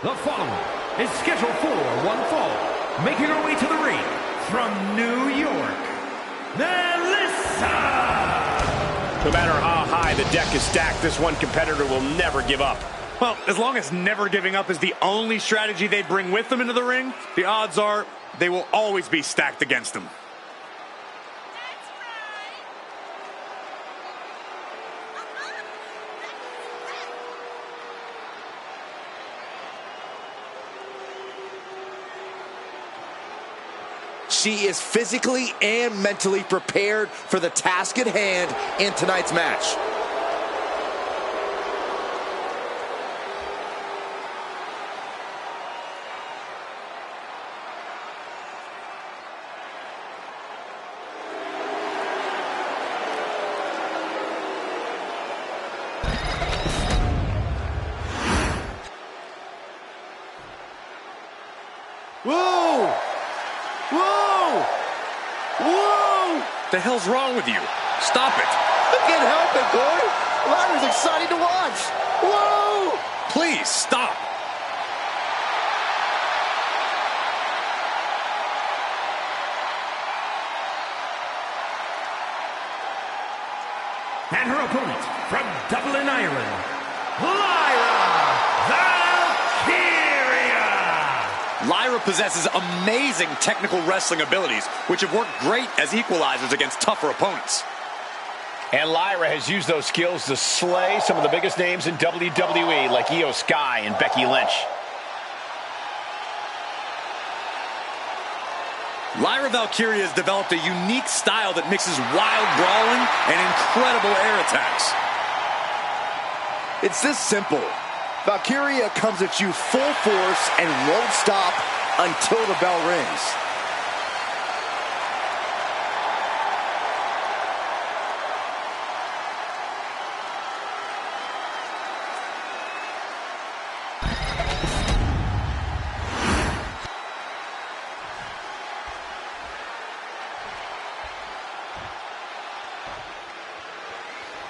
The following is scheduled for one fall, making her way to the ring from New York, Melissa! No matter how high the deck is stacked, this one competitor will never give up. Well, as long as never giving up is the only strategy they bring with them into the ring, the odds are they will always be stacked against them. She is physically and mentally prepared for the task at hand in tonight's match. Whoa! Whoa! Whoa! The hell's wrong with you? Stop it! I can't help it, Corey. Ladder's exciting to watch. Whoa! Please, stop! And her opponent from Dublin, Ireland, Lyra Valkyria! Lyra possesses amazing technical wrestling abilities, which have worked great as equalizers against tougher opponents. And Lyra has used those skills to slay some of the biggest names in WWE, like Io Sky and Becky Lynch. Lyra Valkyria has developed a unique style that mixes wild brawling and incredible air attacks. It's this simple. Valkyria comes at you full force and won't stop until the bell rings.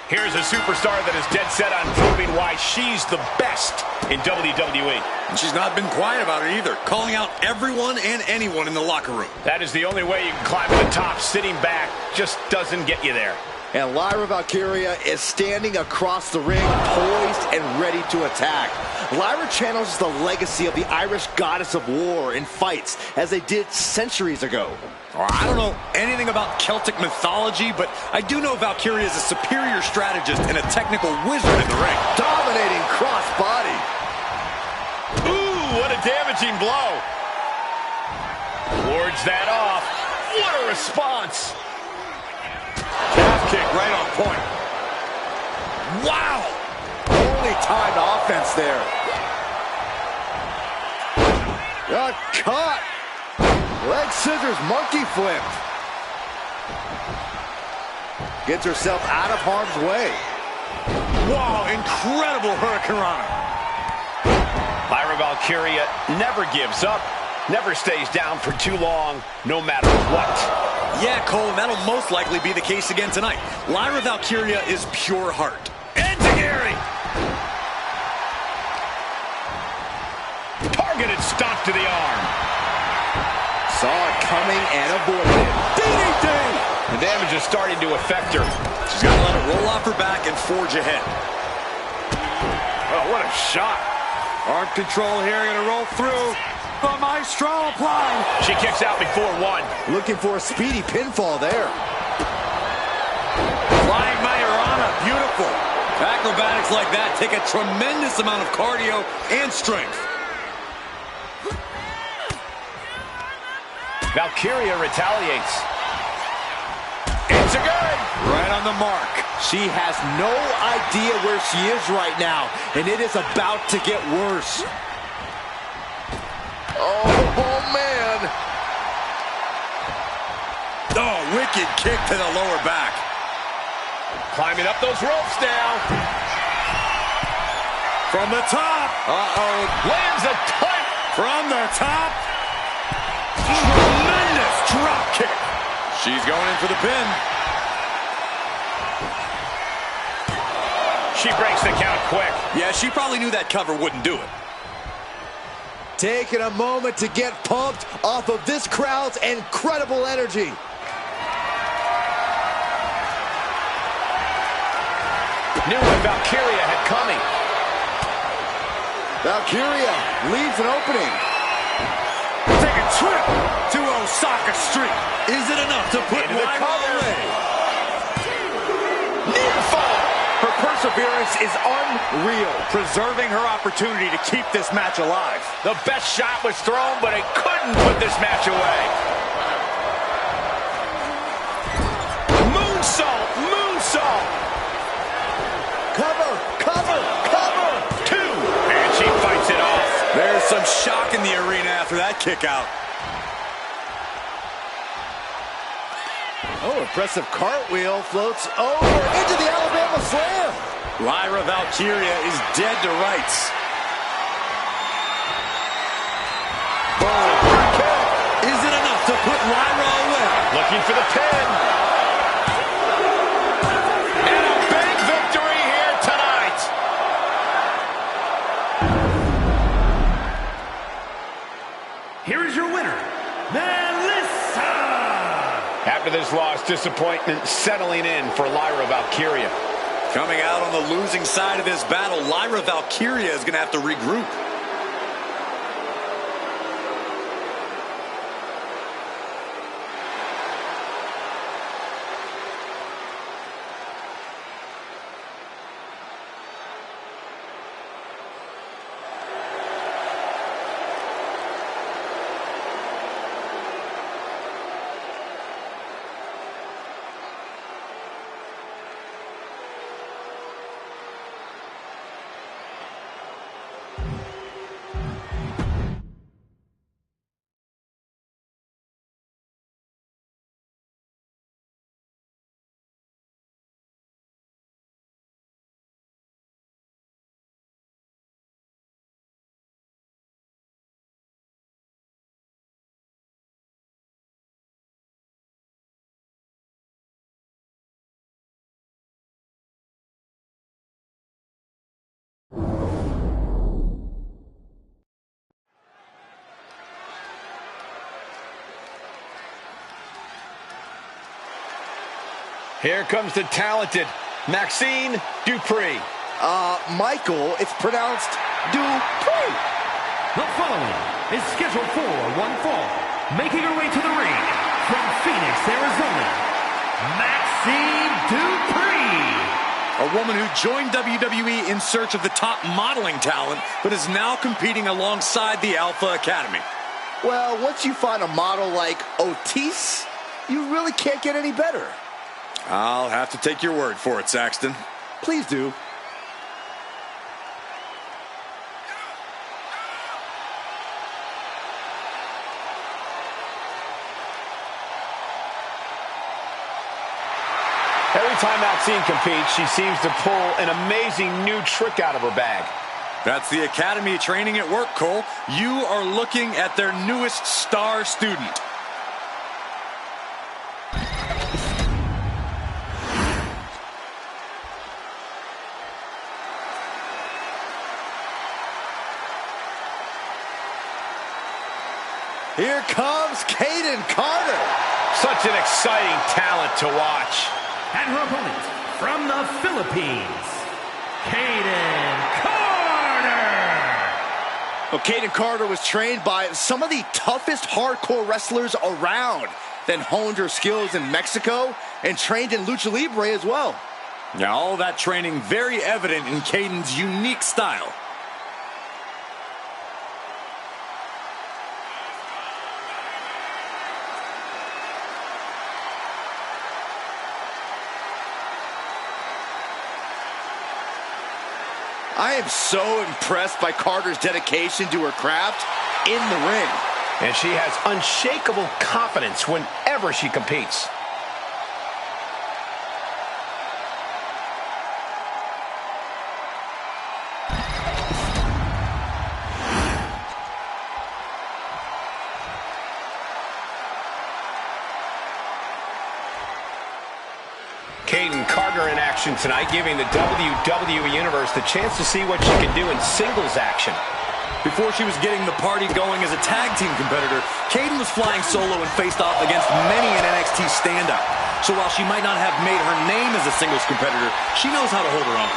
Here's a superstar that is dead set on proving why she's the best in WWE. And she's not been quiet about it either, calling out everyone and anyone in the locker room. That is the only way you can climb to the top. Sitting back just doesn't get you there. And Lyra Valkyria is standing across the ring, poised and ready to attack. Lyra channels the legacy of the Irish goddess of war in fights, as they did centuries ago. I don't know anything about Celtic mythology, but I do know Valkyria is a superior strategist and a technical wizard in the ring. Dominating cross-body. Ooh, what a damaging blow. Wards that off. What a response. Calf kick right on point. Wow! Only timed offense there. Got caught. Leg scissors, monkey flipped. Gets herself out of harm's way. Wow, incredible hurricanrana. Lyra Valkyria never gives up, never stays down for too long, no matter what. Yeah, Cole, and that'll most likely be the case again tonight. Lyra Valkyria is pure heart. Enziguri! Targeted stop to the arm. Saw it coming and avoided it. DDT! The damage is starting to affect her. She's got to let it roll off her back and forge ahead. Oh, what a shot. Arm control here, gonna roll through. The Maestro applied. She kicks out before one. Looking for a speedy pinfall there. Flying Majorana, beautiful. Acrobatics like that take a tremendous amount of cardio and strength. Valkyria retaliates. It's a good. Right on the mark. She has no idea where she is right now, and it is about to get worse. Oh man. Oh, wicked kick to the lower back. Climbing up those ropes now. From the top. Uh-oh. Lands a tight. From the top. Tremendous drop kick. She's going in for the pin. She breaks the count quick. Yeah, she probably knew that cover wouldn't do it. Taking a moment to get pumped off of this crowd's incredible energy. Knew what Valkyria had coming. Valkyria leaves an opening. Take a trip to Osaka Street. Is it enough to put Lyra away? Near fall. Her perseverance is unreal. Preserving her opportunity to keep this match alive. The best shot was thrown, but it couldn't put this match away. Moonsault! Moonsault! Cover! Cover! Cover! 2! And she fights it off. There's some shock in the arena after that kick out. Oh, impressive cartwheel floats over into the Alabama Slam. Lyra Valkyria is dead to rights. Boom. Is it enough to put Lyra away? Looking for the pin. And a big victory here tonight. Here is your winner, Melissa. After this loss, disappointment settling in for Lyra Valkyria. Coming out on the losing side of this battle, Lyra Valkyria is going to have to regroup. Here comes the talented Maxine Dupree. Michael, it's pronounced Dupree. The following is scheduled for one fall. Making her way to the ring from Phoenix, Arizona, Maxine Dupree. A woman who joined WWE in search of the top modeling talent, but is now competing alongside the Alpha Academy. Well, once you find a model like Otis, you really can't get any better. I'll have to take your word for it, Saxton. Please do. Every time Maxine competes, she seems to pull an amazing new trick out of her bag. That's the Academy training at work, Cole. You are looking at their newest star student. Here comes Kayden Carter. Such an exciting talent to watch. And her opponent from the Philippines, Kayden Carter. Well, Kayden Carter was trained by some of the toughest hardcore wrestlers around, then honed her skills in Mexico and trained in Lucha Libre as well. Now, all that training very evident in Kayden's unique style. I am so impressed by Carter's dedication to her craft in the ring. And she has unshakable confidence whenever she competes. In action tonight, giving the WWE Universe the chance to see what she can do in singles action. Before she was getting the party going as a tag team competitor, Kayden was flying solo and faced off against many an NXT standout. So while she might not have made her name as a singles competitor, she knows how to hold her own.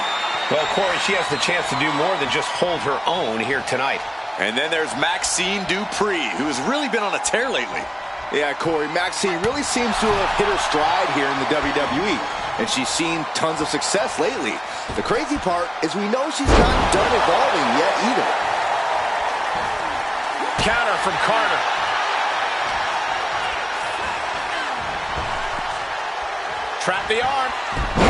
Well, Corey, she has the chance to do more than just hold her own here tonight. And then there's Maxine Dupree, who has really been on a tear lately. Yeah, Corey, Maxine really seems to have hit her stride here in the WWE. And she's seen tons of success lately. The crazy part is we know she's not done evolving yet either. Counter from Carter. Trap the arm.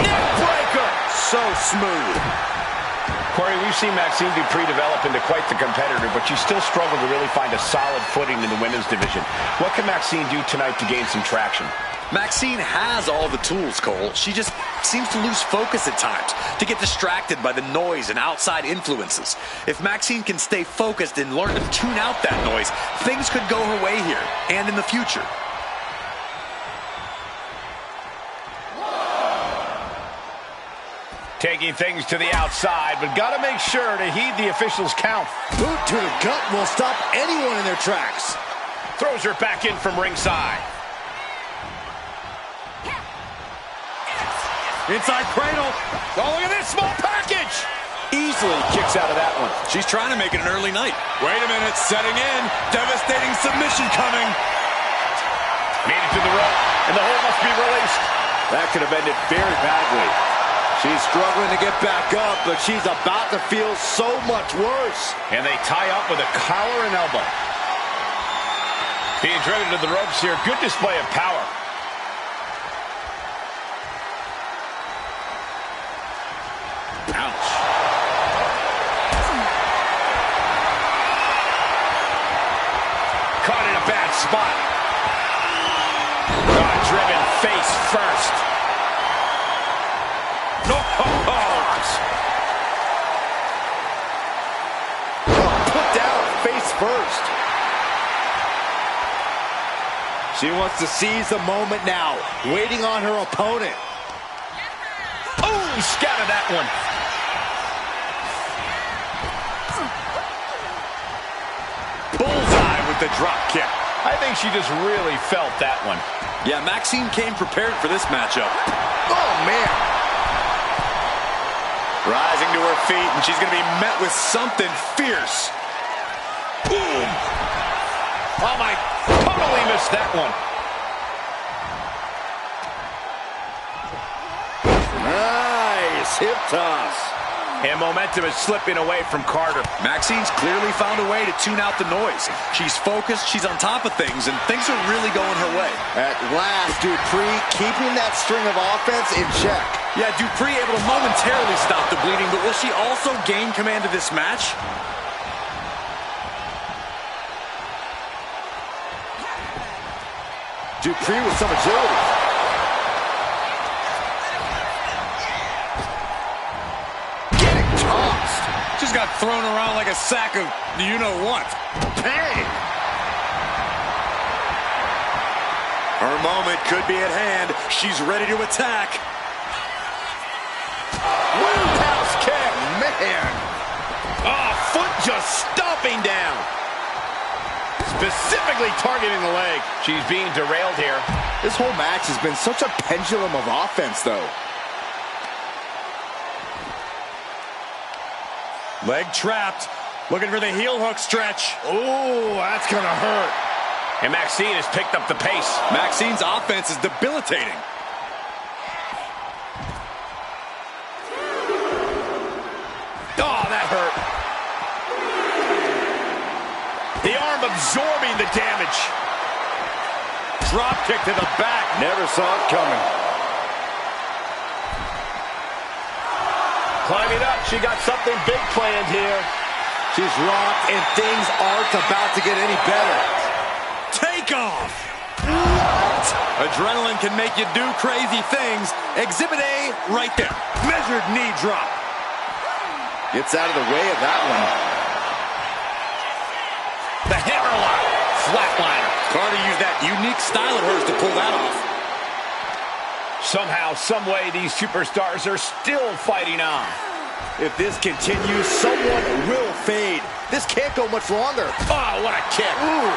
Neck breaker. So smooth. Corey, we've seen Maxine Dupree develop into quite the competitor, but she still struggled to really find a solid footing in the women's division. What can Maxine do tonight to gain some traction? Maxine has all the tools, Cole. She just seems to lose focus at times, to get distracted by the noise and outside influences. If Maxine can stay focused and learn to tune out that noise, things could go her way here and in the future. Taking things to the outside, but got to make sure to heed the officials' count. Boot to the gut will stop anyone in their tracks. Throws her back in from ringside. Inside cradle. Oh, look at this small package. Easily kicks out of that one. She's trying to make it an early night. Wait a minute, setting in. Devastating submission coming. Made it to the rope, and the hold must be released. That could have ended very badly. She's struggling to get back up, but she's about to feel so much worse. And they tie up with a collar and elbow. Being driven to the ropes here. Good display of power. Ouch. Caught in a bad spot. Driven face first. No. Put down face first. She wants to seize the moment now, waiting on her opponent. Oh, scattered that one. Bullseye with the drop kick. I think she just really felt that one. Yeah, Maxine came prepared for this matchup. Oh, man. Rising to her feet, and she's going to be met with something fierce. Boom. Oh, my. Totally missed that one. Nice hip toss. And momentum is slipping away from Carter. Maxine's clearly found a way to tune out the noise. She's focused, she's on top of things, and things are really going her way. At last, Dupree keeping that string of offense in check. Yeah, Dupree able to momentarily stop the bleeding, but will she also gain command of this match? Dupree with some agility. Just got thrown around like a sack of you-know-what. Bang! Her moment could be at hand. She's ready to attack. Roundhouse kick, man! Oh, foot just stomping down. Specifically targeting the leg. She's being derailed here. This whole match has been such a pendulum of offense, though. Leg trapped. Looking for the heel hook stretch. Oh, that's gonna hurt. And Maxine has picked up the pace. Maxine's offense is debilitating. Oh, that hurt. The arm absorbing the damage. Drop kick to the back. Never saw it coming. climbing up. She got something big planned here. She's rocked, and things aren't about to get any better. Take off! What? Adrenaline can make you do crazy things. Exhibit A right there. Measured knee drop. Gets out of the way of that one. The hammerlock. Flatliner. Carter used that unique style of hers to pull that off. Somehow, someway, these superstars are still fighting on. If this continues, someone will fade. This can't go much longer. Oh, what a kick. Ooh.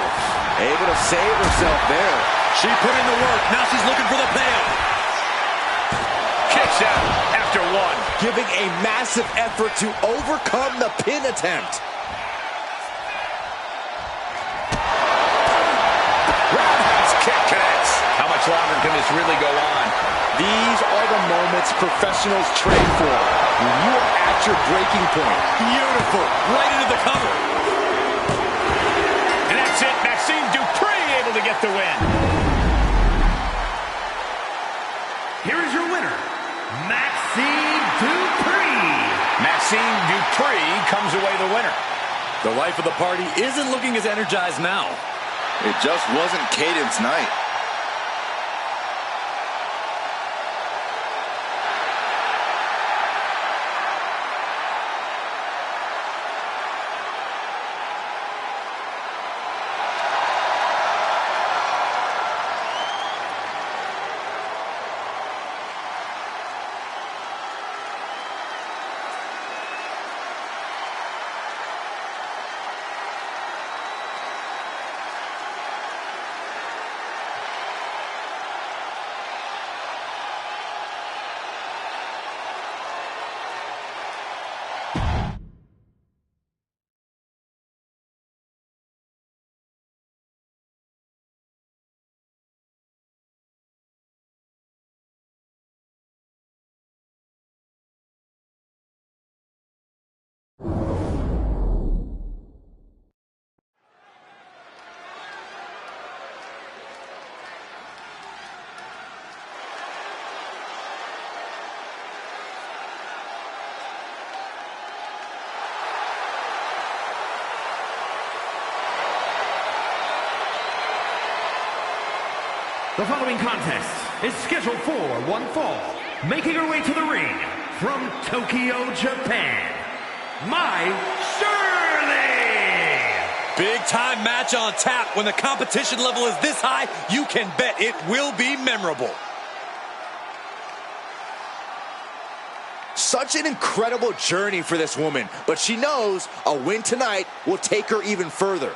Able to save herself there. She put in the work. Now she's looking for the payoff. Kicks out after one. Giving a massive effort to overcome the pin attempt. Roundhouse kick connects. How much longer can this really go on? These are the moments professionals train for. When you are at your breaking point. Beautiful. Right into the cover. And that's it. Maxine Dupree able to get the win. Here is your winner, Maxine Dupree. Maxine Dupree comes away the winner. The life of the party isn't looking as energized now. It just wasn't Cadence night. The following contest is scheduled for one fall. Making her way to the ring from Tokyo, Japan, Mai Shirley. Big time match on tap. When the competition level is this high, you can bet it will be memorable. Such an incredible journey for this woman, but she knows a win tonight will take her even further.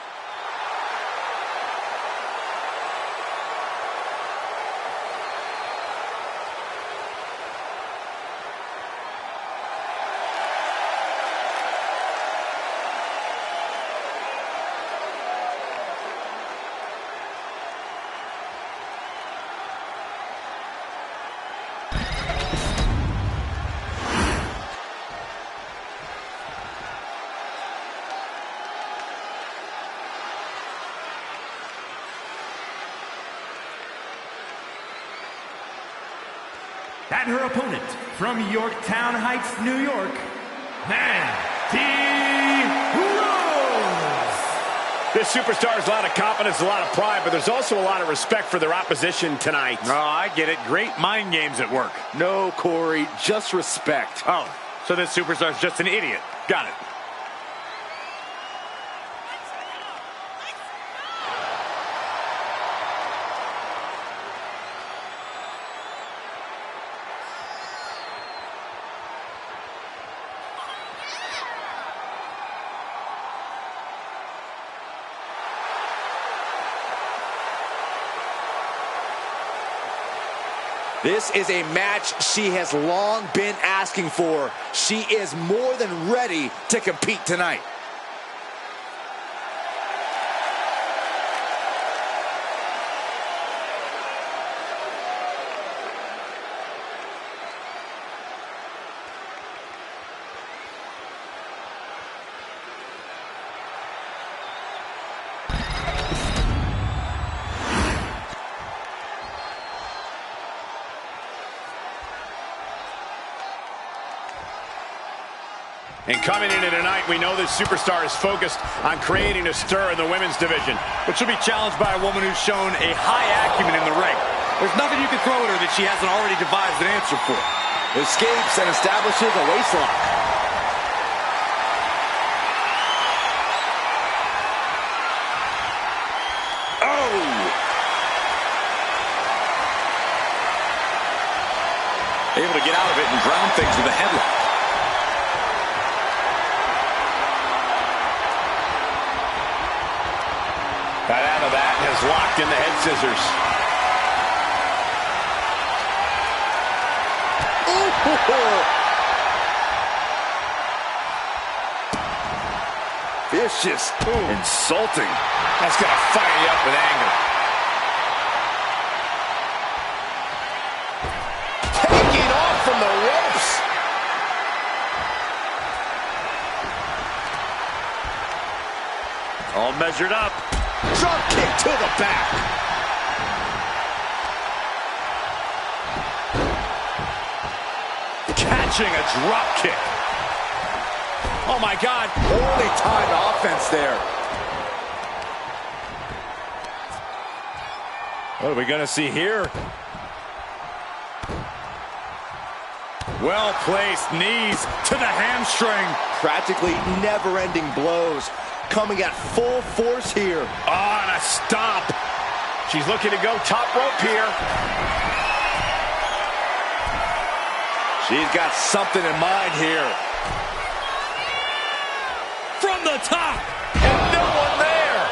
And her opponent from Yorktown Heights, New York, Mandy Rose. This superstar has a lot of confidence, a lot of pride, but there's also a lot of respect for their opposition tonight. Oh, I get it. Great mind games at work. No, Corey, just respect. Oh, so this superstar's just an idiot. Got it. This is a match she has long been asking for. She is more than ready to compete tonight. And coming into tonight, we know this superstar is focused on creating a stir in the women's division, which will be challenged by a woman who's shown a high acumen in the ring. There's nothing you can throw at her that she hasn't already devised an answer for. Escapes and establishes a waistlock. Oh! Able to get out of it and ground things with a headlock. Got out of that and has locked in the head scissors. Vicious. Insulting. That's going to fire you up with anger. Taking off from the ropes. All measured up. Drop kick to the back. Catching a drop kick. Oh my God. Poorly timed offense there. What are we going to see here? Well-placed knees to the hamstring. Practically never-ending blows. Coming at full force here. Oh, and a stomp. She's looking to go top rope here. She's got something in mind here. From the top. And no one there.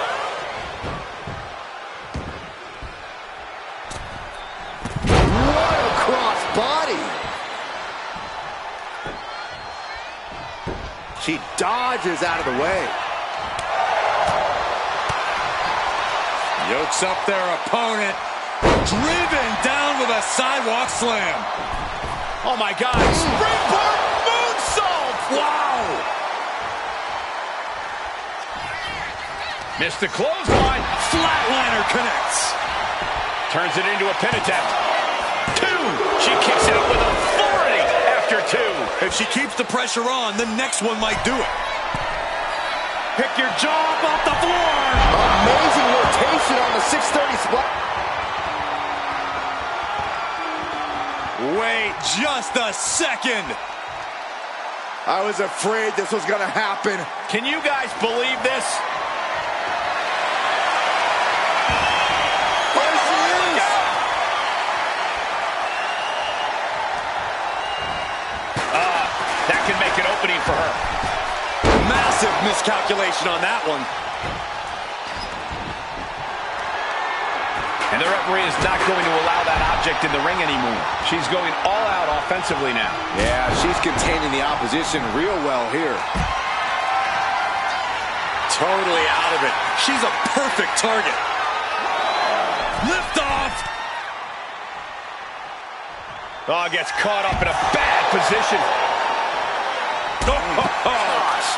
What a cross body. She dodges out of the way. Yokes up their opponent. Driven down with a sidewalk slam. Oh my God. Springboard moonsault. Wow. Missed the clothesline. Flatliner connects. Turns it into a pin attempt. 2. She kicks out with authority after 2. If she keeps the pressure on, the next one might do it. Pick your jaw up off the floor. Amazing rotation on the 630 spot. Wait just a second. I was afraid this was going to happen. Can you guys believe this? There she is. That can make an opening for her. Massive miscalculation on that one. And the referee is not going to allow that object in the ring anymore. She's going all out offensively now. Yeah, she's containing the opposition real well here. Totally out of it. She's a perfect target. Lift off. Oh, gets caught up in a bad position. Gosh.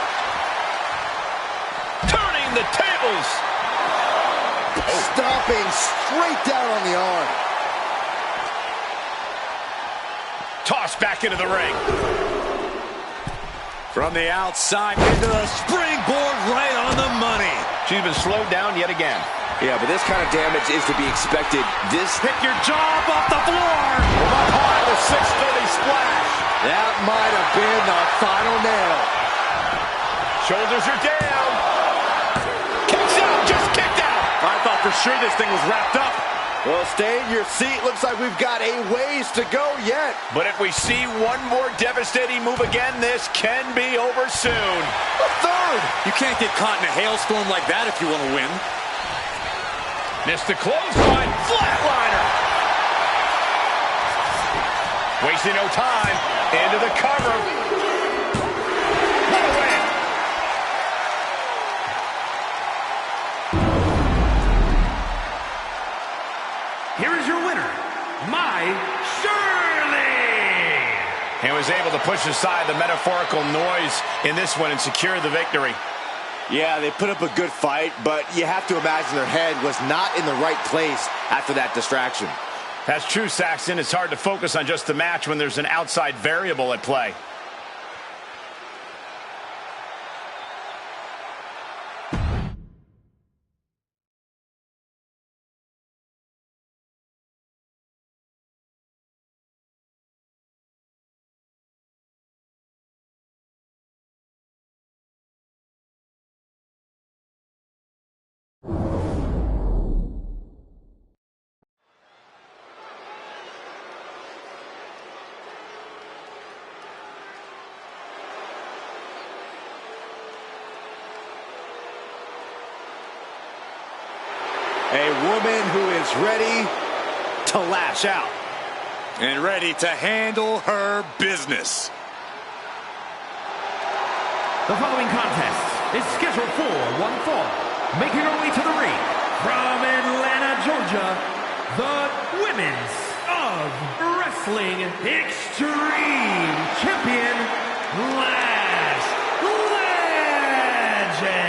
Turning the tables. Stomping straight down on the arm. Tossed back into the ring. From the outside into the springboard right on the money. She's been slowed down yet again. Yeah, but this kind of damage is to be expected. Pick your jaw up off the floor. Up high, the 630 splash. That might have been the final nail. Shoulders are down. Kicks out, just kicked out. I thought for sure this thing was wrapped up. Well, stay in your seat. Looks like we've got a ways to go yet. But if we see one more devastating move again, this can be over soon. A third. You can't get caught in a hailstorm like that if you want to win. Missed the clothesline. Flatliner. Wasting no time. Into the cover. What a win. Here is your winner, Shirley. And was able to push aside the metaphorical noise in this one and secure the victory. Yeah, they put up a good fight, but you have to imagine their head was not in the right place after that distraction. That's true, Saxton. It's hard to focus on just the match when there's an outside variable at play. A woman who is ready to lash out. And ready to handle her business. The following contest is scheduled for one fall. Making her way to the ring from Atlanta, Georgia, the Women's of Wrestling Extreme Champion, Lash Legend.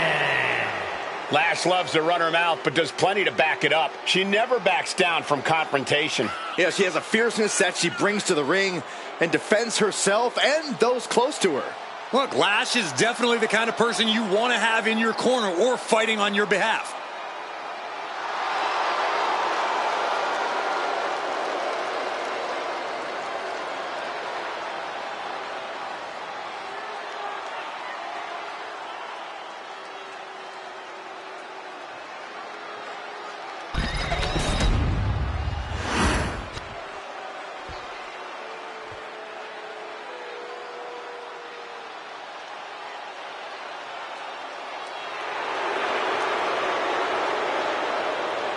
Lash loves to run her mouth, but does plenty to back it up. She never backs down from confrontation. Yeah, she has a fierceness that she brings to the ring and defends herself and those close to her. Look, Lash is definitely the kind of person you want to have in your corner or fighting on your behalf.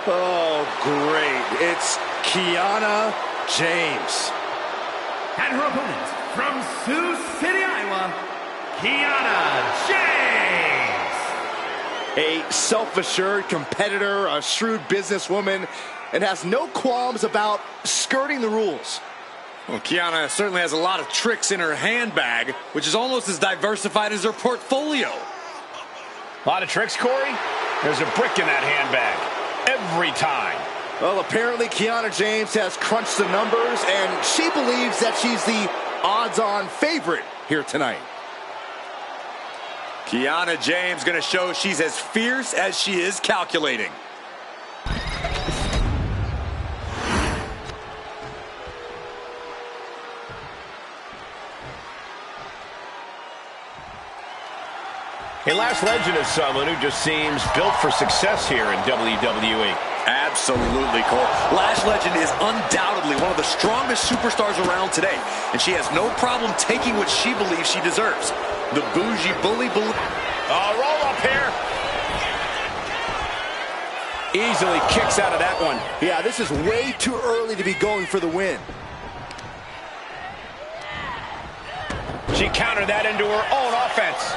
Oh, great. It's Kiana James. And her opponent from Sioux City, Iowa, Kiana James. A self-assured competitor, a shrewd businesswoman, and has no qualms about skirting the rules. Well, Kiana certainly has a lot of tricks in her handbag, which is almost as diversified as her portfolio. A lot of tricks, Corey? There's a brick in that handbag. Every time. Well, apparently Kiana James has crunched the numbers, and she believes that she's the odds-on favorite here tonight. Kiana James going to show she's as fierce as she is calculating. A Lash Legend is someone who just seems built for success here in WWE. Absolutely, Cole. Lash Legend is undoubtedly one of the strongest superstars around today, and she has no problem taking what she believes she deserves. The bougie bully. Roll up here. Easily kicks out of that one. Yeah, this is way too early to be going for the win. She countered that into her own offense.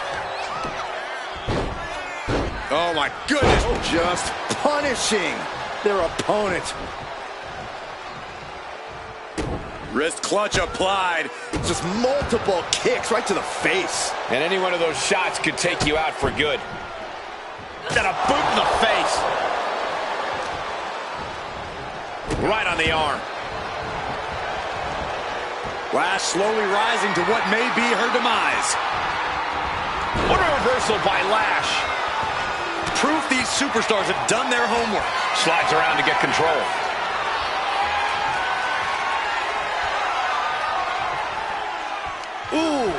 Oh, my goodness. Just punishing their opponent. Wrist clutch applied. Just multiple kicks right to the face. And any one of those shots could take you out for good. Then a boot in the face. Right on the arm. Lash slowly rising to what may be her demise. What a reversal by Lash. Proof these superstars have done their homework. Slides around to get control. Ooh.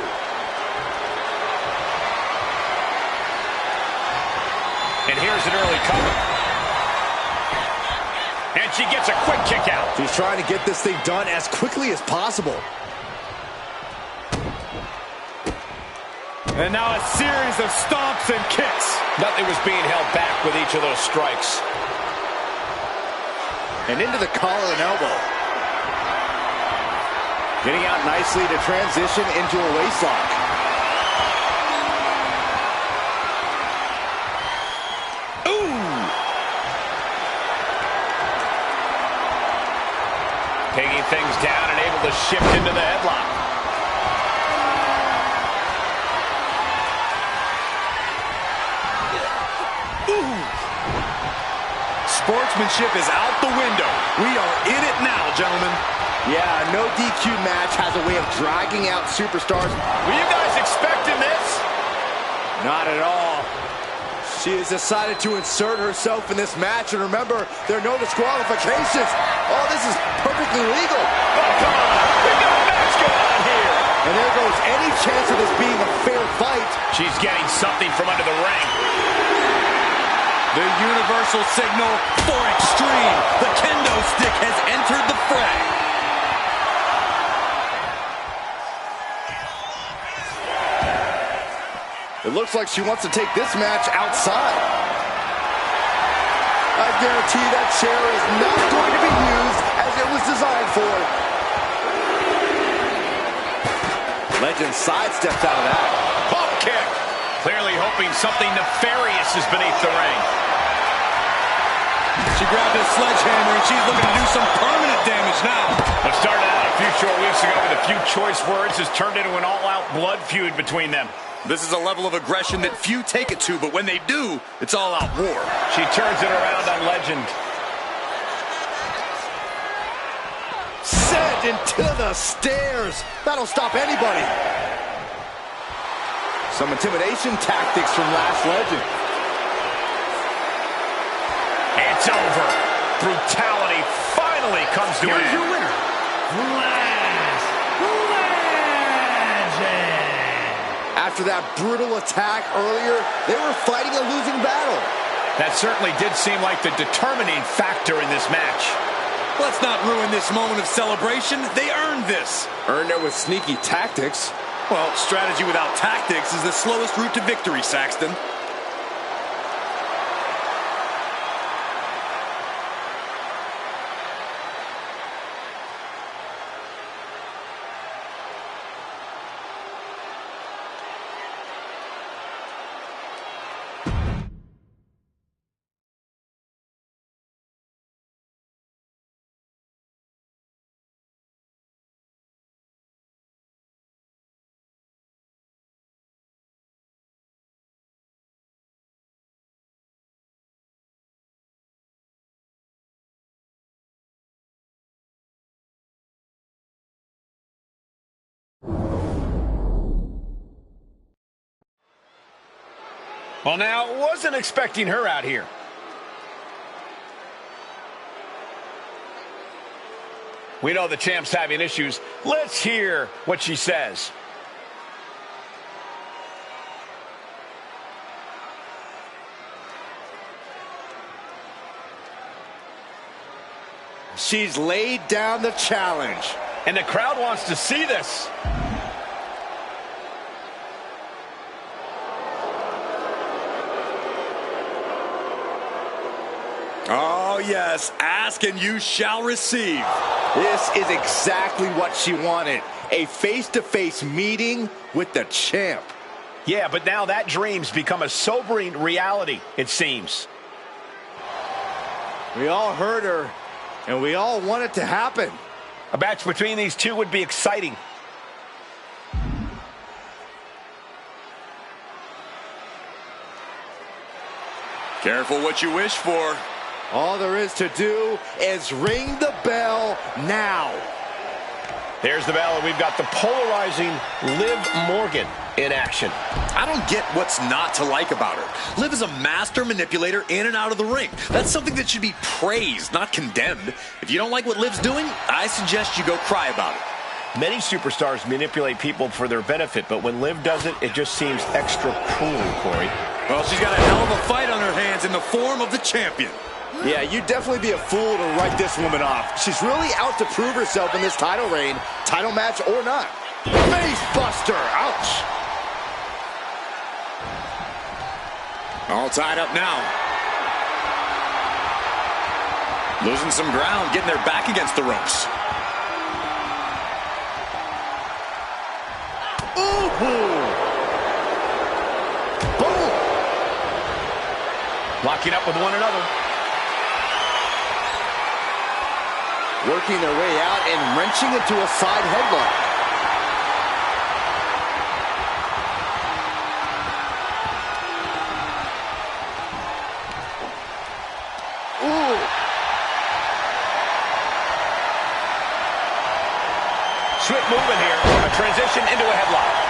And here's an early cover. And she gets a quick kick out. She's trying to get this thing done as quickly as possible. And now a series of stomps and kicks. Nothing was being held back with each of those strikes. And into the collar and elbow. Getting out nicely to transition into a waistlock. Ooh! Taking things down and able to shift into the headlock. Sportsmanship is out the window. We are in it now, gentlemen. Yeah, no DQ match has a way of dragging out superstars. Were you guys expecting this? Not at all. She has decided to insert herself in this match, and remember, there are no disqualifications. Oh, this is perfectly legal. Oh, come on. We got a match going on here. And there goes any chance of this being a fair fight. She's getting something from under the ring. The universal signal for extreme. The kendo stick has entered the fray. It looks like she wants to take this match outside. guarantee that chair is not going to be used as it was designed for. Legend sidesteps out of that. Pump kick. Clearly hoping something nefarious is beneath the ring. She grabbed his sledgehammer and she's looking to do some permanent damage now. What started out a few short weeks ago with a few choice words has turned into an all-out blood feud between them. This is a level of aggression that few take it to, but when they do, it's all-out war. She turns it around on Legend. Sent into the stairs. That'll stop anybody. Some intimidation tactics from last Legend. It's over. Brutality finally comes to an end. Here's your winner, Last Legend. After that brutal attack earlier, they were fighting a losing battle. That certainly did seem like the determining factor in this match. Let's not ruin this moment of celebration. They earned this. Earned it with sneaky tactics. Well, strategy without tactics is the slowest route to victory, Saxton. Well, now, wasn't expecting her out here. We know the champ's having issues. Let's hear what she says. She's laid down the challenge. And the crowd wants to see this. Oh, yes. Ask and you shall receive. This is exactly what she wanted. A face-to-face meeting with the champ. Yeah, but now that dream's become a sobering reality, it seems. We all heard her, and we all want it to happen. A match between these two would be exciting. Careful what you wish for. All there is to do is ring the bell now. There's the bell, and we've got the polarizing Liv Morgan in action. I don't get what's not to like about her. Liv is a master manipulator in and out of the ring. That's something that should be praised, not condemned. If you don't like what Liv's doing, I suggest you go cry about it. Many superstars manipulate people for their benefit, but when Liv does it, it just seems extra cruel, Corey. Well, she's got a hell of a fight on her hands in the form of the champion. Yeah, you'd definitely be a fool to write this woman off. She's really out to prove herself in this title reign, title match or not. Face buster, ouch. All tied up now. Losing some ground, getting their back against the ropes. Ooh. Boom. Locking up with one another. Working their way out and wrenching into a side headlock. Ooh. Swift movement here. A transition into a headlock.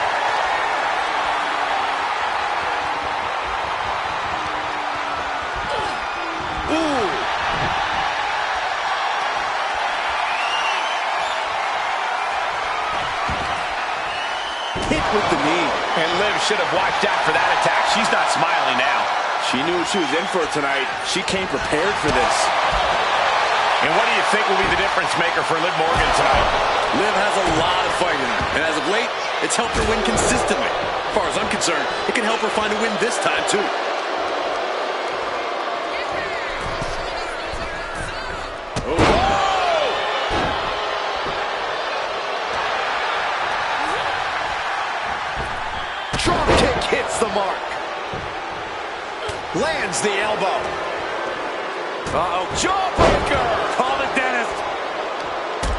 With the knee. And Liv should have watched out for that attack. She's not smiling now. She knew what she was in for tonight. She came prepared for this. And what do you think will be the difference maker for Liv Morgan tonight? Liv has a lot of fight in her, and as of late, it's helped her win consistently. As far as I'm concerned, it can help her find a win this time, too. mark. Lands the elbow. Uh-oh, jawbreaker! Call it, Dennis.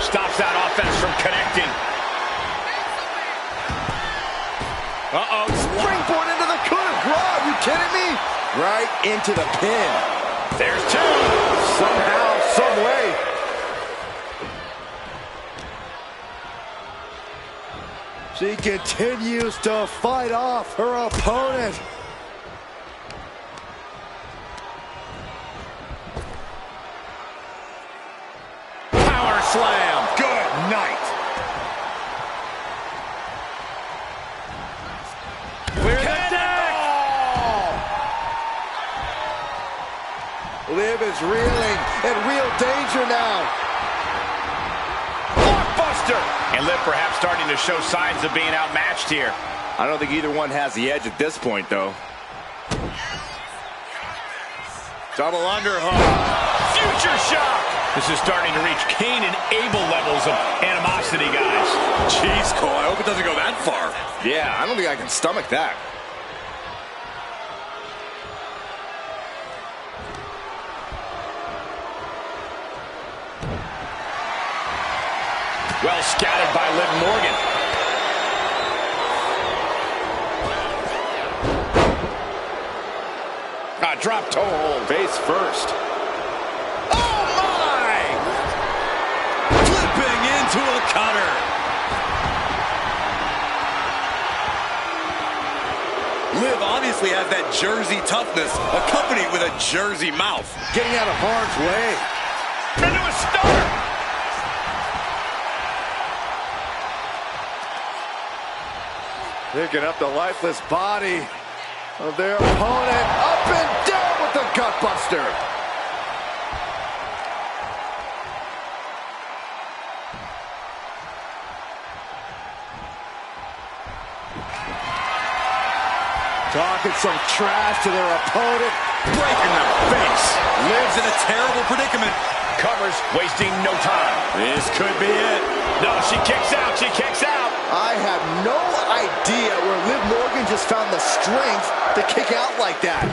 Stops that offense from connecting. Uh-oh. Springboard into the coup de grace. You kidding me? Right into the pin. There's two. Somehow, some way. She continues to fight off her opponent. Power slam. Good night. Clear the deck. Liv is reeling in real danger now. Blockbuster. And Liv perhaps starting to show signs of being outmatched here. I don't think either one has the edge at this point, though. Double underhook. Future shock. This is starting to reach Cain and Abel levels of animosity, guys. Jeez, Cole, I hope it doesn't go that far. Yeah, I don't think I can stomach that. Well scattered by Liv Morgan. Drop toe hold. Face first. Oh my! Flipping into a cutter. Liv obviously has that Jersey toughness, accompanied with a Jersey mouth. Getting out of harm's way. Into a stunner. Picking up the lifeless body of their opponent. Up and down with the gutbuster. Talking some trash to their opponent. Breaking the face. Liv's in a terrible predicament. Covers, wasting no time. This could be it. No, she kicks out. She kicks out. I have no idea where Liv Morgan just found the strength to kick out like that.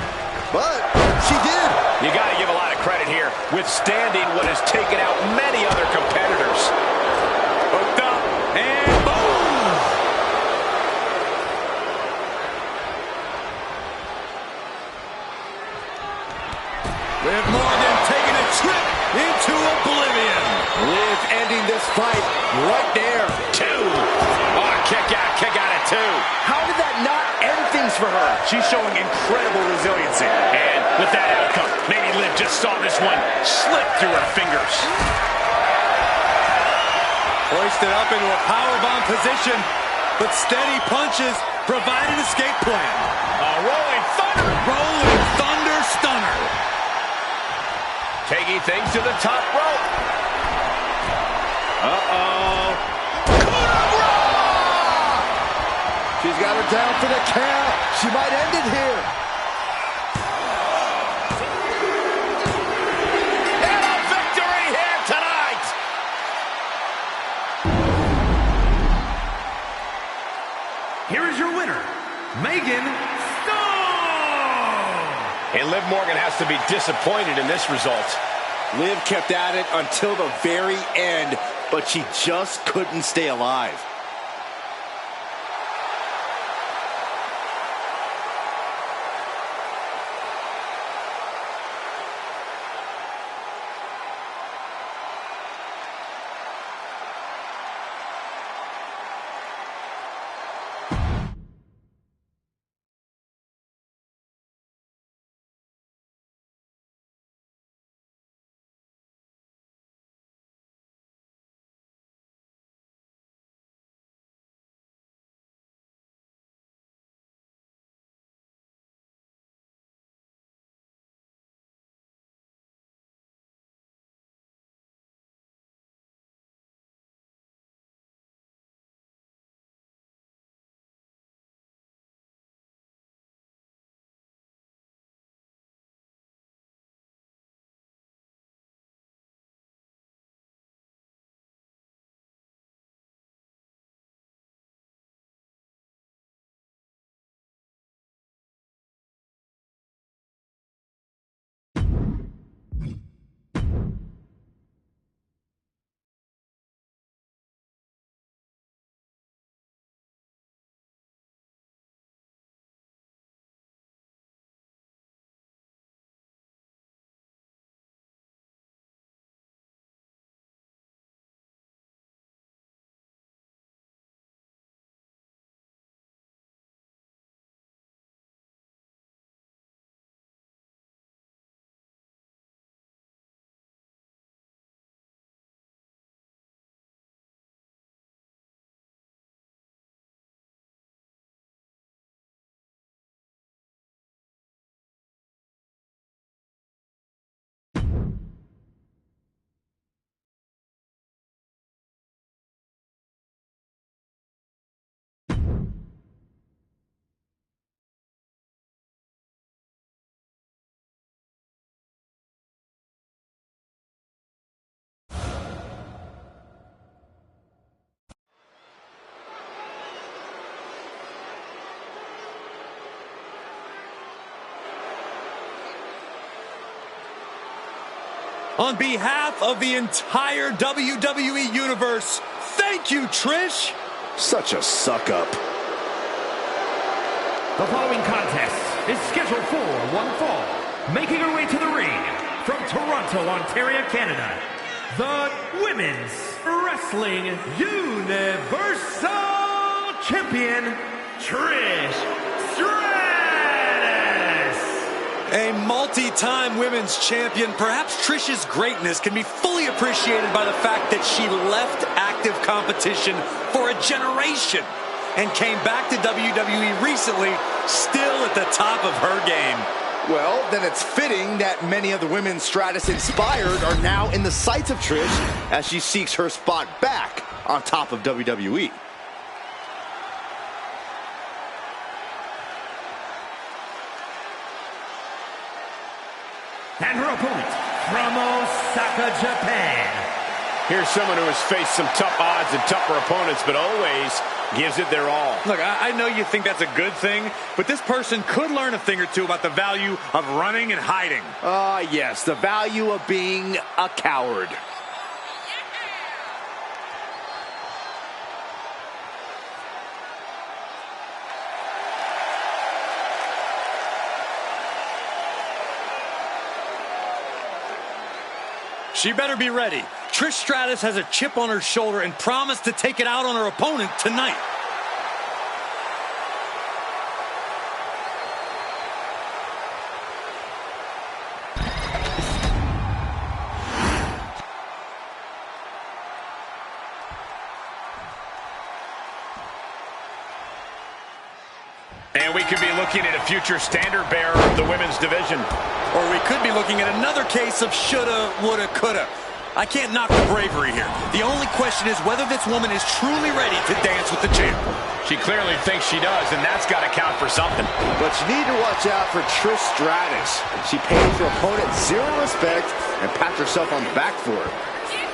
But she did. You got to give a lot of credit here, withstanding what has taken out many other competitors. Hooked up, and boom! Liv Morgan taking a trip into oblivion. Liv ending this fight right there. Two. Oh, kick out at two. How did that not end things for her? She's showing incredible resiliency. And with that outcome, maybe Liv just saw this one slip through her fingers. Hoisted up into a powerbomb position, but steady punches provide an escape plan. A rolling thunder. Rolling thunder stunner. Taking things to the top rope. Uh-oh. She's got her down for the count. She might end it here. And a victory here tonight. Here is your winner, Megan Stone! And Liv Morgan has to be disappointed in this result. Liv kept at it until the very end, but she just couldn't stay alive. On behalf of the entire WWE Universe, thank you, Trish! Such a suck-up. The following contest is scheduled for one fall. Making her way to the ring from Toronto, Ontario, Canada, the Women's Wrestling Universal Champion, Trish Stratus! A multi-time women's champion, perhaps Trish's greatness can be fully appreciated by the fact that she left active competition for a generation and came back to WWE recently, still at the top of her game. Well, then it's fitting that many of the women Stratus inspired are now in the sights of Trish as she seeks her spot back on top of WWE. And her opponent from Osaka, Japan. Here's someone who has faced some tough odds and tougher opponents, but always gives it their all. Look, I know you think that's a good thing, but this person could learn a thing or two about the value of running and hiding. Yes, the value of being a coward. She better be ready. Trish Stratus has a chip on her shoulder and promised to take it out on her opponent tonight. And we could be looking at a future standard bearer of the women's division. Or we could be looking at another case of shoulda, woulda, coulda. I can't knock the bravery here. The only question is whether this woman is truly ready to dance with the champ. She clearly thinks she does, and that's got to count for something. But you need to watch out for Trish Stratus. She pays her opponent zero respect and pats herself on the back for it.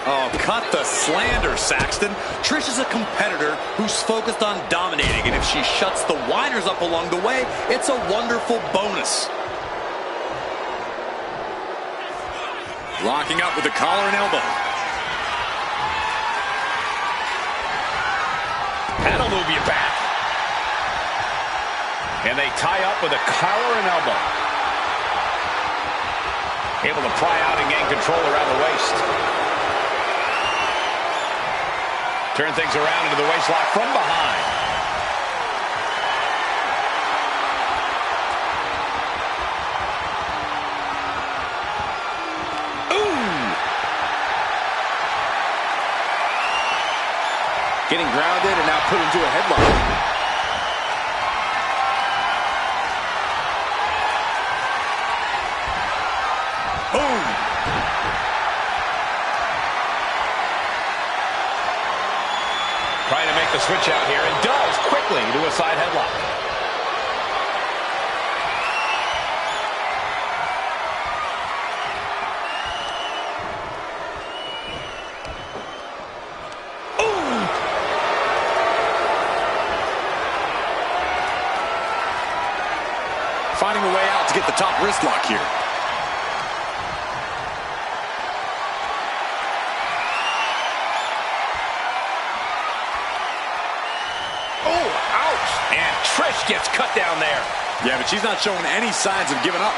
Oh, cut the slander, Saxton. Trish is a competitor who's focused on dominating, and if she shuts the whiners up along the way, it's a wonderful bonus. Locking up with the collar and elbow. That'll move you back. And they tie up with a collar and elbow. Able to pry out and gain control around the waist. Turn things around into the waistlock from behind. Getting grounded and now put into a headlock. Boom! Trying to make the switch out here, and does quickly to a side headlock. Finding a way out to get the top wrist lock here. Oh, ouch! And Trish gets cut down there. Yeah, but she's not showing any signs of giving up.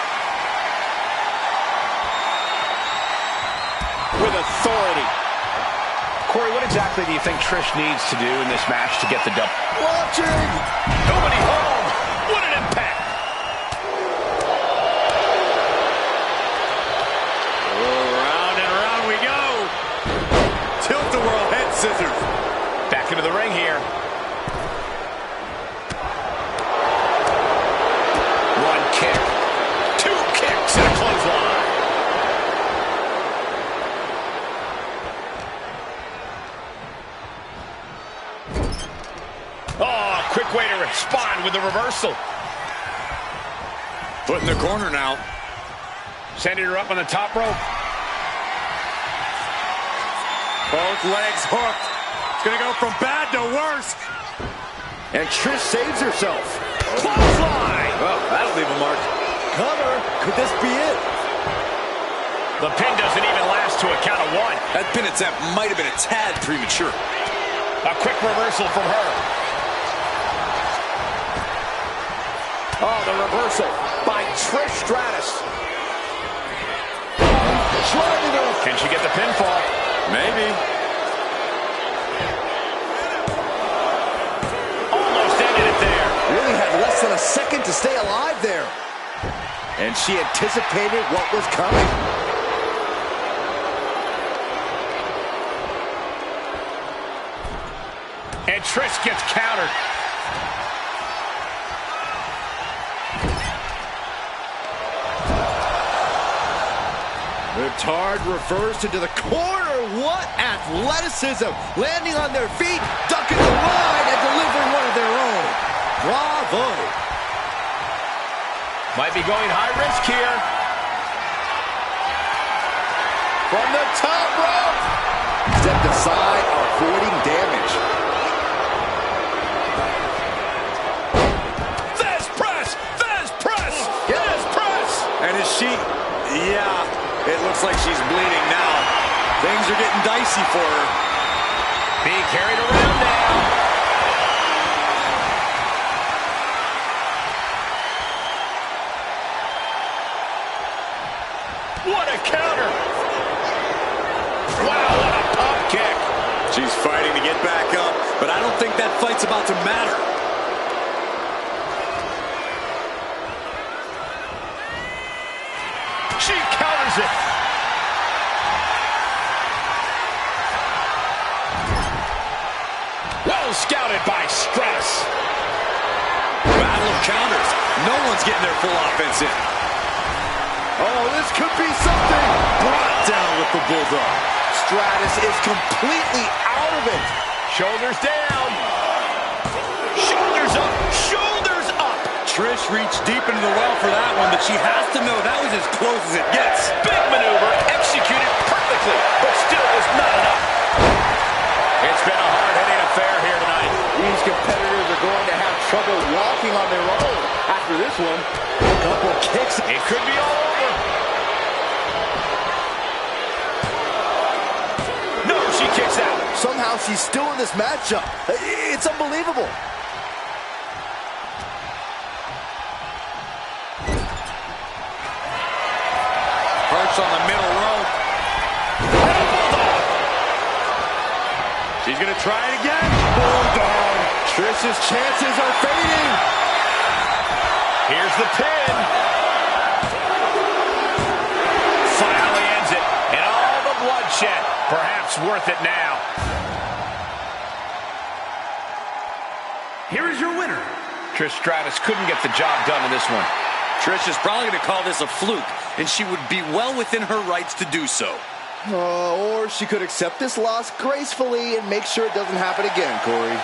With authority. Corey, what exactly do you think Trish needs to do in this match to get the dub? Watching! Nobody home! What an impact! Round and round we go. Tilt-a-whirl head scissors. Back into the ring here. One kick. Two kicks and a clothesline. Oh, quick way to respond with the reversal. Foot in the corner now. Sending her up on the top rope. Both legs hooked. It's going to go from bad to worse. And Trish saves herself. Clothesline! Well, that'll leave a mark. Cover. Could this be it? The pin doesn't even last to a count of one. That pin attempt might have been a tad premature. A quick reversal from her. Oh, the reversal by Trish Stratus. Can she get the pinfall? Maybe. Almost ended it there. Really had less than a second to stay alive there. And she anticipated what was coming. And Trish gets countered. The Tard reversed into the corner. What athleticism! Landing on their feet, ducking the line, and delivering one of their own. Bravo! Might be going high risk here. From the top rope! Stepped aside, avoiding damage. Fez press! Fez press! Yes. Fez press! And is she... Yeah, it looks like she's bleeding now. Things are getting dicey for her. Being carried around now. What a counter! Wow, what a pump kick! She's fighting to get back up, but I don't think that fight's about to matter. She counters it. Well scouted by Stratus. Battle of counters. No one's getting their full offense in. Oh, this could be something. Brought down with the Bulldog. Stratus is completely out of it. Shoulders down. Shoulders up. Shoulders up. Trish reached deep into the well for that one, but she has to know that was as close as it gets. Big maneuver executed perfectly, but still was not enough. It's been a hard-hitting affair here tonight. These competitors are going to have trouble walking on their own after this one. A couple kicks. It could be all over. No, she kicks out. Somehow she's still in this matchup. It's unbelievable. Perch on the middle rope. She's going to try it again. Bulldog. Trish's chances are fading. Here's the pin. Finally ends it. And all the bloodshed. Perhaps worth it now. Here is your winner. Trish Stratus couldn't get the job done in this one. Trish is probably going to call this a fluke, and she would be well within her rights to do so. Or she could accept this loss gracefully and make sure it doesn't happen again, Corey.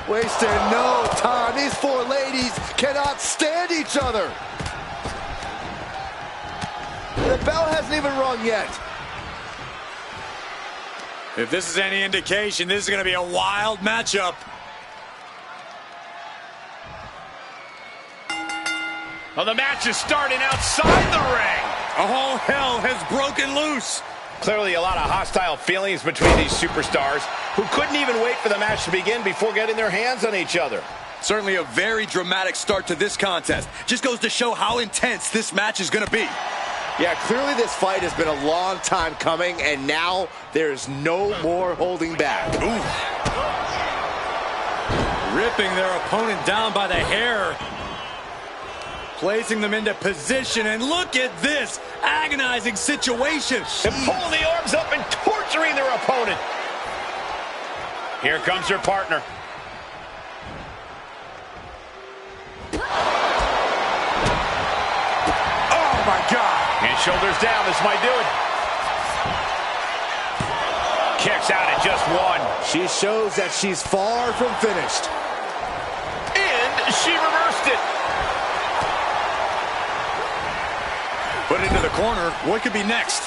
Wasting no time. These four ladies cannot stand each other. The bell hasn't even rung yet. If this is any indication, this is going to be a wild matchup. Well, the match is starting outside the ring. All hell has broken loose. Clearly a lot of hostile feelings between these superstars who couldn't even wait for the match to begin before getting their hands on each other. Certainly a very dramatic start to this contest. Just goes to show how intense this match is going to be. Yeah, clearly this fight has been a long time coming, and now there's no more holding back. Ooh. Ripping their opponent down by the hair. Placing them into position, and look at this agonizing situation. And pulling the arms up and torturing their opponent. Here comes her partner. Oh my God. And shoulders down, this might do it. Kicks out at just one. She shows that she's far from finished. And she reversed it. Put into the corner. What could be next?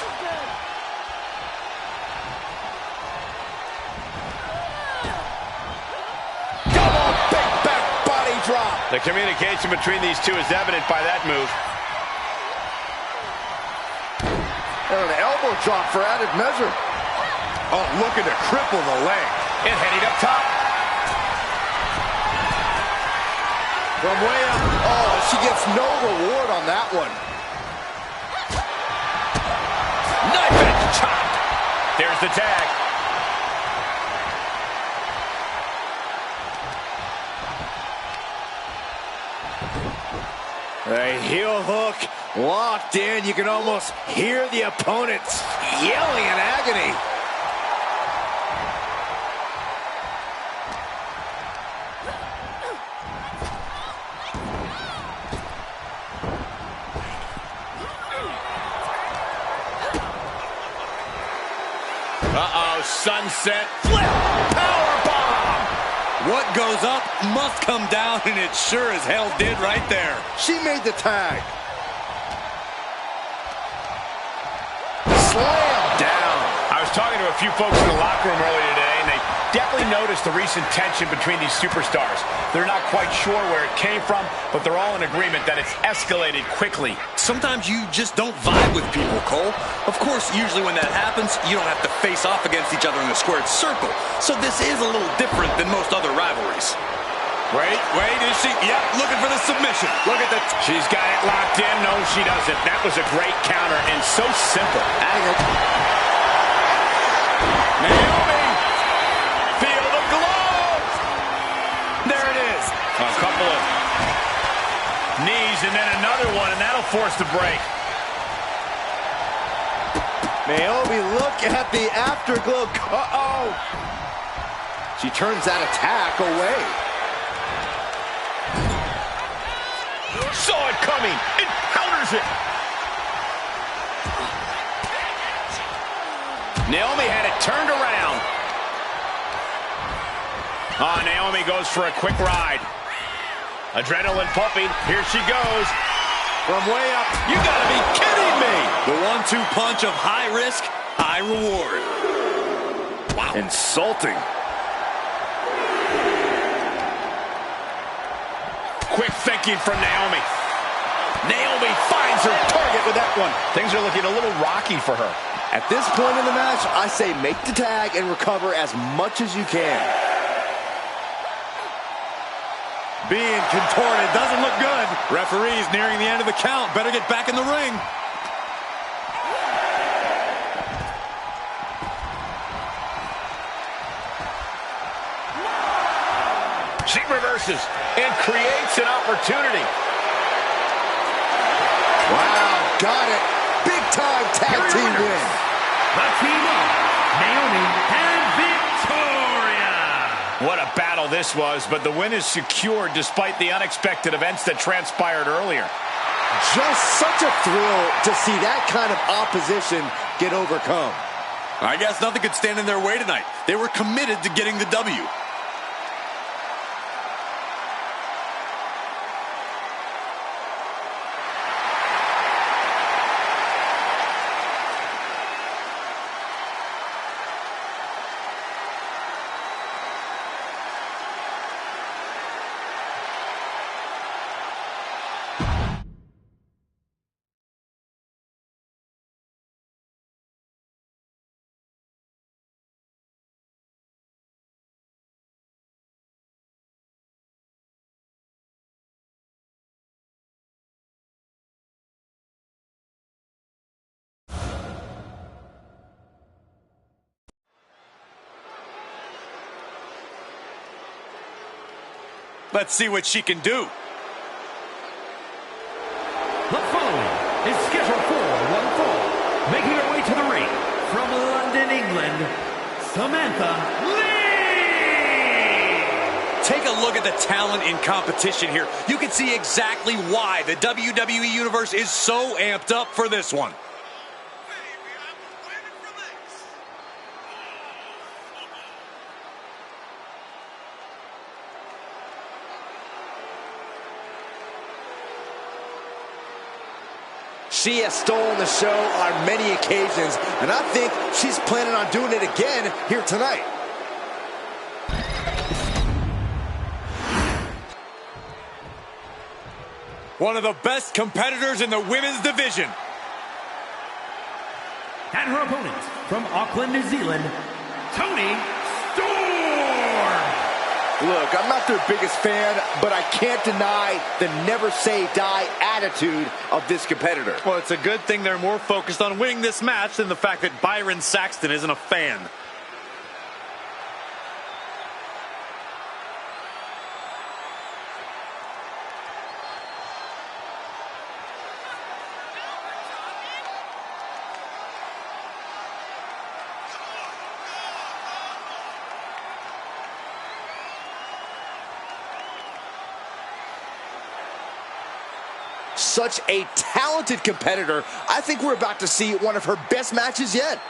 Double big back body drop. The communication between these two is evident by that move. And an elbow drop for added measure. Oh, looking to cripple the leg. And heading up top. From way up. Oh, she gets no reward on that one. Knife edge chop. There's the tag. A heel hook locked in. You can almost hear the opponents yelling in agony. Uh-oh, sunset flip, powerbomb. What goes up must come down, and it sure as hell did right there. She made the tag. Slam down. I was talking to a few folks in the locker room earlier today, and they definitely noticed the recent tension between these superstars. They're not quite sure where it came from, but they're all in agreement that it's escalated quickly. Sometimes you just don't vibe with people, Cole. Of course, usually when that happens, you don't have to face off against each other in a squared circle. So this is a little different than most other rivalries. Wait, is she? Yep, looking for the submission. Look at that. She's got it locked in. No, she doesn't. That was a great counter and so simple. Naomi, feel the glow. There it is. A couple of knees and then another one, and that'll force the break. Naomi, look at the afterglow. Uh-oh. She turns that attack away. Saw it coming. It counters it. Naomi had it turned around. Oh, Naomi goes for a quick ride. Adrenaline pumping. Here she goes. From way up. You gotta be kidding me. The 1-2 punch of high risk, high reward. Wow. Insulting. Quick thinking from Naomi. Naomi finds her target with that one. Things are looking a little rocky for her. At this point in the match, I say make the tag and recover as much as you can. Being contorted doesn't look good. Referee's nearing the end of the count. Better get back in the ring. She reverses and creates an opportunity. Wow, got it. Big time tag team win. The team of Naomi and Victoria. What a battle this was, but the win is secured despite the unexpected events that transpired earlier. Just such a thrill to see that kind of opposition get overcome. I guess nothing could stand in their way tonight. They were committed to getting the W. Let's see what she can do. The following is scheduled for one fall. Making her way to the ring from London, England, Samantha Lee! Take a look at the talent in competition here. You can see exactly why the WWE Universe is so amped up for this one. She has stolen the show on many occasions, and I think she's planning on doing it again here tonight. One of the best competitors in the women's division. And her opponent from Auckland, New Zealand, Toni Storm! Look, I'm not their biggest fan, but I can't deny the never say die attitude of this competitor. Well, it's a good thing they're more focused on winning this match than the fact that Byron Saxton isn't a fan. Such a talented competitor. I think we're about to see one of her best matches yet.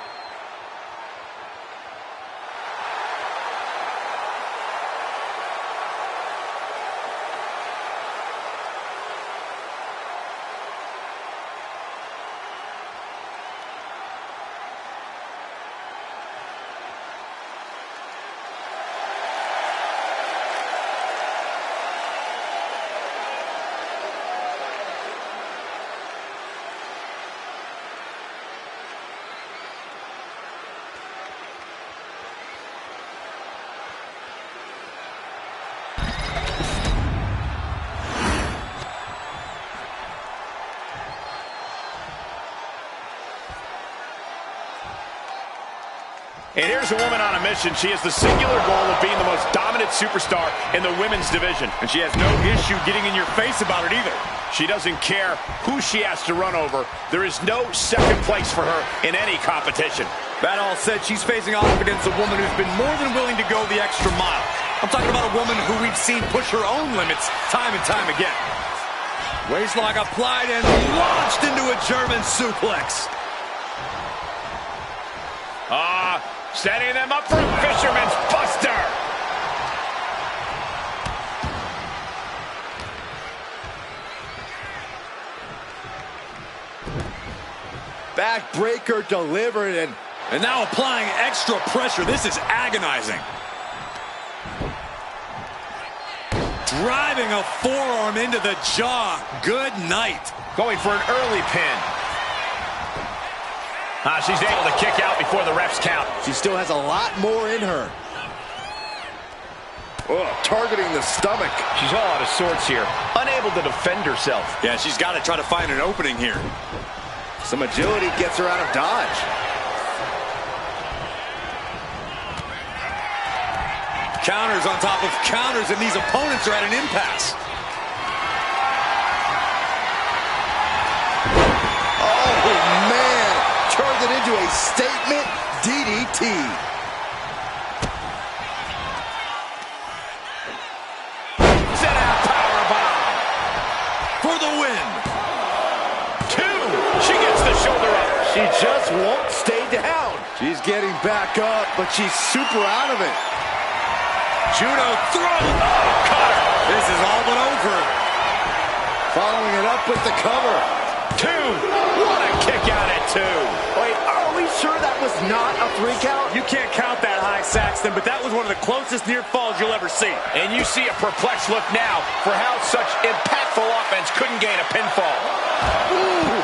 And here's a woman on a mission. She has the singular goal of being the most dominant superstar in the women's division. And she has no issue getting in your face about it either. She doesn't care who she has to run over. There is no second place for her in any competition. That all said, she's facing off against a woman who's been more than willing to go the extra mile. I'm talking about a woman who we've seen push her own limits time and time again. Waistlock applied and launched into a German suplex. Setting them up for a Fisherman's Buster. Backbreaker delivered, and now applying extra pressure. This is agonizing. Driving a forearm into the jaw. Good night. Going for an early pin. She's able to kick out before the refs count. She still has a lot more in her. Oh, targeting the stomach. She's all out of sorts here. Unable to defend herself. Yeah, she's got to try to find an opening here. Some agility gets her out of dodge. Counters on top of counters, and these opponents are at an impasse. Oh, man. Turned it into a statement DDT. Set out powerbomb. For the win. 2. She gets the shoulder up. She just won't stay down. She's getting back up, but she's super out of it. Judo throw. Oh, caught her. This is all but over. Following it up with the cover. 2. What a kick out at 2. Wait, are we sure that was not a 3 count? You can't count that high, Saxton, but that was one of the closest near falls you'll ever see. And you see a perplexed look now for how such impactful offense couldn't gain a pinfall. Ooh.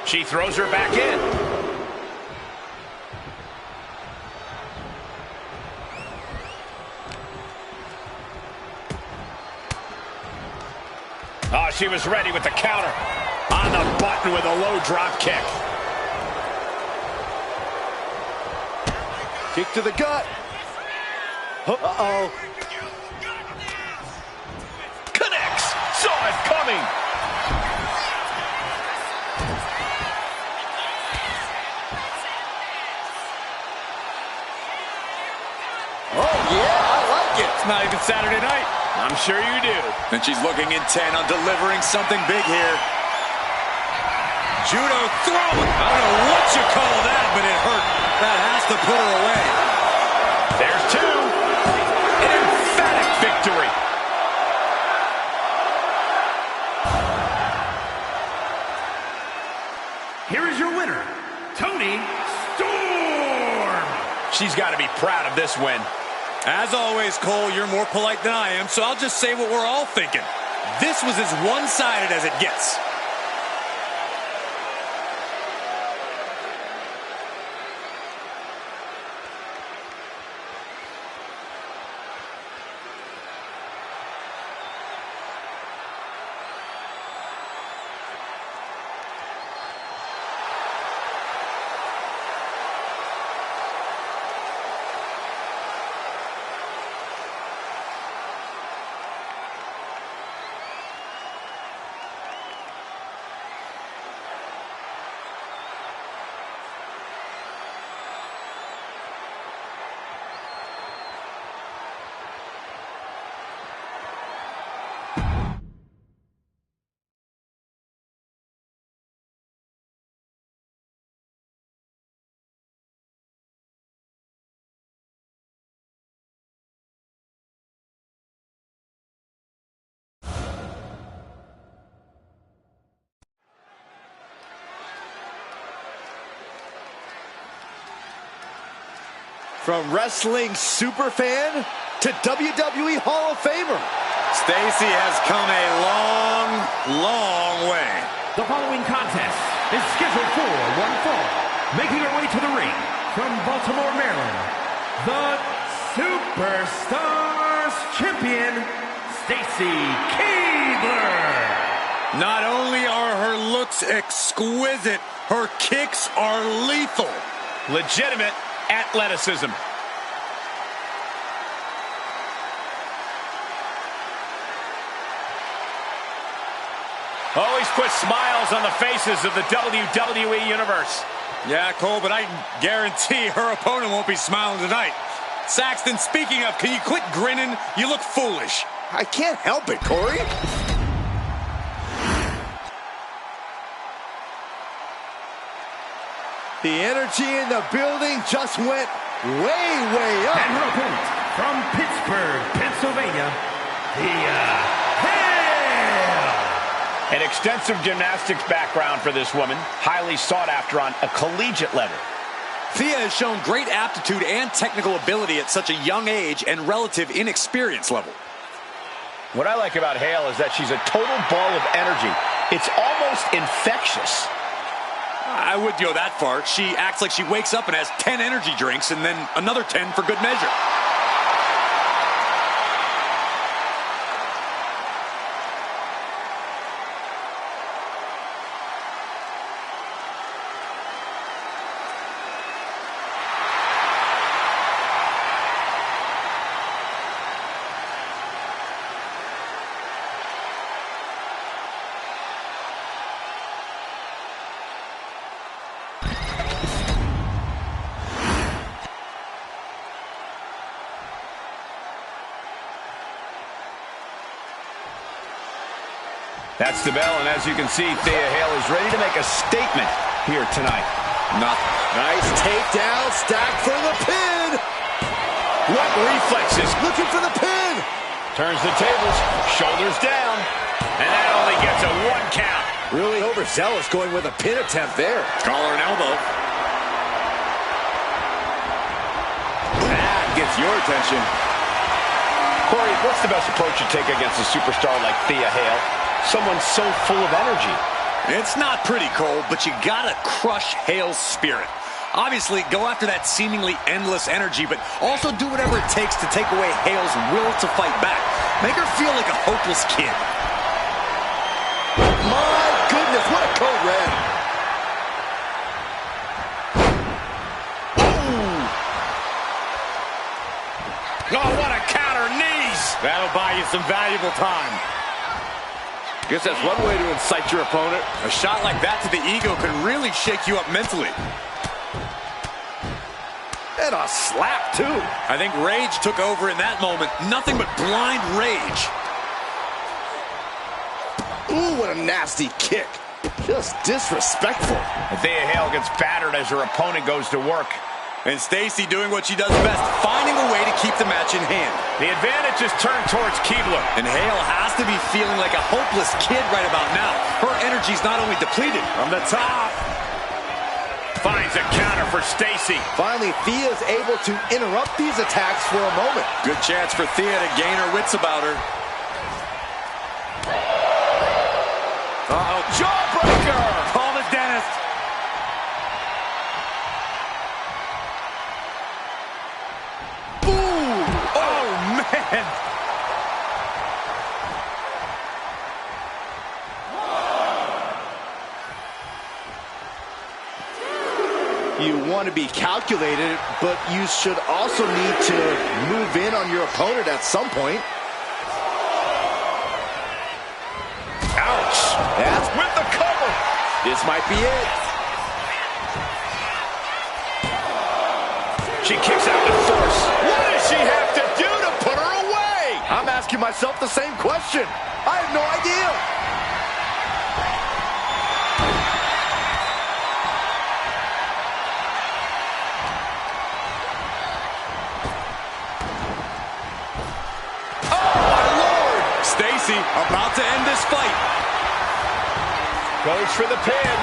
She throws her back in. Oh, she was ready with the counter. On the button with a low drop kick. Kick to the gut. Uh-oh. Connects. Saw it coming. Oh, yeah, I like it. It's not even Saturday night. I'm sure you do. And she's looking intent on delivering something big here. Judo throw. I don't know what you call that, but it hurt. That has to put her away. There's two. An emphatic victory. Here is your winner, Toni Storm. She's got to be proud of this win. As always, Cole, you're more polite than I am, so I'll just say what we're all thinking. This was as one-sided as it gets. From wrestling superfan to WWE Hall of Famer. Stacy has come a long, long way. The following contest is scheduled for one fall. Making her way to the ring from Baltimore, Maryland, the Superstars champion, Stacy Keibler. Not only are her looks exquisite, her kicks are lethal. Legitimate athleticism. Always put smiles on the faces of the WWE Universe. Yeah, Cole, but I guarantee her opponent won't be smiling tonight. Saxton, speaking of, can you quit grinning? You look foolish. I can't help it, Corey. The energy in the building just went way up. And her opponent from Pittsburgh, Pennsylvania, An extensive gymnastics background for this woman, highly sought after on a collegiate level. Thea has shown great aptitude and technical ability at such a young age and relative inexperience level. What I like about Hale is that she's a total ball of energy. It's almost infectious. I wouldn't go that far. She acts like she wakes up and has 10 energy drinks and then another 10 for good measure. That's the bell, and as you can see, Thea Hale is ready to make a statement here tonight. Nice takedown, stacked for the pin. What reflexes? Looking for the pin. Turns the tables, shoulders down, and that only gets a 1 count. Really overzealous going with a pin attempt there. Collar and elbow. That gets your attention. Corey, what's the best approach you take against a superstar like Thea Hale? Someone so full of energy. It's not pretty, Cole, but you gotta crush Hale's spirit. Obviously, go after that seemingly endless energy, but also do whatever it takes to take away Hale's will to fight back. Make her feel like a hopeless kid. My goodness, what a code red. That'll buy you some valuable time. Guess that's one way to incite your opponent. A shot like that to the ego could really shake you up mentally. And a slap, too. I think rage took over in that moment. Nothing but blind rage. Ooh, what a nasty kick. Just disrespectful. Thea Hale gets battered as her opponent goes to work. And Stacy doing what she does best, finding a way to keep the match in hand. The advantage is turned towards Keebler. And Hale has to be feeling like a hopeless kid right about now. Her energy's not only depleted. From the top. Finds a counter for Stacy. Finally, Thea's able to interrupt these attacks for a moment. Good chance for Thea to gain her wits about her. Uh-oh, jawbreaker! Call the dentist. Ooh! Oh, man! You want to be calculated, but you should also need to move in on your opponent at some point. Ouch! That's With the cover! This might be it. She kicks out with force. What does she have to do to put her away? I'm asking myself the same question. I have no idea. Stacy about to end this fight. Goes for the pin.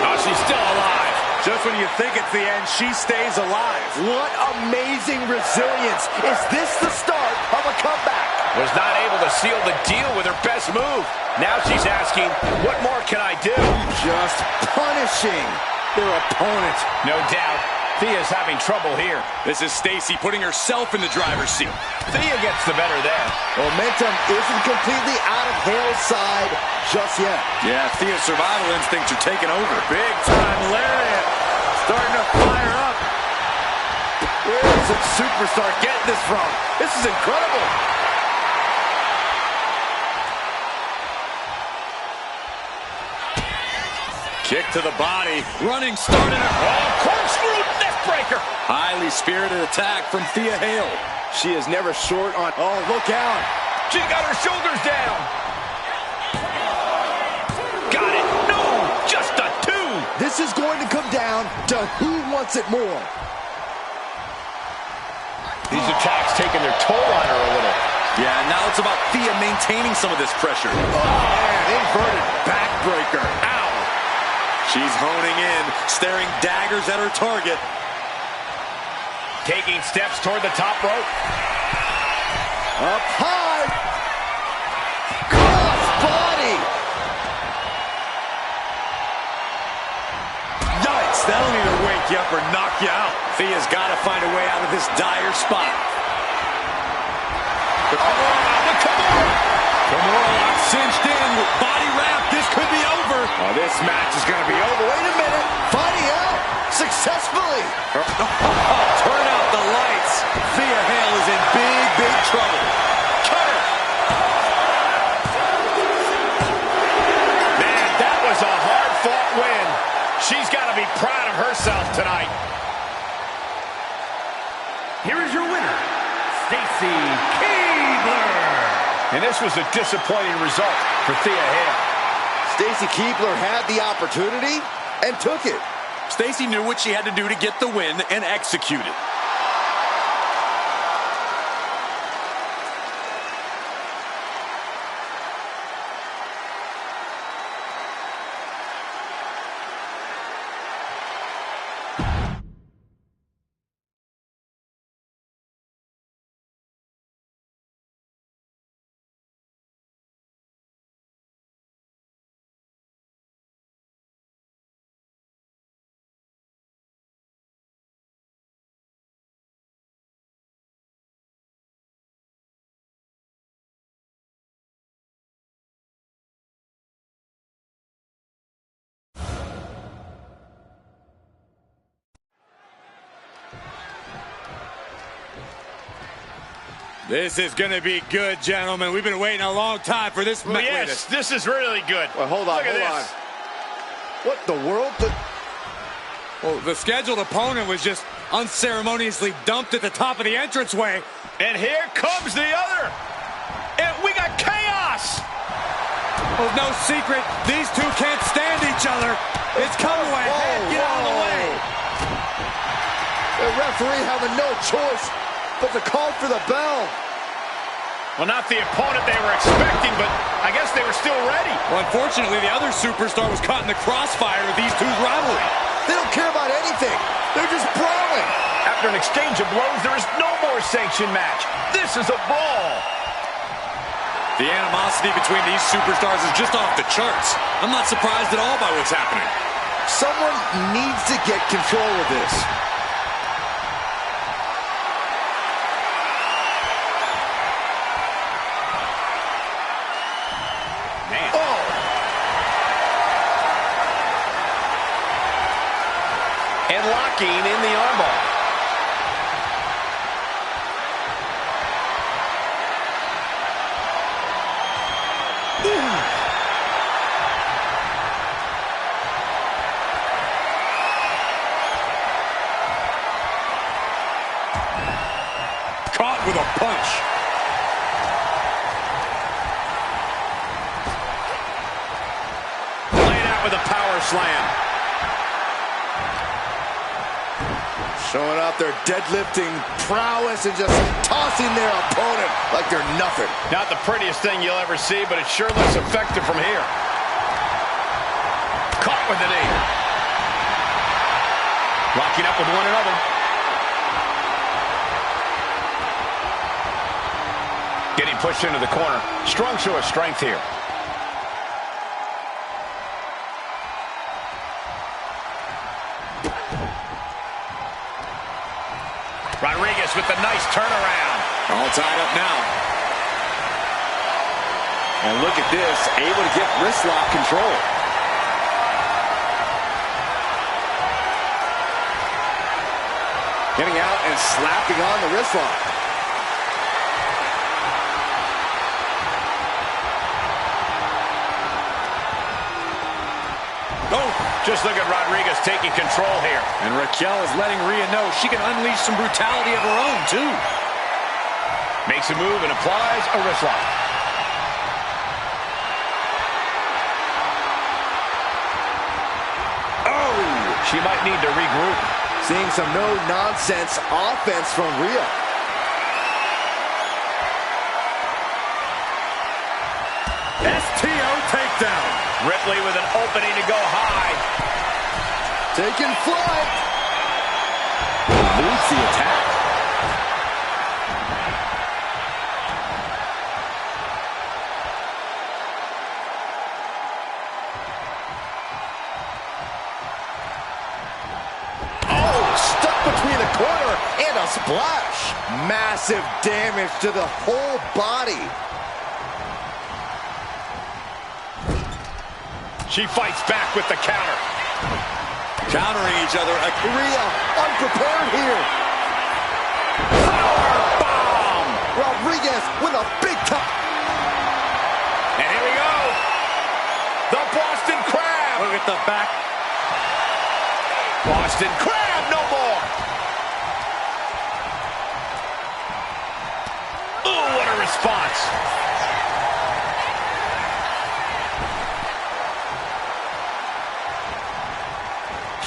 Oh, she's still alive. Just when you think it's the end, she stays alive. What amazing resilience. Is this the start of a comeback? Was not able to seal the deal with her best move. Now she's asking, what more can I do? Just punishing their opponent. No doubt. Thea's having trouble here. This is Stacy putting herself in the driver's seat. Thea gets the better there. Momentum isn't completely out of Hale's side just yet. Yeah, Thea's survival instincts are taking over. Big time lariat. Starting to fire up. Where is this superstar getting this from? This is incredible. Kick to the body. Running start in a Corkscrew neckbreaker. highly spirited attack from Thea Hale. She is never short on... Oh, look out. She's got her shoulders down. Got it. No, just a two. This is going to come down to who wants it more. These attacks taking their toll on her a little. Yeah, now it's about Thea maintaining some of this pressure. Oh, man, inverted backbreaker. Ow! She's honing in, staring daggers at her target. Taking steps toward the top rope. Up high. Cross body. Yikes, that'll either wake you up or knock you out. Thea's got to find a way out of this dire spot. Kimura cinched in with body wrap. This could be over. Oh, this match is going to be over. Wait a minute. Fighting out successfully. Turn out the lights. Thea Hale is in big, big trouble. Cutter. Man, that was a hard-fought win. She's got to be proud of herself tonight. Here is your winner, Stacy Keebler. And this was a disappointing result for Thea Hale. Stacy Keebler had the opportunity and took it. Stacy knew what she had to do to get the win and executed. This is going to be good, gentlemen. We've been waiting a long time for this. Well, yes, this is really good. Well, hold on, hold on. What the world? Well, the scheduled opponent was just unceremoniously dumped at the top of the entranceway. And here comes the other. And we got chaos. Well, no secret, these two can't stand each other. It's coming away. Get out of the way. The referee having no choice but to call for the bell. Well, not the opponent they were expecting, but I guess they were still ready. Well, unfortunately, the other superstar was caught in the crossfire of these two's rivalry. They don't care about anything. They're just brawling. After an exchange of blows, there is no more sanctioned match. This is a brawl. The animosity between these superstars is just off the charts. I'm not surprised at all by what's happening. Someone needs to get control of this. Man. Oh! And locking in the armbar. Caught with a punch. Laid out with a power slam. Showing off their deadlifting prowess and just tossing their opponent like they're nothing. Not the prettiest thing you'll ever see, but it sure looks effective from here. Caught with the knee. Locking up with one another. Getting pushed into the corner. Strong show of strength here. Rodriguez with the nice turnaround. All tied up now. And look at this, able to get wrist lock control. Getting out and slapping on the wrist lock. Oh, just look at Rodriguez taking control here. And Raquel is letting Rhea know she can unleash some brutality of her own, too. Makes a move and applies a wrist lock. Oh, she might need to regroup. Seeing some no-nonsense offense from Rhea. STO takedown. Ripley with an opening to go high. Taking flight. Eludes the attack. Oh, stuck between the corner and a splash. Massive damage to the whole body. She fights back with the counter. Countering each other. Rhea unprepared here. Power bomb. Rodriguez with a big top. And here we go. The Boston Crab. Look at the back. Boston Crab, no more. Oh, what a response.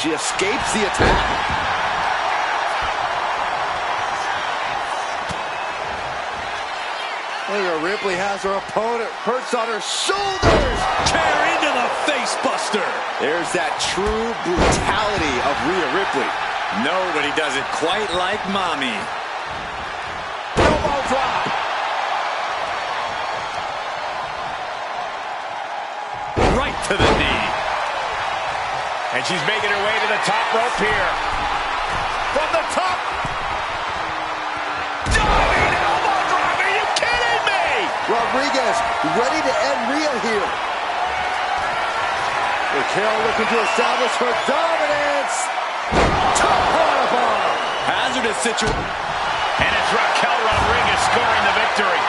She escapes the attack. Look at Ripley has her opponent perched on her shoulders. Tear into the face buster. There's that true brutality of Rhea Ripley. Nobody does it quite like mommy. Elbow drop. Right to the knee. And she's making her way to the top rope here. From the top. Diving elbow drop. Are you kidding me? Rodriguez ready to end Rhea here. Raquel looking to establish her dominance. Top powerbomb. Hazardous situation. And it's Raquel Rodriguez scoring the victory.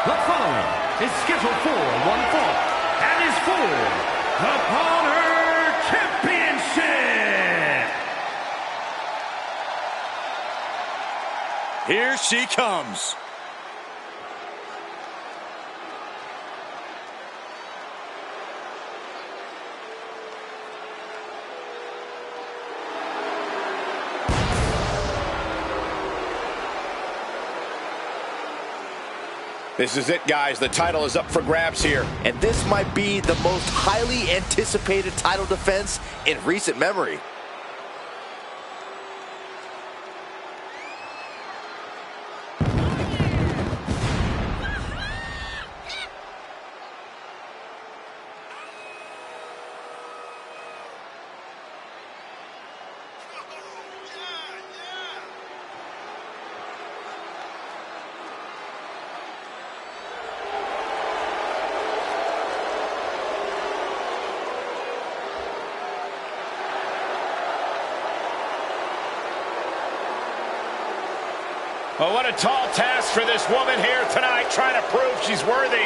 The following is scheduled for one fall and is for the Honor Championship. Here she comes. This is it, guys. The title is up for grabs here. And this might be the most highly anticipated title defense in recent memory. Well, what a tall task for this woman here tonight, trying to prove she's worthy.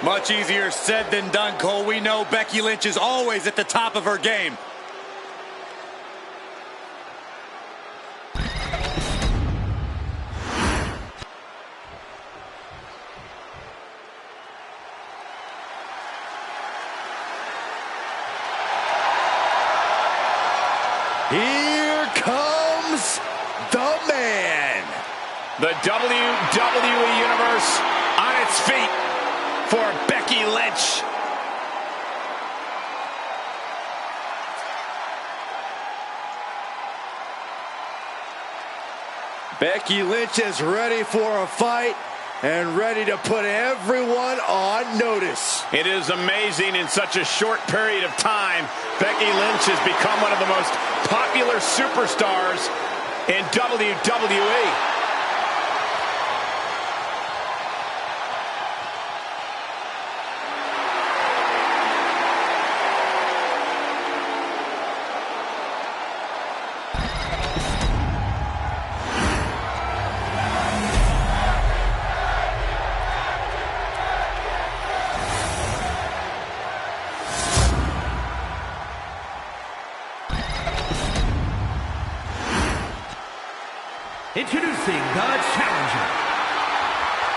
Much easier said than done, Cole. We know Becky Lynch is always at the top of her game. Here comes the man. The WWE Universe on its feet for Becky Lynch. Becky Lynch is ready for a fight and ready to put everyone on notice. It is amazing in such a short period of time, Becky Lynch has become one of the most popular superstars in WWE. Introducing the challenger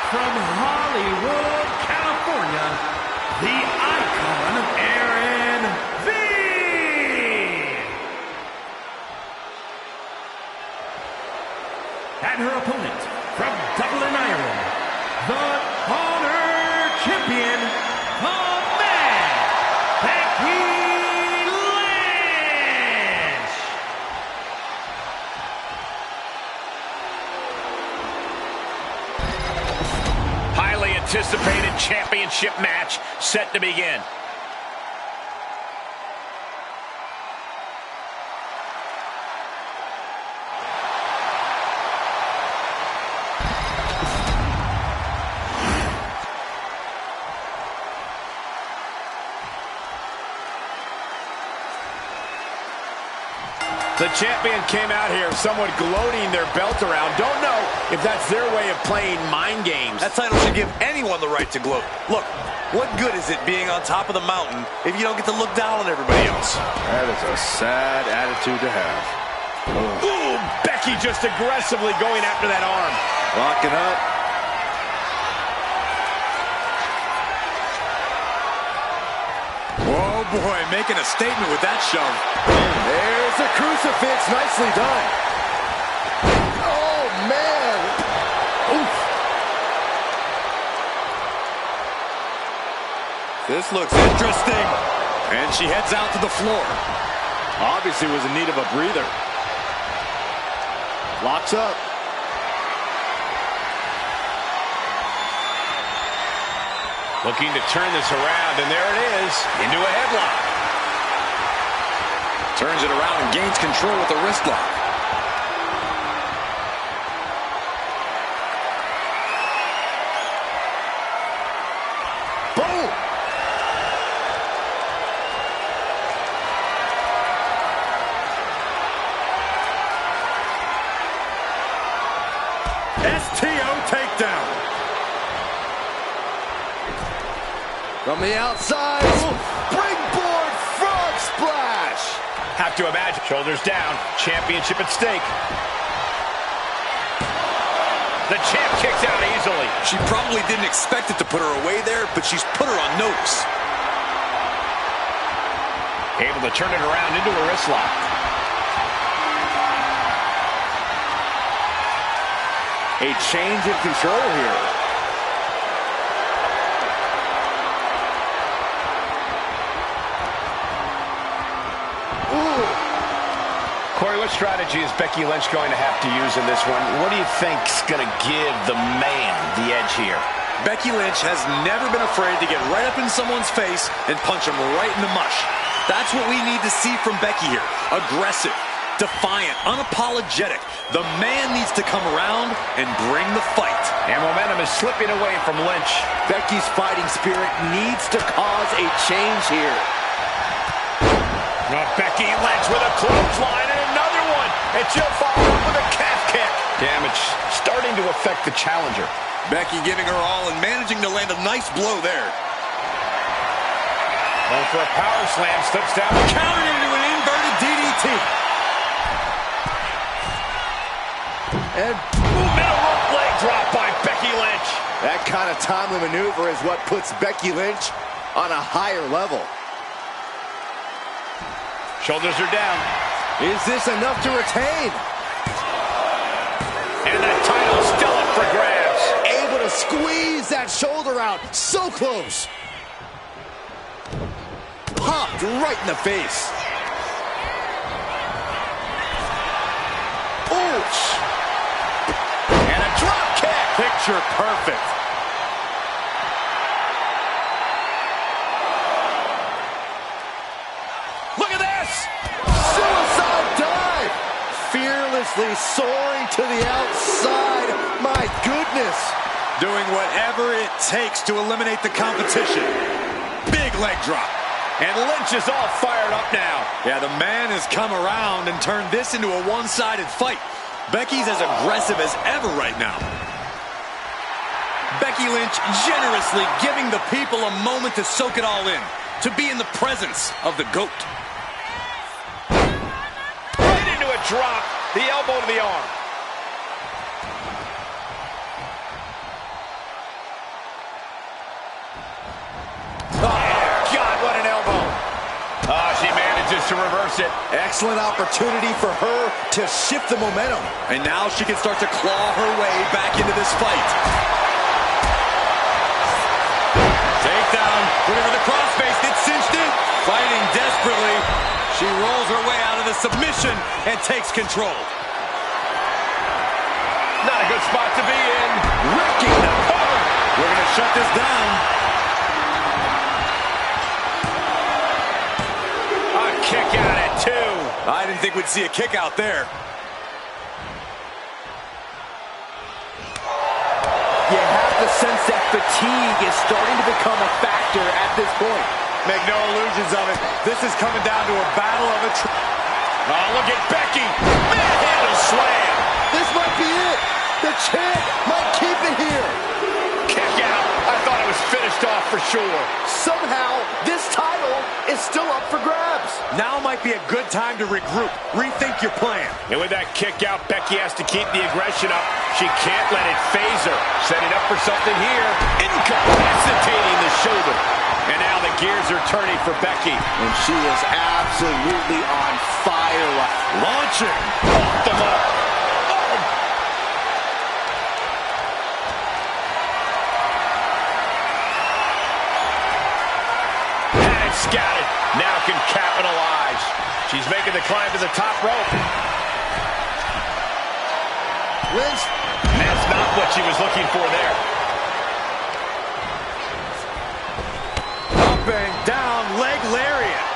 from Hollywood, California, the icon, Aaron V. And her opponent from Dublin, Ireland, the Honor Champion, the Man, Becky Lynch. Highly anticipated championship match set to begin. The champion came out here somewhat gloating their belt around. Don't know if that's their way of playing mind games. That title should give anyone the right to gloat. Look, what good is it being on top of the mountain if you don't get to look down on everybody else? That is a sad attitude to have. Ooh, Becky just aggressively going after that arm. Locking up. Oh boy, making a statement with that shove. There's a crucifix, nicely done. Oh, man. Oof. This looks interesting. And she heads out to the floor. Obviously was in need of a breather. Locks up. Looking to turn this around, and there it is, into a headlock. Turns it around and gains control with the wrist lock. Boom! STO takedown. From the outside, springboard frog splash. Have to imagine. Shoulders down. Championship at stake. The champ kicks out easily. She probably didn't expect it to put her away there, but she's put her on notice. Able to turn it around into a wrist lock. A change in control here. Corey, what strategy is Becky Lynch going to have to use in this one? What do you think's going to give the man the edge here? Becky Lynch has never been afraid to get right up in someone's face and punch them right in the mush. That's what we need to see from Becky here. Aggressive, defiant, unapologetic. The man needs to come around and bring the fight. And momentum is slipping away from Lynch. Becky's fighting spirit needs to cause a change here. Becky Lynch with a clothesline and another one. And she'll follow up with a calf kick. Damage starting to affect the challenger. Becky giving her all and managing to land a nice blow there. Going for a power slam, slips down. Countered into an inverted DDT. And middle rope leg drop by Becky Lynch. that kind of timely maneuver is what puts Becky Lynch on a higher level. Shoulders are down. Is this enough to retain? And that title's still up for grabs. Able to squeeze that shoulder out. So close. Popped right in the face. Ouch. And a drop kick. Picture perfect. Look at this. Suicide dive. Fearlessly soaring to the outside. My goodness. Doing whatever it takes to eliminate the competition. Big leg drop. And Lynch is all fired up now. Yeah, the man has come around and turned this into a one-sided fight. Becky's as aggressive as ever right now. Becky Lynch generously giving the people a moment to soak it all in, to be in the presence of the GOAT. Right into a drop, the elbow to the arm. to reverse it. Excellent opportunity for her to shift the momentum. And now she can start to claw her way back into this fight. Takedown. Looking for the crossface. It's cinched in. Fighting desperately. She rolls her way out of the submission and takes control. Not a good spot to be in. Wrecking the cover. We're going to shut this down. A kick out at 2. I didn't think we'd see a kick out there. You have the sense that fatigue is starting to become a factor at this point. Make no illusions of it. This is coming down to a battle of a... Oh, look at Becky. Manhandle slam. This might be it. The champ might keep it here. Kick out. I thought it was finished off for sure. Somehow, this title is still up for grabs. Now might be a good time to regroup. Rethink your plan. And with that kick out, Becky has to keep the aggression up. She can't let it phase her. Setting up for something here. Incapacitating the shoulder. And now the gears are turning for Becky. And she is absolutely on fire. Launching. Off the mark. Scattered. Now can capitalize. She's making the climb to the top rope. Lynch. That's not what she was looking for there. Up and down, leg lariat.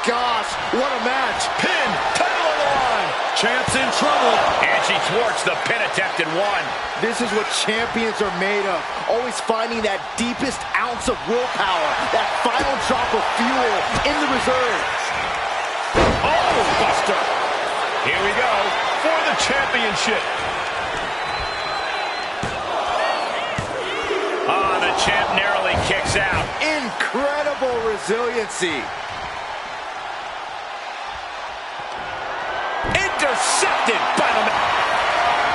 Gosh, what a match. Pin. Title on the line. Champ's in trouble. And she thwarts the pin attempt and won. This is what champions are made of. Always finding that deepest ounce of willpower, that final drop of fuel in the reserves. Oh, Buster. Here we go for the championship. Ah, the champ narrowly kicks out. Incredible resiliency. Intercepted by the...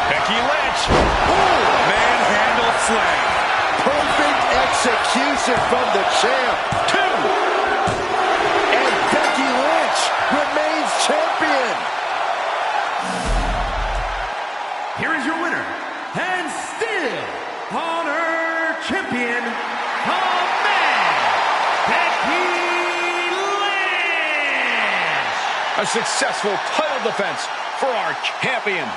Becky Lynch. Ooh, manhandle slam. Perfect execution from the champ. 2. And Becky Lynch remains champion. Here is your winner, and still on her champion, the man, Becky Lynch. A successful title defense for our champion.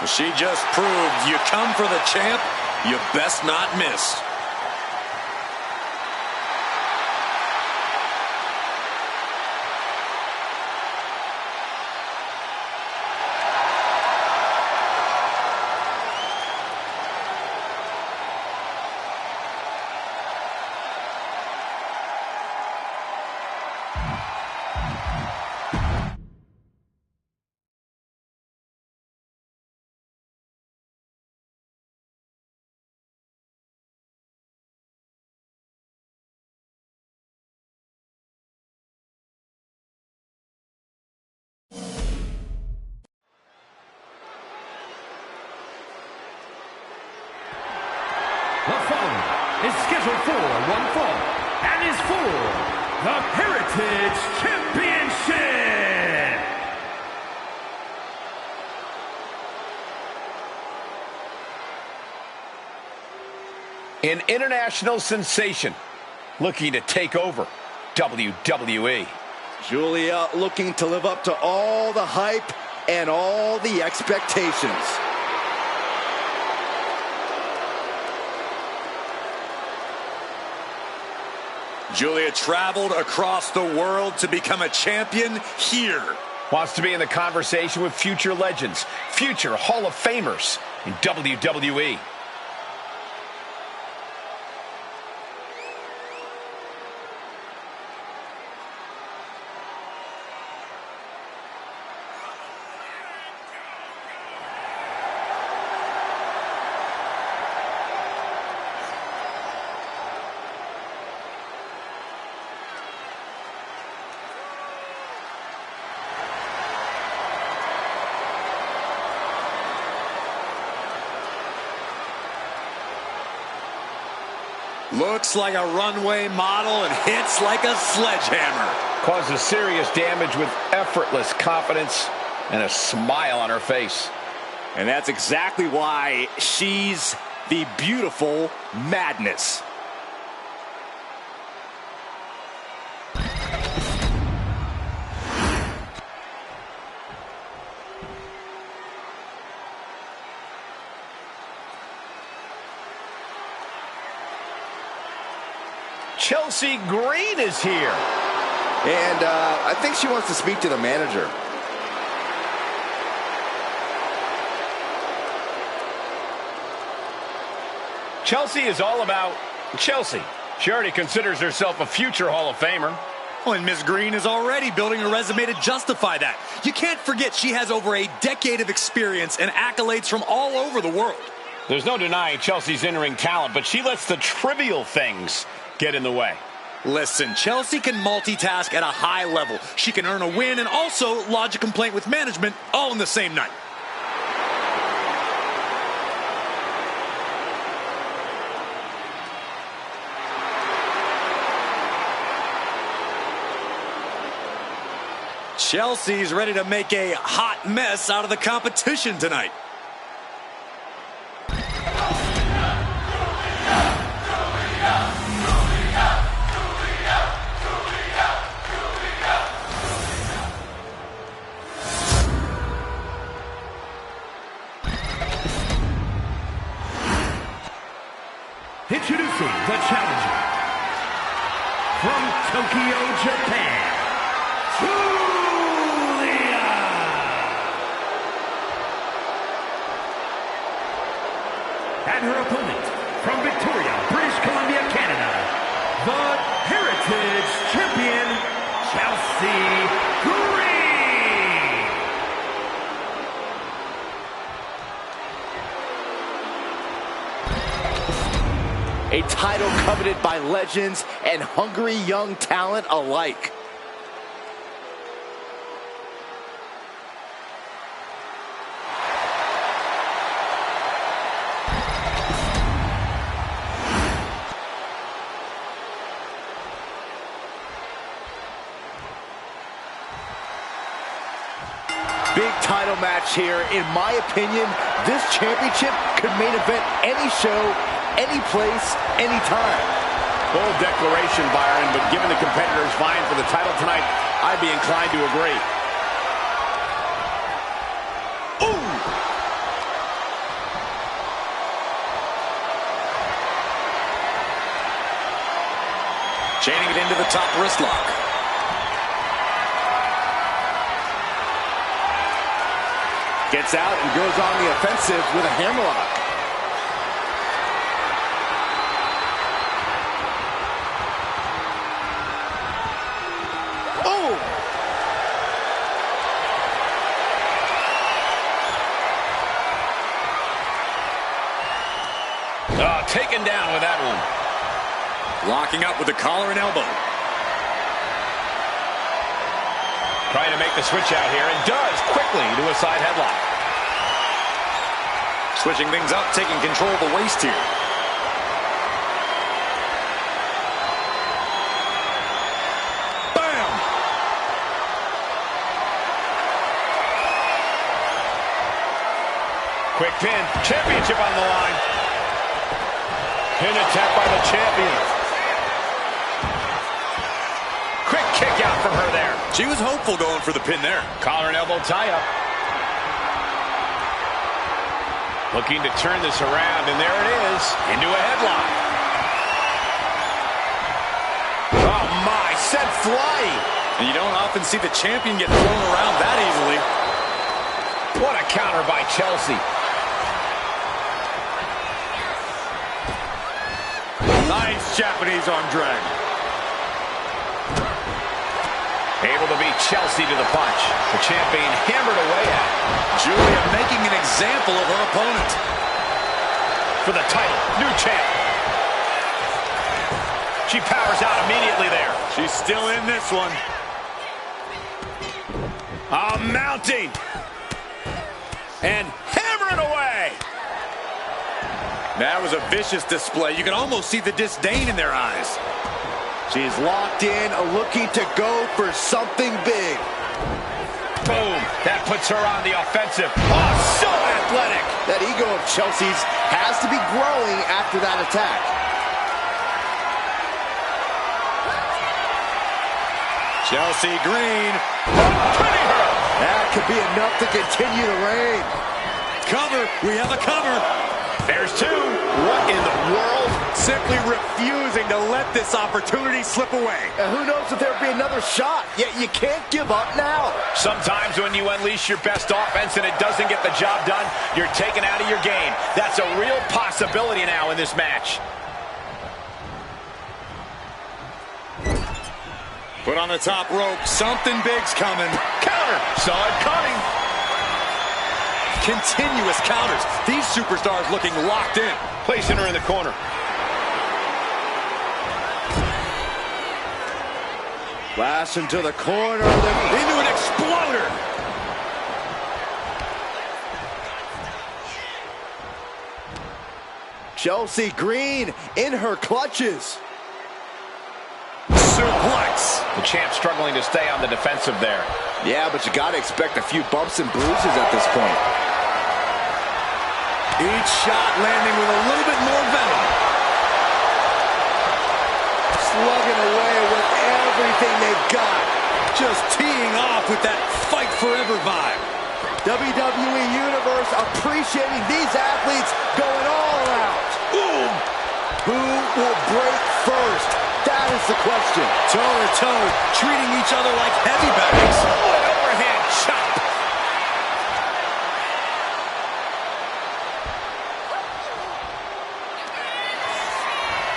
She just proved you come for the champ, you best not miss. The following is scheduled for one fall and is for the Heritage Championship. An international sensation looking to take over WWE. Giulia looking to live up to all the hype and all the expectations. Giulia traveled across the world to become a champion here. Wants to be in the conversation with future legends, future Hall of Famers in WWE. Looks like a runway model and hits like a sledgehammer. Causes serious damage with effortless confidence and a smile on her face. And that's exactly why she's the beautiful madness. Chelsea Green is here. And I think she wants to speak to the manager. Chelsea is all about Chelsea. She already considers herself a future Hall of Famer. Oh, and Miss Green is already building a resume to justify that. You can't forget she has over a decade of experience and accolades from all over the world. There's no denying Chelsea's in-ring talent, but she lets the trivial things get in the way. Listen, Chelsea can multitask at a high level. She can earn a win and also lodge a complaint with management all in the same night. Chelsea's ready to make a hot mess out of the competition tonight. Introducing the challenger from Tokyo, Japan, Giulia. And her opponent from Victoria, British Columbia, Canada, the Heritage Champion, Chelsea Green. A title coveted by legends and hungry young talent alike. Big title match here. In my opinion, this championship could main event any show, any place, anytime. Bold declaration, Byron, but given the competitors vying for the title tonight, I'd be inclined to agree. Ooh! Chaining it into the top wrist lock. Gets out and goes on the offensive with a hammerlock. Oh! Taken down with that one. Locking up with the collar and elbow. Trying to make the switch out here, and does quickly to a side headlock. Switching things up, taking control of the waist here. Bam! Quick pin, championship on the line. Pin attempt by the champion. Quick kick out from her there. She was hopeful going for the pin there. Collar and elbow tie-up. Looking to turn this around, and there it is. Into a headlock. Oh, my. Sent flying. And you don't often see the champion get thrown around that easily. What a counter by Chelsea. Nice Japanese arm drag. Able to beat Chelsea to the punch. The champion hammered away at it. Giulia making an example of her opponent. For the title, new champ. She powers out immediately there. She's still in this one. Mounting. And hammering away. That was a vicious display. You can almost see the disdain in their eyes. She's locked in, looking to go for something big. Boom. That puts her on the offensive. Oh, so athletic. That ego of Chelsea's has to be growing after that attack. Chelsea Green. Pinning her. That could be enough to continue the reign. Cover. We have a cover. There's two. What in the world? Simply refusing to let this opportunity slip away. And who knows if there'll be another shot, yet you can't give up now. Sometimes when you unleash your best offense and it doesn't get the job done, you're taken out of your game. That's a real possibility now in this match. Put on the top rope. Something big's coming. Counter. Saw it coming. Continuous counters. These superstars looking locked in. Placing her in the corner. Flash into the corner. Into an exploder. Chelsea Green in her clutches. Suplex. The champ struggling to stay on the defensive there. Yeah, but you gotta expect a few bumps and bruises at this point. Each shot landing with a little bit more venom. Slugging away with everything they've got. Just teeing off with that fight forever vibe. WWE Universe appreciating these athletes going all out. Boom. Who will break first? That is the question. Toe-to-toe, treating each other like heavy bags. Oh, an overhand chop.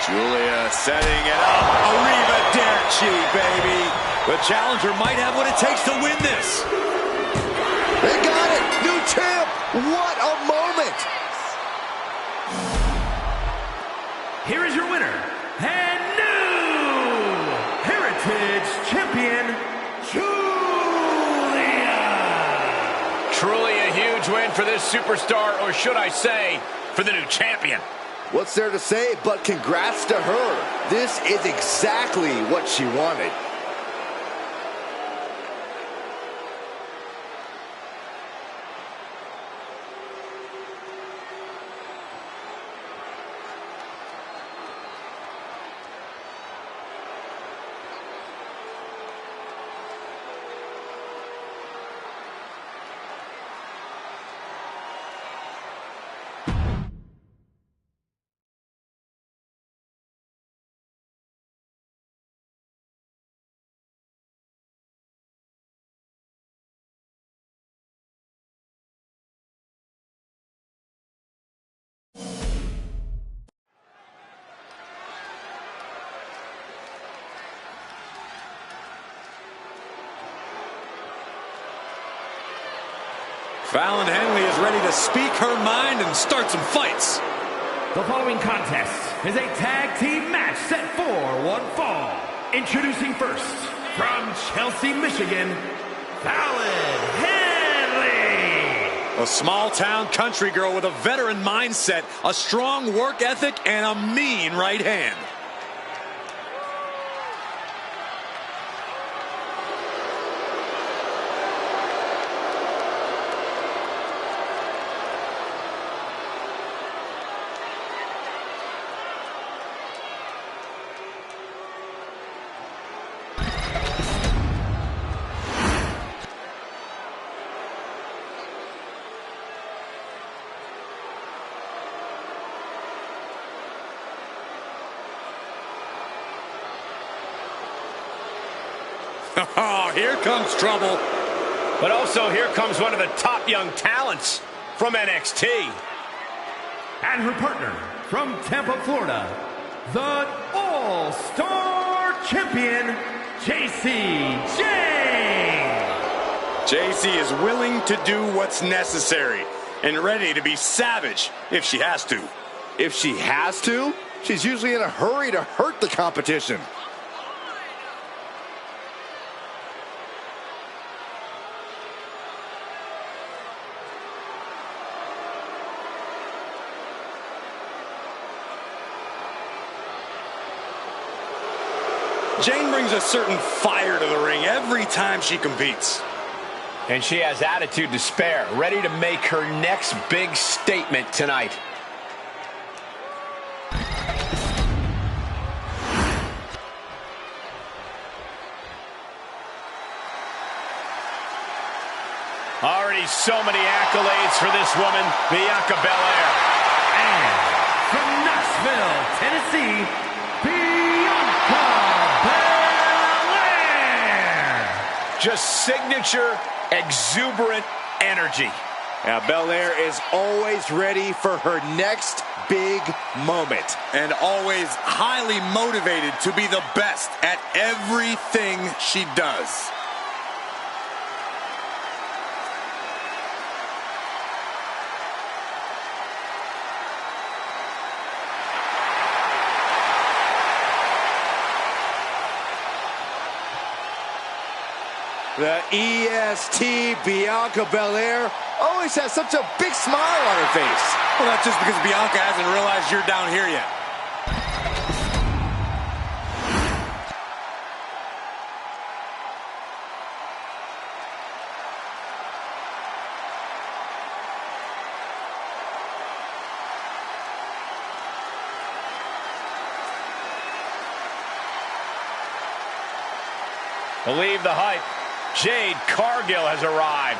Giulia setting it up. Arrivederci, baby. The challenger might have what it takes to win this. They got it. New champ. What a moment. Here is your winner, and new Heritage Champion, Giulia. Truly a huge win for this superstar, or should I say, for the new champion. What's there to say but congrats to her. This is exactly what she wanted. Fallon Henley is ready to speak her mind and start some fights. The following contest is a tag team match set for one fall. Introducing first, from Chelsea, Michigan, Fallon Henley. A small-town country girl with a veteran mindset, a strong work ethic, and a mean right hand. Oh, here comes trouble. But also here comes one of the top young talents from NXT. And her partner from Tampa, Florida, the All-Star Champion, Jacy Jade. Jacy is willing to do what's necessary and ready to be savage if she has to. If she has to, she's usually in a hurry to hurt the competition. Jane brings a certain fire to the ring every time she competes. And she has attitude to spare, ready to make her next big statement tonight. Already so many accolades for this woman, Bianca Belair. And from Knoxville, Tennessee, Bianca Belair. Just signature, exuberant energy. Now, Belair is always ready for her next big moment. And always highly motivated to be the best at everything she does. The EST Bianca Belair always has such a big smile on her face. Well, that's just because Bianca hasn't realized you're down here yet. Believe the hype. Jade Cargill has arrived.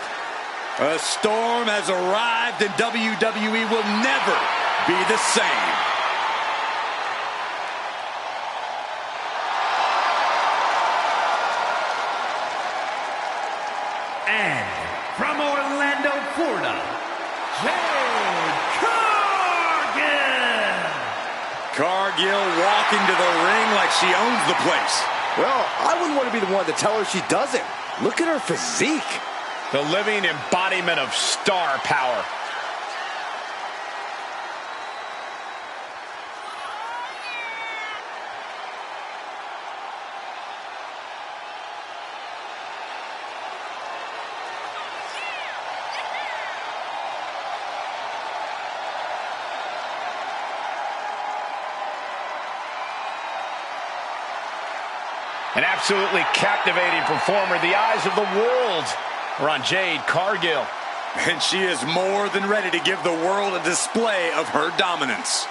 A storm has arrived and WWE will never be the same. And from Orlando, Florida, Jade Cargill. Cargill walking to the ring like she owns the place. Well, I wouldn't want to be the one to tell her she doesn't. Look at her physique. The living embodiment of star power. An absolutely captivating performer. The eyes of the world are on Jade Cargill. And she is more than ready to give the world a display of her dominance.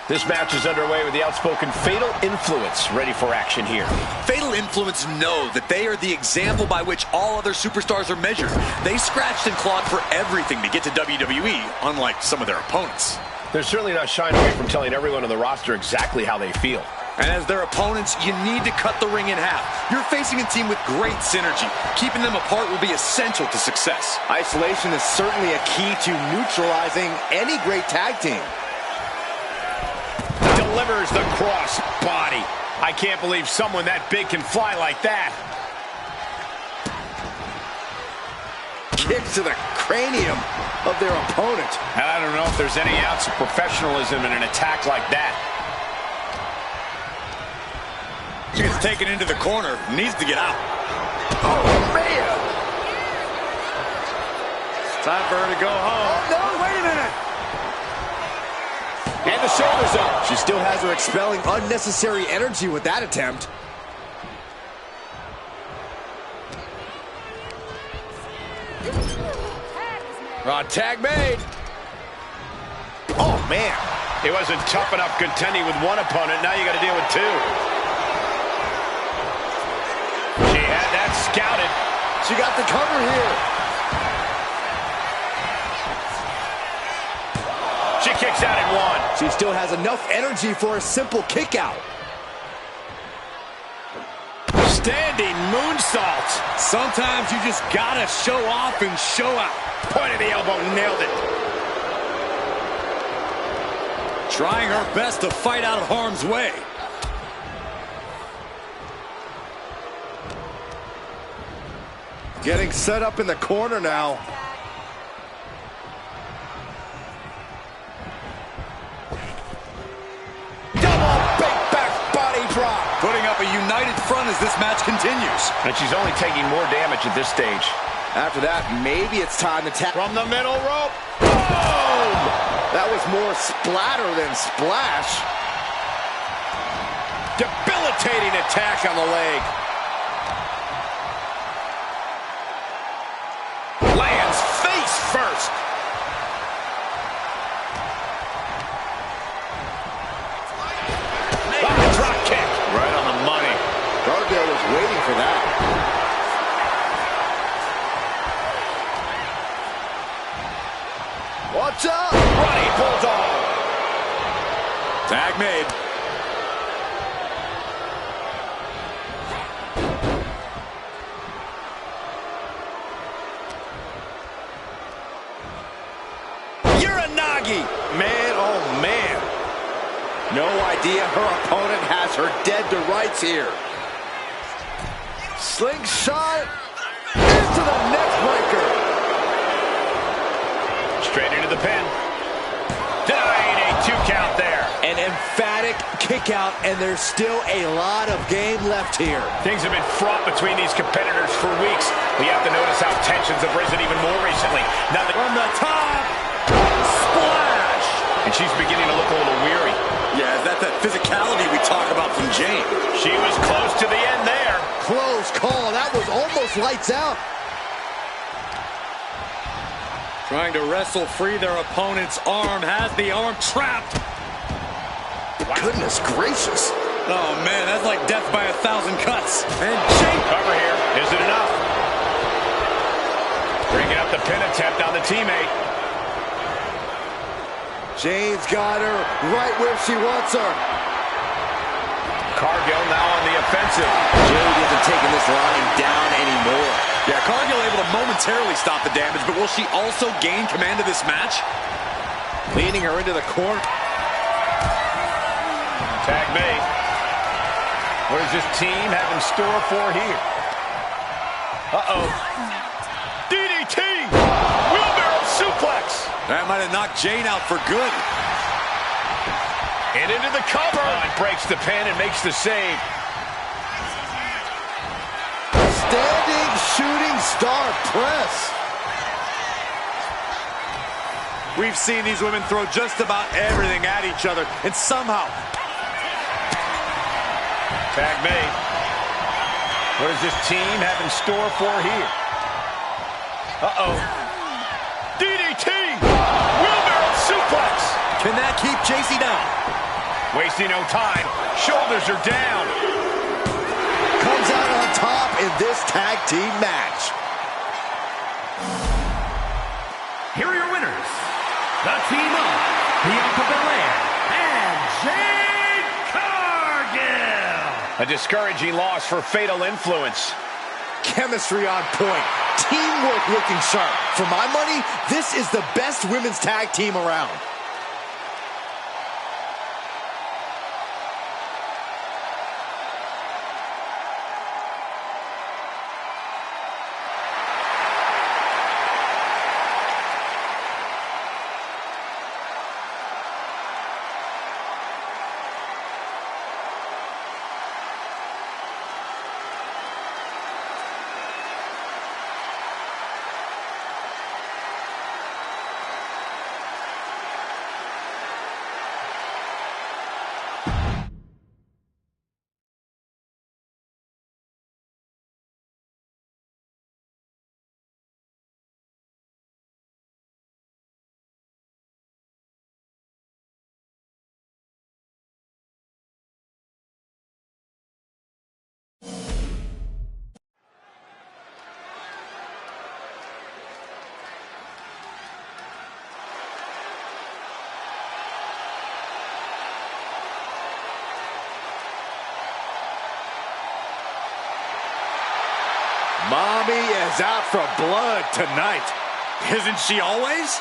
This match is underway with the outspoken Fatal Influence ready for action here. Fatal Influence know that they are the example by which all other superstars are measured. They scratched and clawed for everything to get to WWE, unlike some of their opponents. They're certainly not shying away from telling everyone on the roster exactly how they feel. And as their opponents, you need to cut the ring in half. You're facing a team with great synergy. Keeping them apart will be essential to success. Isolation is certainly a key to neutralizing any great tag team. Delivers the cross body. I can't believe someone that big can fly like that. Kick to the cranium of their opponent. And I don't know if there's any ounce of professionalism in an attack like that. She gets taken into the corner, needs to get out. Oh, man. It's time for her to go home. Oh, no, wait a minute. And the shoulders up. She still has her expelling unnecessary energy with that attempt. Tag made. Oh, man. It wasn't tough enough contending with one opponent. Now you got to deal with two. She had that scouted. She got the cover here. She kicks out at one. She still has enough energy for a simple kick out. Standing moonsault. Sometimes you just gotta show off and show out. Point of the elbow, nailed it. Trying her best to fight out of harm's way. Getting set up in the corner now. Double match continues. And she's only taking more damage at this stage. After that, maybe it's time to tap. From the middle rope. Boom! That was more splatter than splash. Debilitating attack on the leg. Lands face first. Drop kick. Right on the money. Cargill was waiting for that. Watch out! Running bulldog. Tag made. Uranagi. Man, oh man. No idea her opponent has her dead to rights here. Slingshot into the neck breaker. Straight into the pin. Denied a 2 count there. An emphatic kick out, and there's still a lot of game left here. Things have been fraught between these competitors for weeks. We have to notice how tensions have risen even more recently. Now From the top, splash. and she's beginning to look a little weary. Yeah, is that physicality we talk about from Jade? She was close to the end there. Close call. That was almost lights out. Trying to wrestle free their opponent's arm. Has the arm trapped. Goodness gracious. Oh, man, that's like death by 1,000 cuts. And Jade. Cover here. Is it enough? Bringing up the pin attempt on the teammate. Jade's got her right where she wants her. Cargill now on the offensive. Jade isn't taking this line down anymore. Yeah, Cargill able to momentarily stop the damage, but will she also gain command of this match? Leaning her into the corner. Tag made. What does this team have in store for here? Uh-oh. DDT! Wheelbarrow suplex! That might have knocked Jade out for good. And into the cover. And breaks the pin and makes the save. Standing shooting star press. We've seen these women throw just about everything at each other, and somehow... Tag made. What does this team have in store for here? Uh-oh. DDT! Wheelbarrow suplex! Can that keep Jacy down? Wasting no time. Shoulders are down. Comes out on top in this tag team match. Here are your winners, the team of Bianca Belair and Jade Cargill. A discouraging loss for Fatal Influence. Chemistry on point. Teamwork looking sharp. For my money, this is the best women's tag team around. Mommy is out for blood tonight. Isn't she always?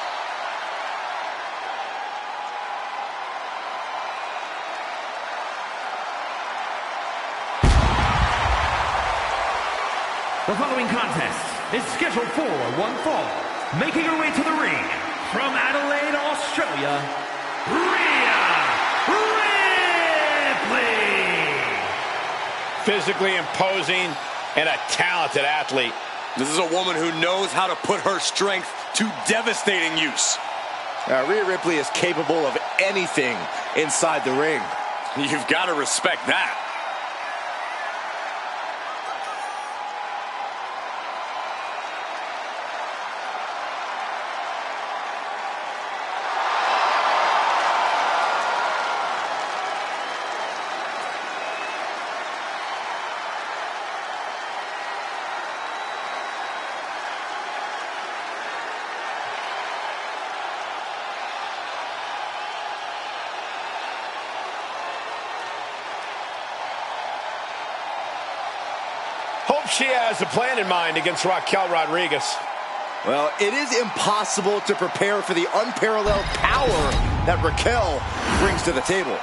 The following contest is scheduled for one fall. Making her way to the ring from Adelaide, Australia, Rhea Ripley. physically imposing and a talented athlete. This is a woman who knows how to put her strength to devastating use. Rhea Ripley is capable of anything inside the ring. You've got to respect that. Hope she has a plan in mind against Raquel Rodriguez. Well, it is impossible to prepare for the unparalleled power that Raquel brings to the table.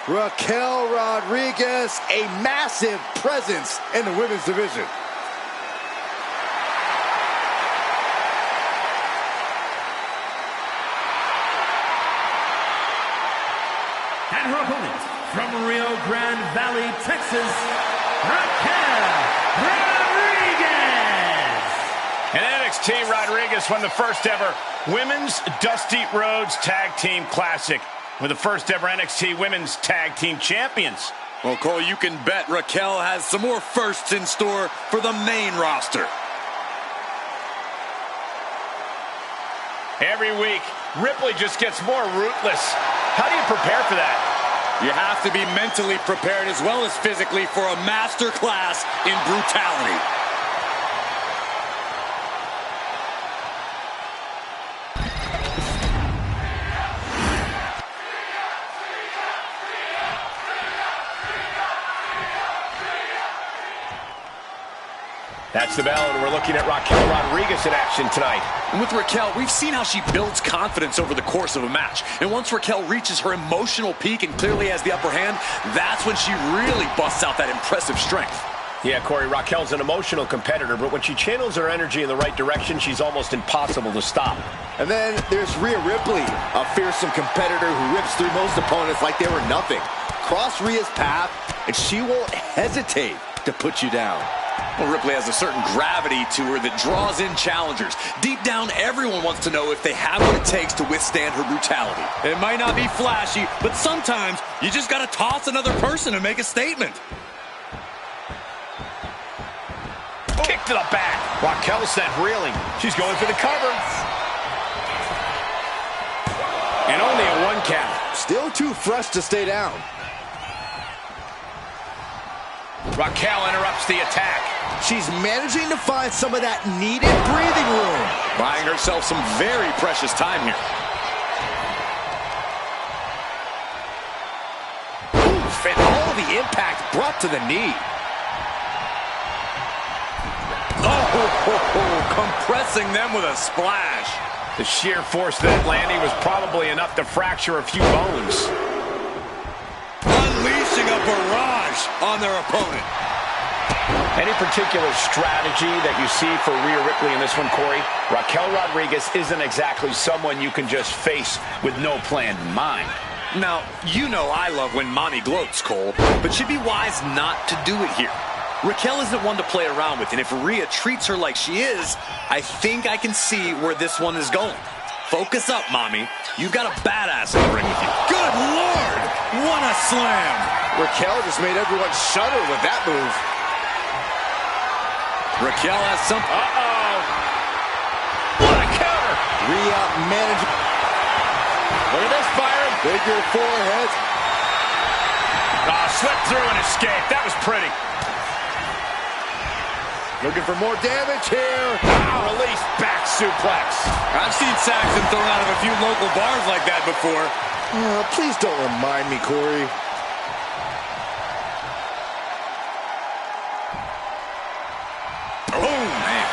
Raquel Rodriguez, a massive presence in the women's division. And her opponent, from Rio Grande Valley, Texas, Raquel Rodriguez. And NXT Rodriguez won the first ever Women's Dusty Rhodes Tag Team Classic. We're the first ever NXT Women's Tag Team Champions. Well, Cole, you can bet Raquel has some more firsts in store for the main roster. Every week, Ripley just gets more ruthless. How do you prepare for that? You have to be mentally prepared as well as physically for a master class in brutality. That's the bell, and we're looking at Raquel Rodriguez in action tonight. And with Raquel, we've seen how she builds confidence over the course of a match. And once Raquel reaches her emotional peak and clearly has the upper hand, that's when she really busts out that impressive strength. Yeah, Corey, Raquel's an emotional competitor, but when she channels her energy in the right direction, she's almost impossible to stop. And then there's Rhea Ripley, a fearsome competitor who rips through most opponents like they were nothing. Cross Rhea's path, and she won't hesitate to put you down. Well, Ripley has a certain gravity to her that draws in challengers. Deep down, everyone wants to know if they have what it takes to withstand her brutality. It might not be flashy, but sometimes you just got to toss another person and make a statement. Kick to the back. Raquel sent reeling. She's going for the cover. And only a 1 count. Still too fresh to stay down. Raquel interrupts the attack. She's managing to find some of that needed breathing room. Buying herself some very precious time here. Oof, and all the impact brought to the knee. Compressing them with a splash. The sheer force of that landing was probably enough to fracture a few bones. Unleashing a barrage on their opponent. Any particular strategy that you see for Rhea Ripley in this one, Corey? Raquel Rodriguez isn't exactly someone you can just face with no plan in mind. Now, you know I love when Monty gloats, Cole, but she'd be wise not to do it here. Raquel isn't one to play around with, and if Rhea treats her like she is, I think I can see where this one is going. Focus up, Mommy. You've got a badass in the ring with you. Good Lord! What a slam! Raquel just made everyone shudder with that move. Raquel has some... What a counter! Rhea managing... Look at this, firing. Figure 4 heads. Slipped through and escaped. That was pretty. Looking for more damage here. Release back suplex. I've seen Saxon thrown out of a few local bars like that before. Please don't remind me, Corey. Oh, man.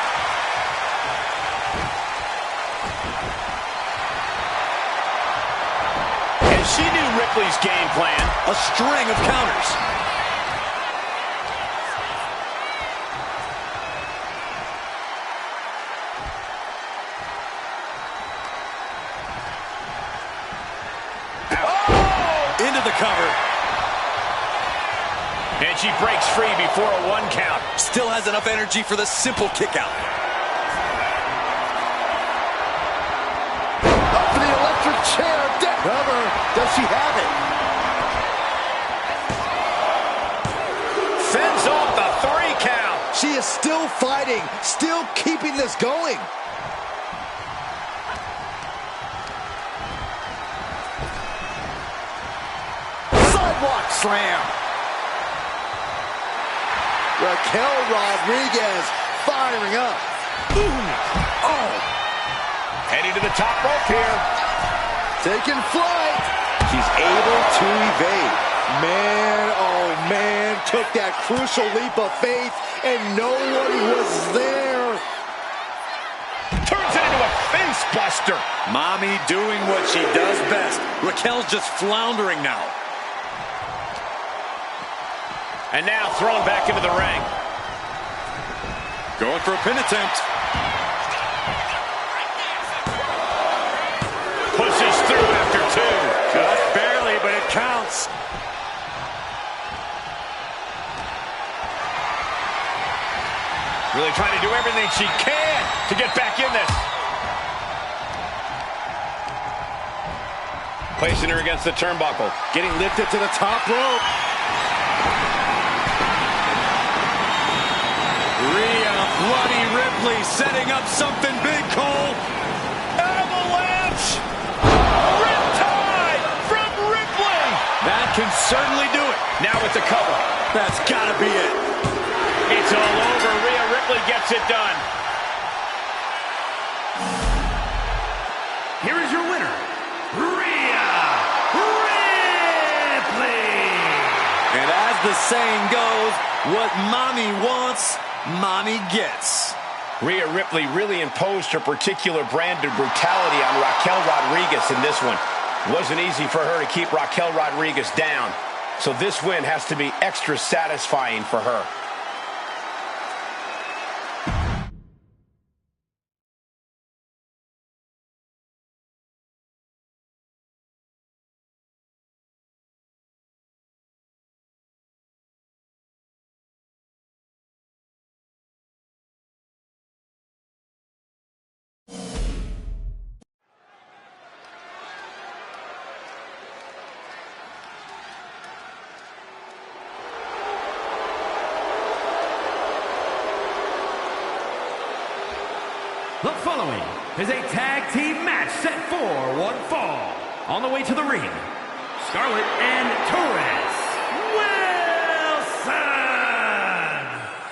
And she knew Ripley's game plan. A string of counters. Into the cover. she breaks free before a 1 count. Still has enough energy for the simple kick out. Up for the electric chair. Cover. Does she have it? Fends off the 3 count. She is still fighting, still keeping this going. Sidewalk slam. Raquel Rodriguez firing up. Ooh. Oh. Heading to the top rope here. Taking flight. She's able to evade. Man, oh man, took that crucial leap of faith and no one was there. Turns it into a face buster. Mommy doing what she does best. Raquel's just floundering now. And now thrown back into the ring. Going for a pin attempt. Pushes through after 2. Just barely, but it counts. Really trying to do everything she can to get back in this. Placing her against the turnbuckle. Getting lifted to the top rope. Bloody Ripley setting up something big, Cole. Avalanche! Riptide from Ripley! That can certainly do it. Now it's a cover. That's gotta be it. It's all over. Rhea Ripley gets it done. Here is your winner, Rhea Ripley. And as the saying goes, what mommy wants, mommy gets. Rhea Ripley really imposed her particular brand of brutality on Raquel Rodriguez in this one. It wasn't easy for her to keep Raquel Rodriguez down. So this win has to be extra satisfying for her. The following is a tag team match set for one fall. On the way to the ring, Scarlett and Torres Wilson.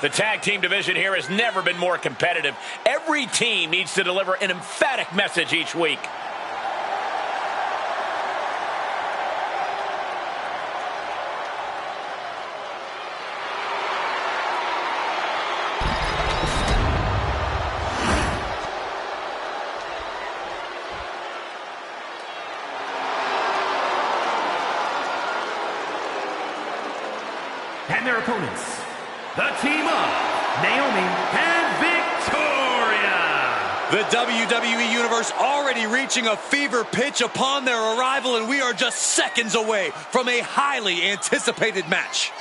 The tag team division here has never been more competitive. Every team needs to deliver an emphatic message each week. And their opponents, the team of Naomi and Victoria. The WWE Universe already reaching a fever pitch upon their arrival, and we are just seconds away from a highly anticipated match.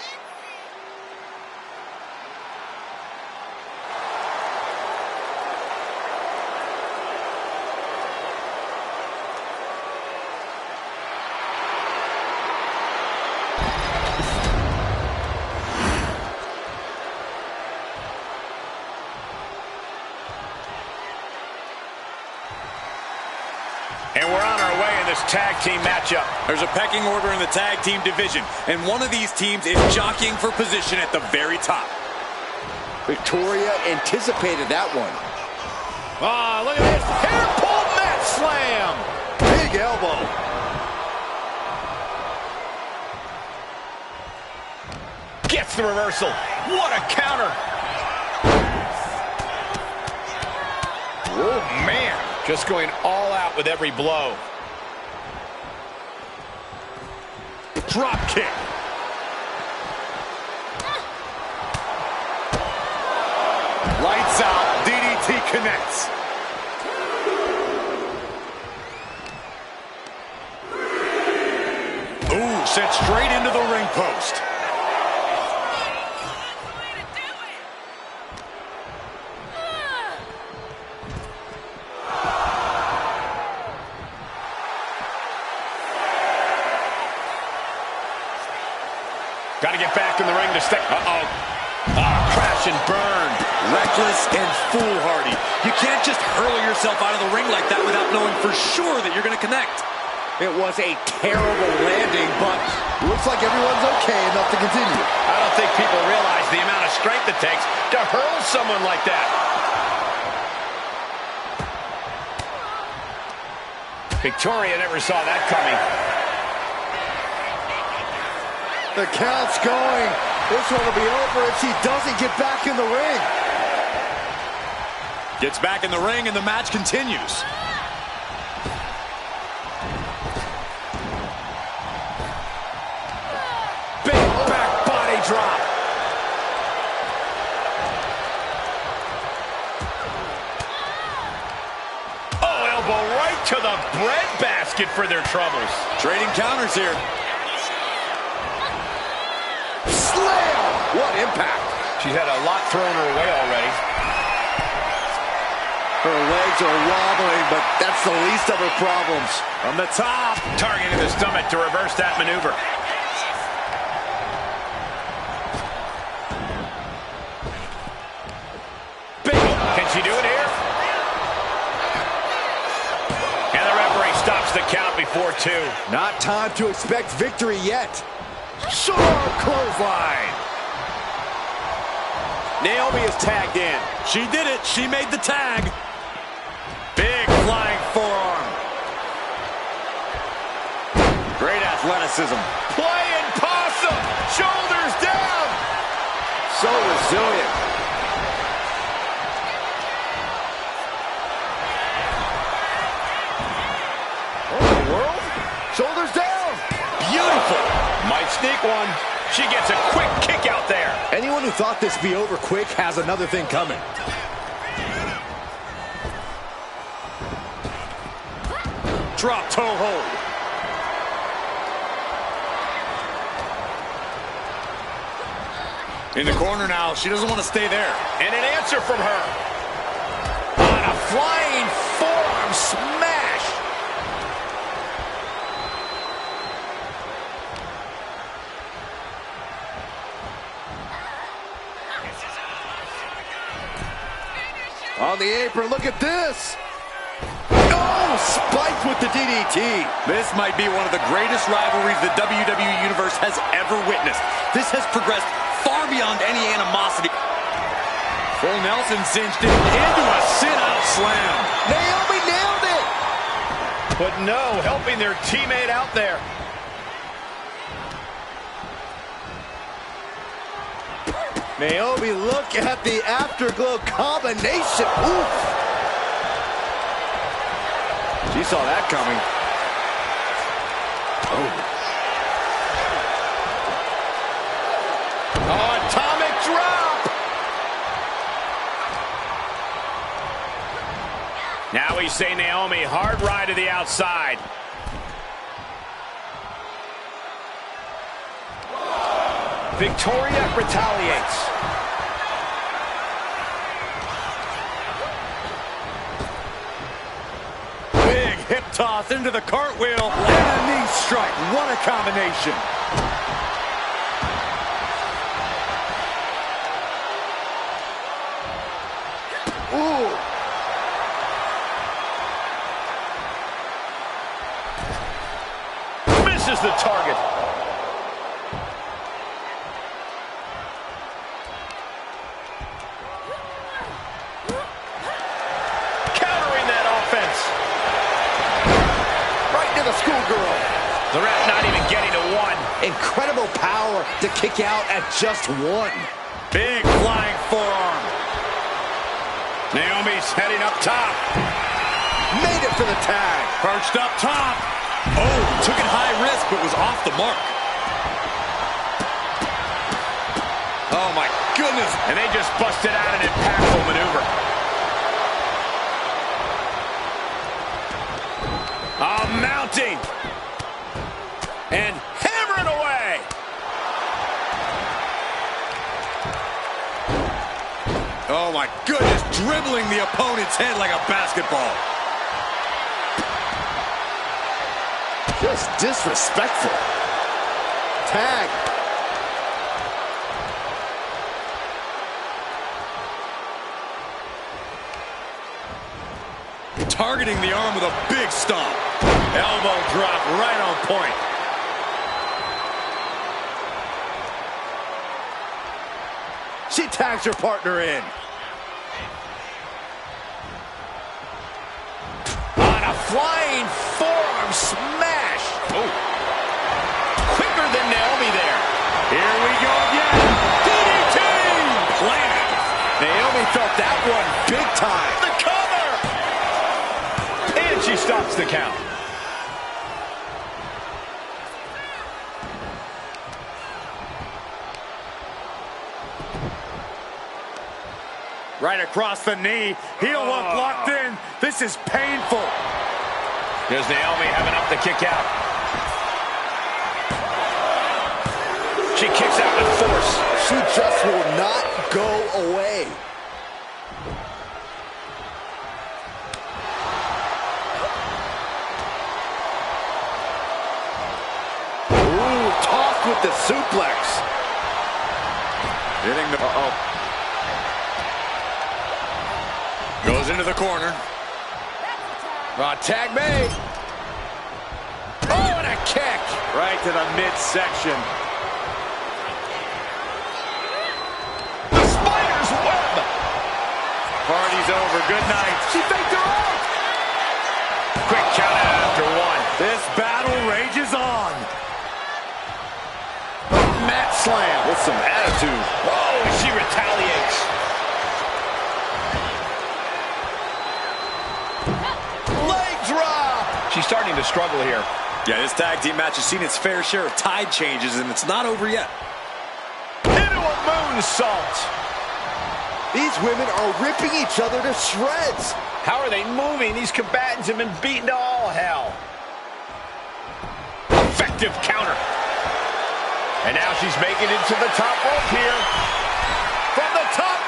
And we're on our way in this tag team matchup. There's a pecking order in the tag team division, and one of these teams is jockeying for position at the very top. Victoria anticipated that one. Ah, look at this. Hair pull mat slam. Big elbow. Gets the reversal. What a counter. Oh, man. Just going all out with every blow. Drop kick. Lights out. DDT connects. Ooh, sent straight into the ring post. to get back in the ring to stay. Uh-oh. Crash and burn. Reckless and foolhardy. You can't just hurl yourself out of the ring like that without knowing for sure that you're going to connect. It was a terrible landing, but looks like everyone's okay enough to continue. I don't think people realize the amount of strength it takes to hurl someone like that. Victoria never saw that coming. The count's going. This one will be over if she doesn't get back in the ring. Gets back in the ring and the match continues. Big back body drop. Oh, elbow right to the breadbasket for their troubles. Trading counters here. Slam! What impact! She's had a lot thrown her way already. Her legs are wobbling, but that's the least of her problems. From the top. Targeting the stomach to reverse that maneuver. Can she do it here? And the referee stops the count before 2. Not time to expect victory yet. Sharp clothesline. Naomi is tagged in. She did it. She made the tag. Big flying forearm. Great athleticism. Playing possum. Shoulders down. So resilient. Shoulders down. Beautiful. Might sneak one. She gets a quick kick out there. Anyone who thought this be over quick has another thing coming. Drop toe hold. In the corner now. She doesn't want to stay there. And an answer from her. On a flying forearm smash. On the apron, look at this. Oh, spiked with the DDT. This might be one of the greatest rivalries the WWE Universe has ever witnessed. This has progressed far beyond any animosity. Full Nelson cinched it into a sit-out slam. Naomi nailed it. But no, helping their teammate out there. Naomi, look at the afterglow combination. Oof. She saw that coming. Oh, atomic drop. Now we say Naomi, hard ride to the outside. Victoria retaliates. Big hip toss into the cartwheel. And a knee strike. What a combination. Ooh. Misses the target. Schoolgirl. The ref not even getting to 1. Incredible power to kick out at just 1. Big flying forearm. Naomi's heading up top. Made it for the tag. Perched up top. Oh, took it high risk, but was off the mark. Oh, my goodness. And they just busted out an impactful maneuver. Mounting. And hammering away. Oh, my goodness. Dribbling the opponent's head like a basketball. Just disrespectful. Tag. Targeting the arm with a big stomp. Elbow drop right on point. She tags her partner in. On a flying forearm smash. Oh. Quicker than Naomi there. Here we go again. DDT! Planted. Naomi felt that one big time. The cover! And she stops the count. Right across the knee. Heel hook locked in. This is painful. Does Naomi have enough to kick out? She kicks out with force. She just will not go away. Ooh, tossed with the suplex. Hitting the... Goes into the corner. Tag made. Oh, and a kick. Right to the midsection. The spider's web. Party's over. Good night. She faked her out. Quick count out after one. This battle rages on. Mat slam with some attitude. Oh, she retaliates. She's starting to struggle here. Yeah, this tag team match has seen its fair share of tide changes, and it's not over yet. Into a moonsault. These women are ripping each other to shreds. How are they moving? These combatants have been beaten to all hell. Effective counter. And now she's making it to the top rope here. From the top.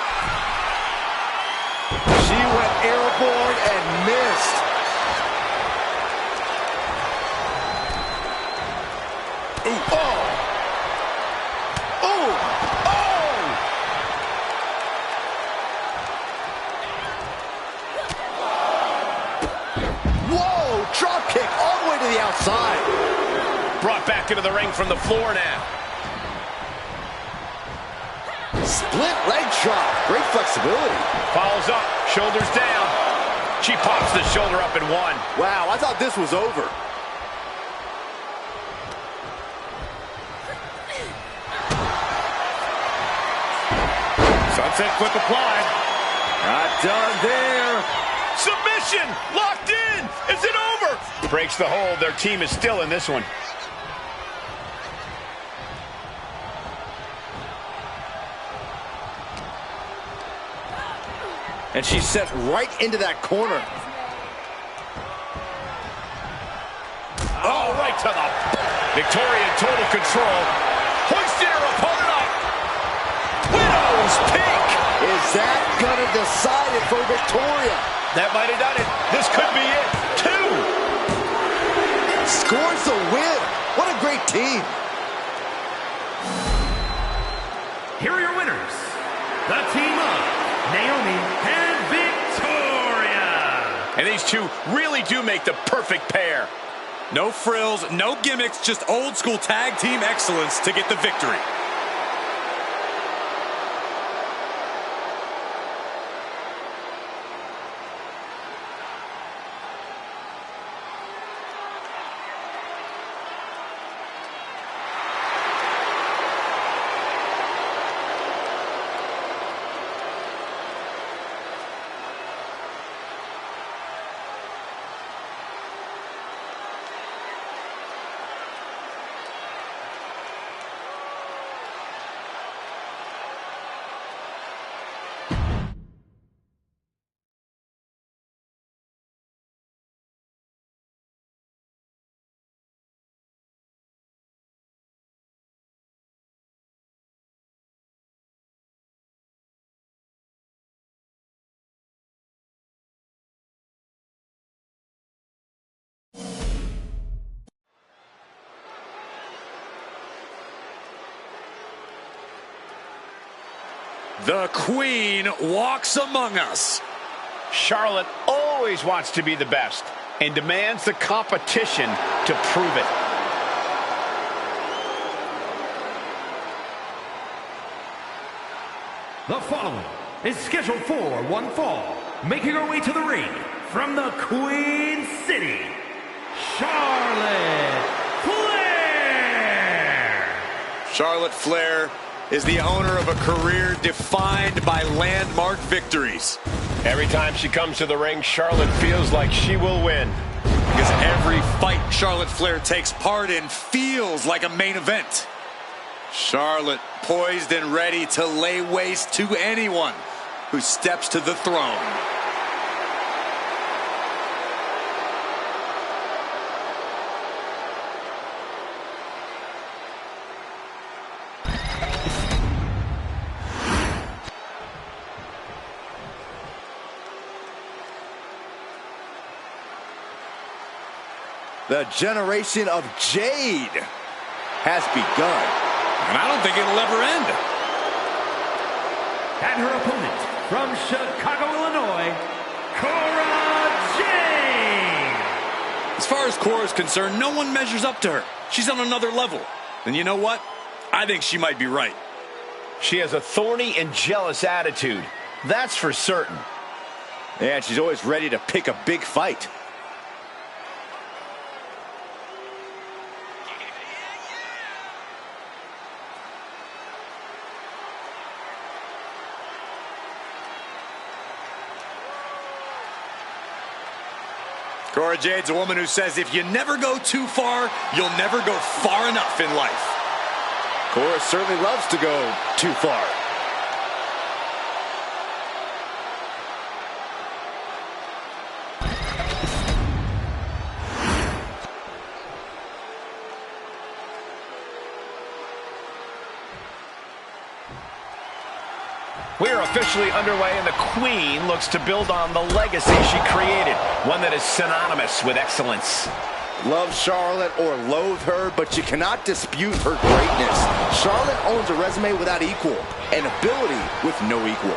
She went airborne and missed. Ooh. Oh! Oh! Oh! Whoa! Drop kick all the way to the outside. Brought back into the ring from the floor now. Split leg drop. Great flexibility. Follows up. Shoulders down. She pops the shoulder up and one. Wow, I thought this was over. Sunset flip applied. Not done there. Submission! Locked in! Is it over? Breaks the hold. Their team is still in this one. And she's set right into that corner. Oh, right to the... Victoria in total control. Hoisting her opponent up. Widow's peak. Is that gonna decide it for Victoria? That might have done it. This could be it. 2. Scores the win. What a great team. Here are your winners. The team of Naomi and Victoria. And these two really do make the perfect pair. No frills, no gimmicks, just old school tag team excellence to get the victory. The Queen walks among us. Charlotte always wants to be the best and demands the competition to prove it. The following is scheduled for one fall, making her way to the ring from the Queen City, Charlotte Flair. Charlotte Flair is the owner of a career defined by landmark victories. Every time she comes to the ring, Charlotte feels like she will win. Because every fight Charlotte Flair takes part in feels like a main event. Charlotte poised and ready to lay waste to anyone who steps to the throne. The generation of Jade has begun. And I don't think it'll ever end. And her opponent from Chicago, Illinois, Cora Jade. As far as Cora is concerned, no one measures up to her. She's on another level. And you know what? I think she might be right. She has a thorny and jealous attitude. That's for certain. And she's always ready to pick a big fight. Cora Jade's a woman who says if you never go too far, you'll never go far enough in life. Cora certainly loves to go too far. We are officially underway, and the Queen looks to build on the legacy she created, one that is synonymous with excellence. Love Charlotte or loathe her, but you cannot dispute her greatness. Charlotte owns a resume without equal, and ability with no equal.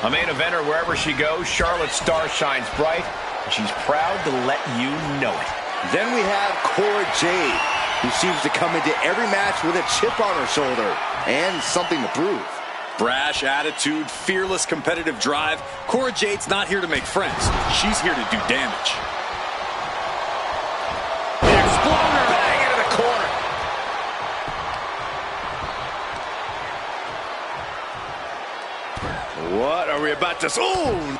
A main eventer wherever she goes, Charlotte's star shines bright, and she's proud to let you know it. Then we have Cora Jade, who seems to come into every match with a chip on her shoulder and something to prove. Brash attitude, fearless competitive drive. Cora Jade's not here to make friends. She's here to do damage. The exploder! Bang into the corner. What are we about to... Ooh!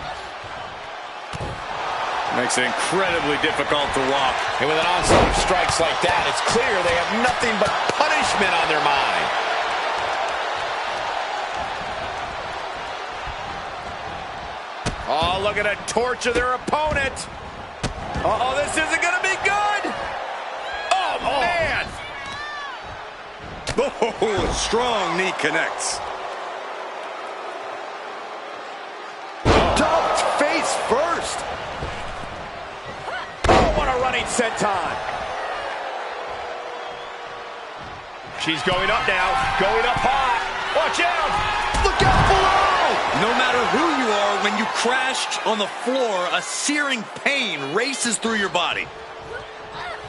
Makes it incredibly difficult to walk. And with an onslaught of strikes like that, it's clear they have nothing but punishment on their mind. Oh, look at her torture their opponent. Uh-oh, this isn't going to be good. Oh, man. Oh, a strong knee connects. Dumped face first. Oh, what a running senton. She's going up now, going up high. Watch out. Look out below. No matter who you are, when you crashed on the floor, a searing pain races through your body.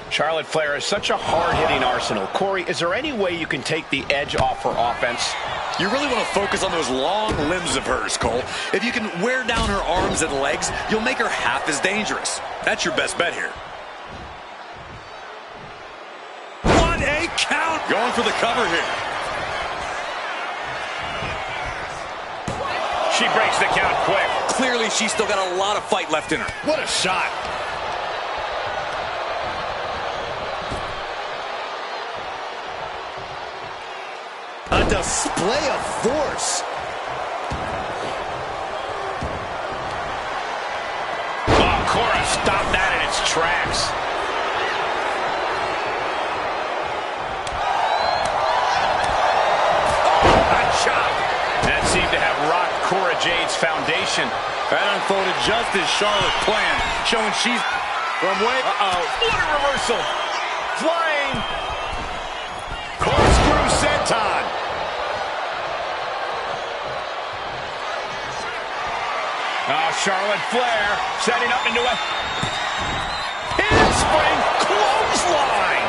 Charlotte Flair is such a hard-hitting arsenal. Corey, is there any way you can take the edge off her offense? You really want to focus on those long limbs of hers, Cole. If you can wear down her arms and legs, you'll make her half as dangerous. That's your best bet here. What a count! Going for the cover here. She breaks the count quick. Clearly, she's still got a lot of fight left in her. What a shot. A display of force. Oh, Cora stopped that in its tracks. Oh, a chop. That seemed to have rocked Cora Jade's foundation. That unfolded just as Charlotte planned, showing she's from way... Uh-oh. What a reversal. Flying. Corkscrew senton. Oh, Charlotte Flair setting up into a handspring clothesline.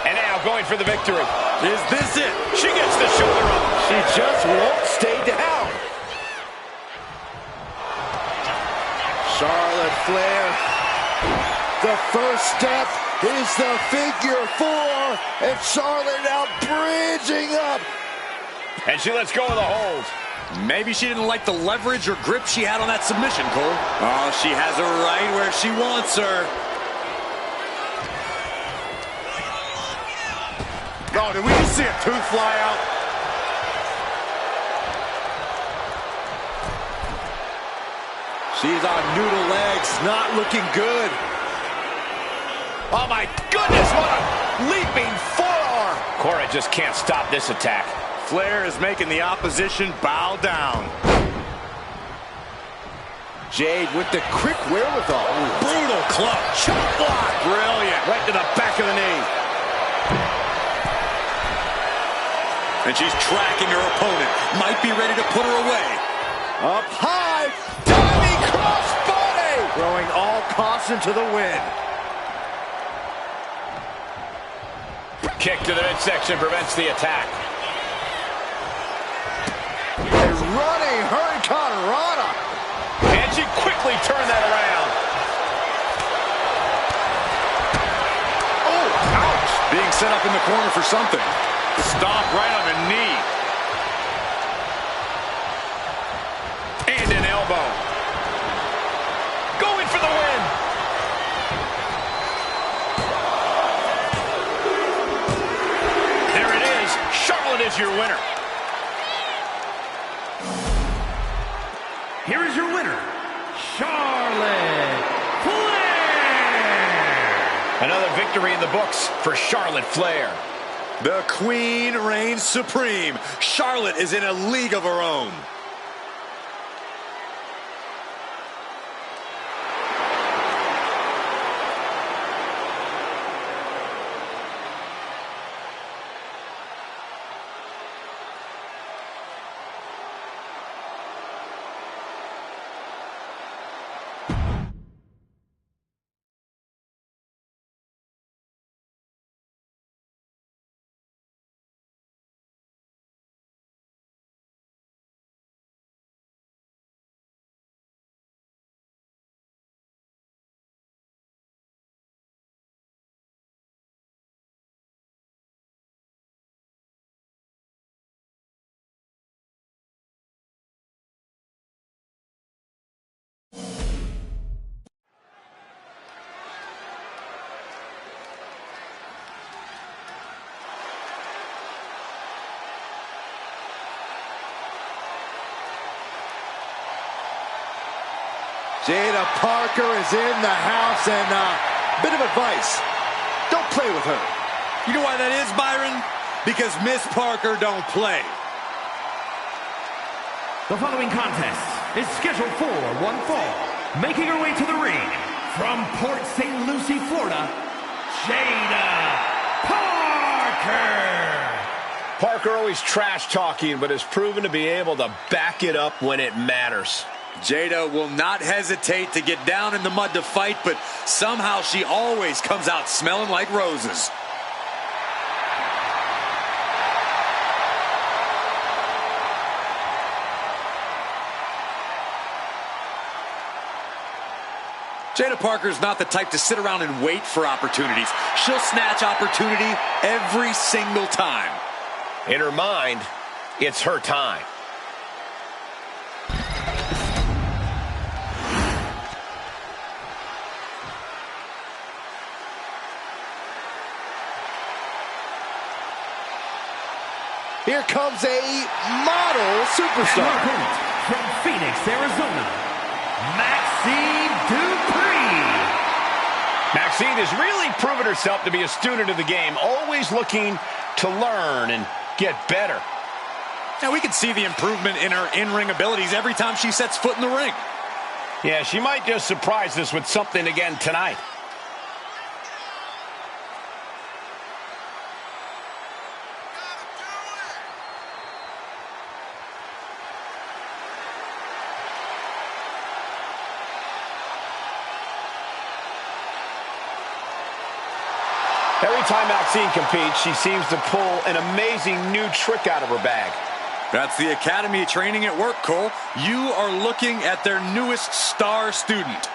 And now going for the victory. Is this it? She gets the shoulder up. She just won't stay down. Charlotte Flair. The first step is the figure 4. And Charlotte now bridging up. And she lets go of the hold. Maybe she didn't like the leverage or grip she had on that submission, Cole. Oh, she has her right where she wants her. Oh, did we just see a tooth fly out? She's on noodle legs, not looking good. Oh, my goodness, what a leaping forearm. Cora just can't stop this attack. Flair is making the opposition bow down. Jade with the quick wherewithal. Brutal club. Chop block. Brilliant. Right to the back of the knee. And she's tracking her opponent. Might be ready to put her away. Up high. Diving crossbody. Throwing all caution to the wind. Kick to the midsection prevents the attack. Running Hurricane Rana. And she quickly turned that around. Oh, ouch. Being set up in the corner for something. Stomp right on the knee. And an elbow. Going for the win. There it is. Charlotte is your winner. Here is your winner, Charlotte Flair. Another victory in the books for Charlotte Flair. The Queen reigns supreme. Charlotte is in a league of her own. Jada Parker is in the house, and bit of advice. Don't play with her. You know why that is, Byron? Because Miss Parker don't play. The following contest is scheduled for one fall. Making her way to the ring from Port St. Lucie, Florida, Jada Parker. Parker always trash talking, but has proven to be able to back it up when it matters. Jada will not hesitate to get down in the mud to fight, but somehow she always comes out smelling like roses. Jada Parker's not the type to sit around and wait for opportunities. She'll snatch opportunity every single time. In her mind, it's her time. Here comes a model superstar. Her opponent from Phoenix, Arizona, Maxine Dupree. Maxine has really proven herself to be a student of the game, always looking to learn and get better. Now we can see the improvement in her in-ring abilities every time she sets foot in the ring. Yeah, she might just surprise us with something again tonight. Every time Maxine competes, she seems to pull an amazing new trick out of her bag. That's the Academy training at work, Cole. You are looking at their newest star student.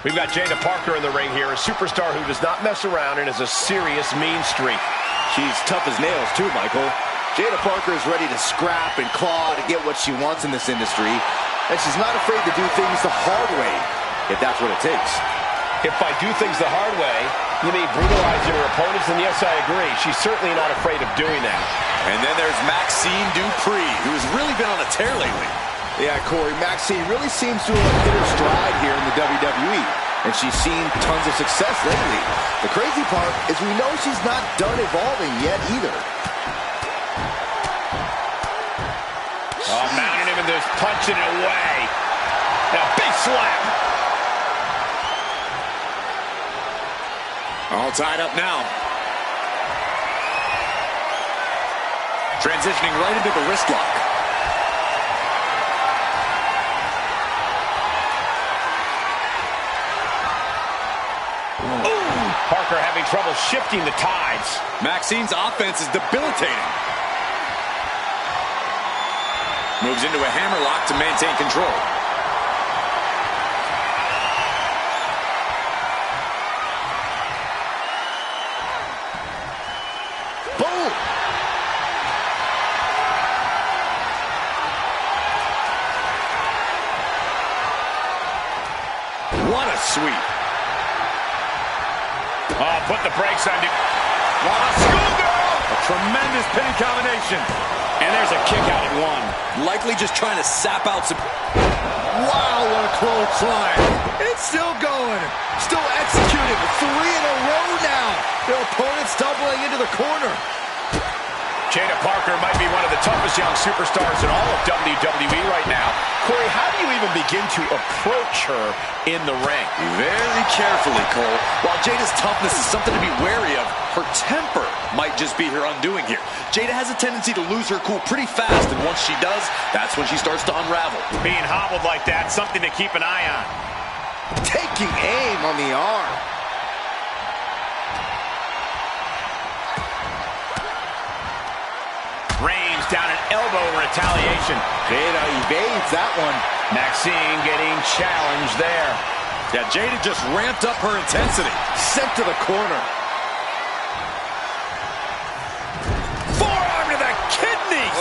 We've got Jada Parker in the ring here, a superstar who does not mess around and has a serious mean streak. She's tough as nails, too, Michael. Jada Parker is ready to scrap and claw to get what she wants in this industry, and she's not afraid to do things the hard way, if that's what it takes. If by do things the hard way, you mean brutalizing her opponents, then yes, I agree. She's certainly not afraid of doing that. And then there's Maxine Dupree, who has really been on a tear lately. Yeah, Corey, Maxine really seems to have hit her stride here in the WWE, and she's seen tons of success lately. The crazy part is we know she's not done evolving yet either. Oh, mounting him and just punching it away. And a big slap. All tied up now. Transitioning right into the wrist lock. Parker having trouble shifting the tides. Maxine's offense is debilitating. Moves into a hammerlock to maintain control. Boom! What a sweep. Oh, put the brakes on. What a schoolgirl! A tremendous pinning combination. And there's a kick out at one. Likely just trying to sap out some... Wow, what a clothesline. It's still going. Still executing. 3 in a row now. Their opponent's doubling into the corner. Jada Parker might be one of the toughest young superstars in all of WWE right now. Corey, how do you even begin to approach her in the ring? Very carefully, Cole. While Jada's toughness is something to be wary of, her temper might just be her undoing here. Jada has a tendency to lose her cool pretty fast, and once she does, that's when she starts to unravel. Being hobbled like that, something to keep an eye on. Taking aim on the arm. Reigns down an elbow in retaliation. Jada evades that one. Maxine getting challenged there. Yeah, Jada just ramped up her intensity. Sent to the corner. Forearm to the kidneys.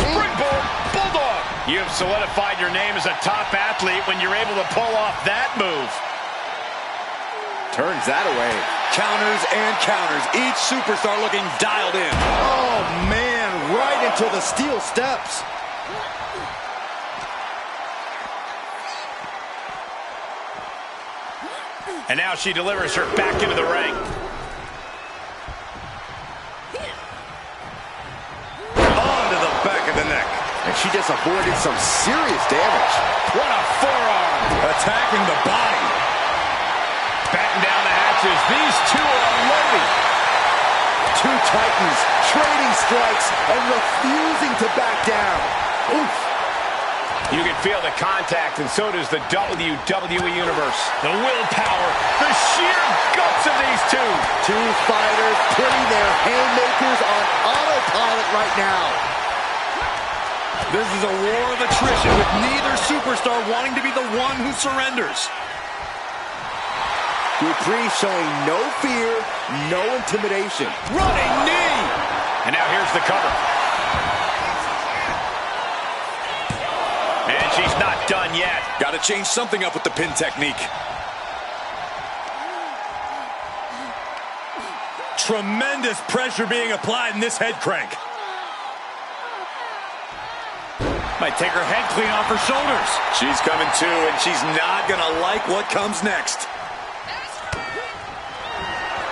Springboard Bulldog. You have solidified your name as a top athlete when you're able to pull off that move. Turns that away. Counters and counters. Each superstar looking dialed in. Oh, man, right into the steel steps. And now she delivers her back into the ring. Onto the back of the neck. And she just avoided some serious damage. What a forearm. Attacking the body. Batten down the hatches. These two are loaded. Two titans trading strikes and refusing to back down. Oof. You can feel the contact, and so does the WWE Universe. The willpower, the sheer guts of these two. Two fighters putting their haymakers on autopilot right now. This is a war of attrition with neither superstar wanting to be the one who surrenders. Dupree showing no fear, no intimidation. Running knee. And now here's the cover. And she's not done yet. Got to change something up with the pin technique. Tremendous pressure being applied in this head crank. Might take her head clean off her shoulders. She's coming too, and she's not going to like what comes next.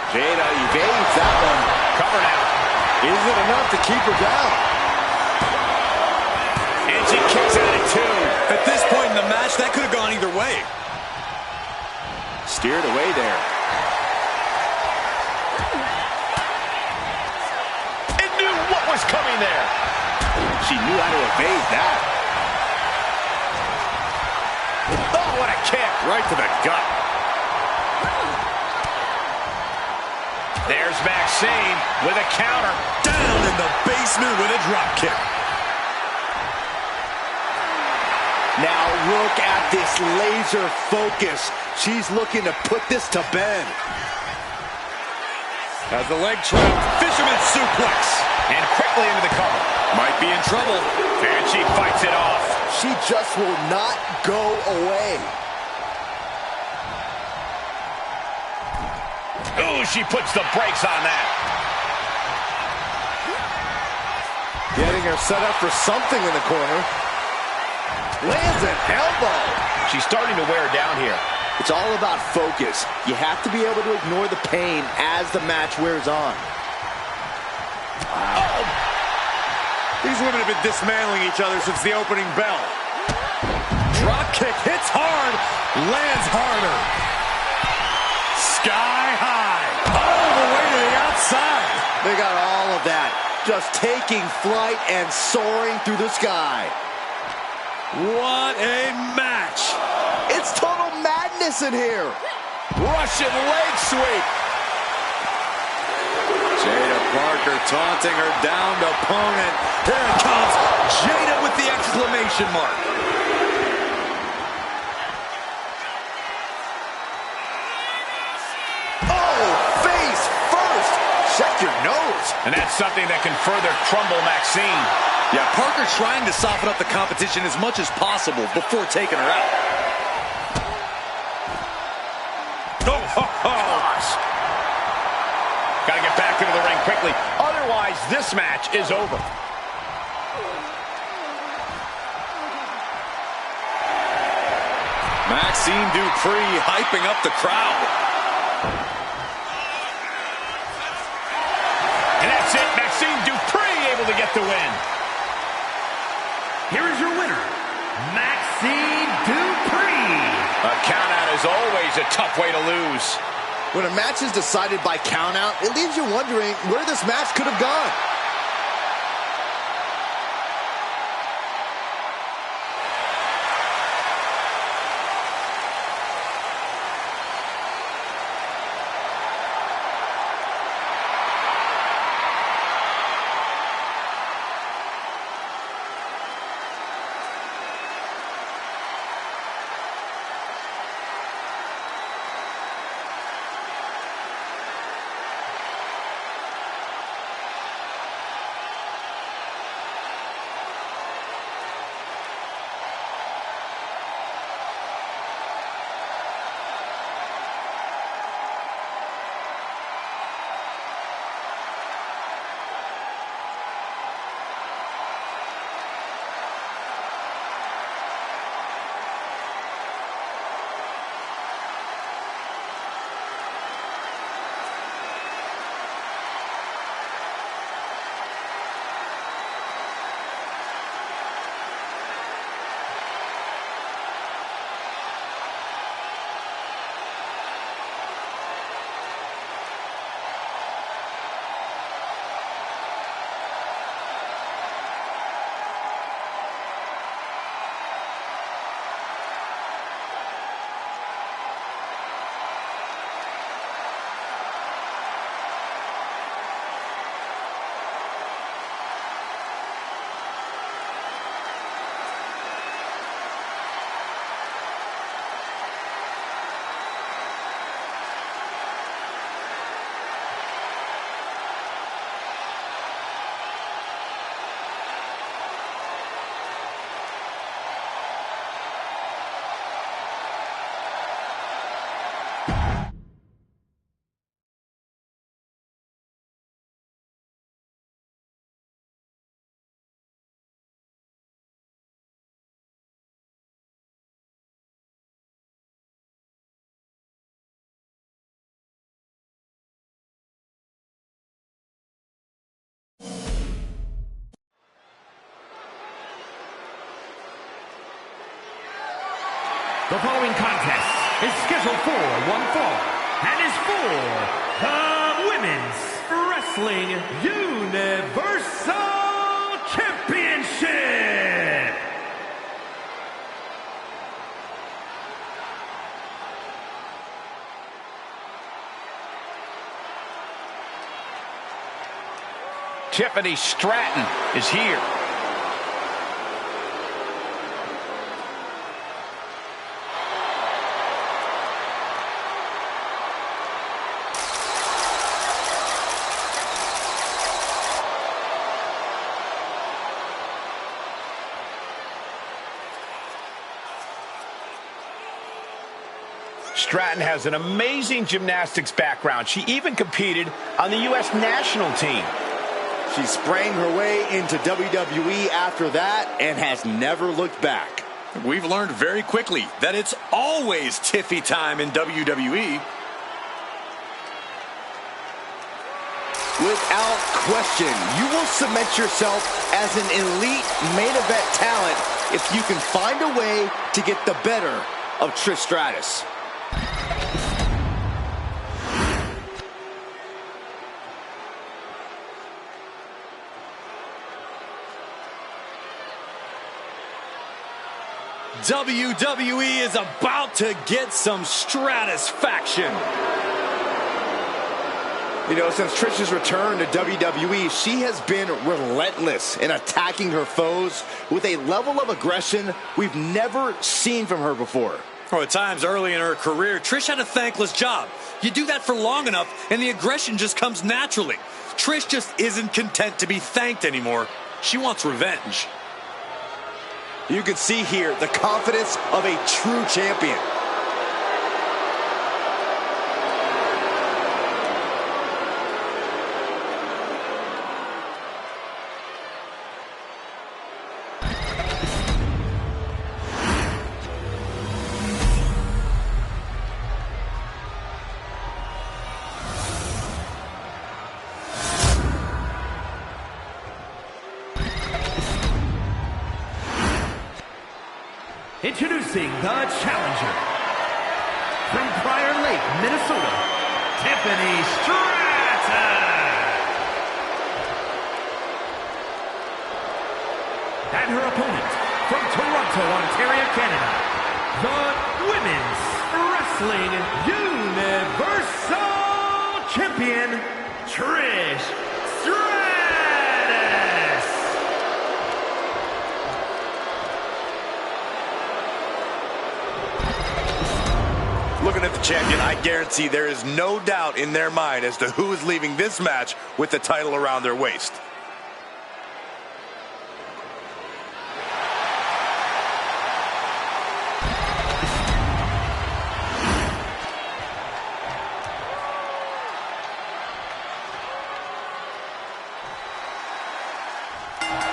Jada evades that one. Cover now. Is it enough to keep her down? And she kicks at it too. At this point in the match, that could have gone either way. Steered away there. was coming there. She knew how to evade that. Oh, what a kick. Right to the gut. There's Maxine with a counter. Down in the basement with a drop kick. Now look at this laser focus. She's looking to put this to bed. As the leg trap, fisherman suplex. And quickly into the cover. Might be in trouble. And she fights it off. She just will not go away. Ooh, she puts the brakes on that. Getting her set up for something in the corner. Lands an elbow. She's starting to wear down here. It's all about focus. You have to be able to ignore the pain as the match wears on. Oh. These women have been dismantling each other since the opening bell. Drop kick hits hard, lands harder. Sky high, all the way to the outside. They got all of that. Just taking flight and soaring through the sky. What a match. It's total madness in here. Russian leg sweep. Jaida Parker taunting her downed opponent. Here it comes. Jaida with the exclamation mark. Oh, face first. Check your nose. And that's something that can further crumble Maxine. Yeah, Parker trying to soften up the competition as much as possible before taking her out. Gotta get back into the ring quickly. Otherwise, this match is over. Maxine Dupree hyping up the crowd. And that's it. Maxine Dupree able to get the win. Here is your winner, Maxine Dupree. A countout is always a tough way to lose. When a match is decided by countout, it leaves you wondering where this match could have gone. The following contest is scheduled for one fall and is for the Women's Wrestling Wrestling Universal Championship. Tiffany Stratton is here. Stratton has an amazing gymnastics background. She even competed on the U.S. national team. She sprang her way into WWE after that and has never looked back. We've learned very quickly that it's always Tiffy time in WWE. Without question, you will cement yourself as an elite main event talent if you can find a way to get the better of Trish Stratus. WWE is about to get some stratisfaction. You know, since Trish's return to WWE, she has been relentless in attacking her foes with a level of aggression we've never seen from her before. Oh, at times early in her career, Trish had a thankless job. You do that for long enough, and the aggression just comes naturally. Trish just isn't content to be thanked anymore. She wants revenge. You can see here the confidence of a true champion. Introducing the challenger from Prior Lake, Minnesota, Tiffany Stratton. And her opponent from Toronto, Ontario, Canada, the Women's Wrestling Universal Champion, Trish Stratus. Looking at the champion, I guarantee there is no doubt in their mind as to who is leaving this match with the title around their waist.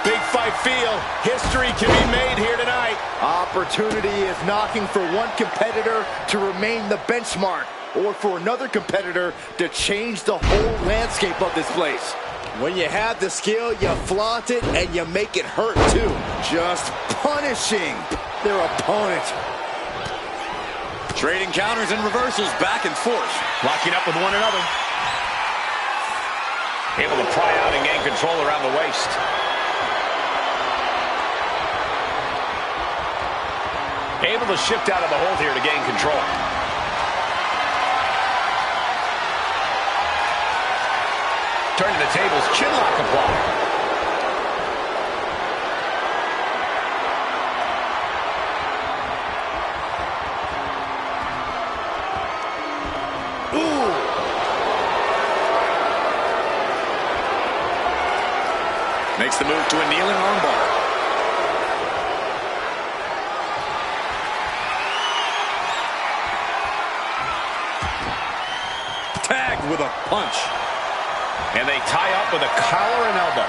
Big fight feel. History can be made here tonight. Opportunity is knocking for one competitor to remain the benchmark, or for another competitor to change the whole landscape of this place. When you have the skill, you flaunt it and you make it hurt too. Just punishing their opponent. Trading counters and reversals back and forth. Locking up with one another. Able to pry out and gain control around the waist. Able to shift out of the hold here to gain control. Turning the tables, chinlock applied. Ooh. Makes the move to a kneeling armbar. With a punch. And they tie up with a collar and elbow.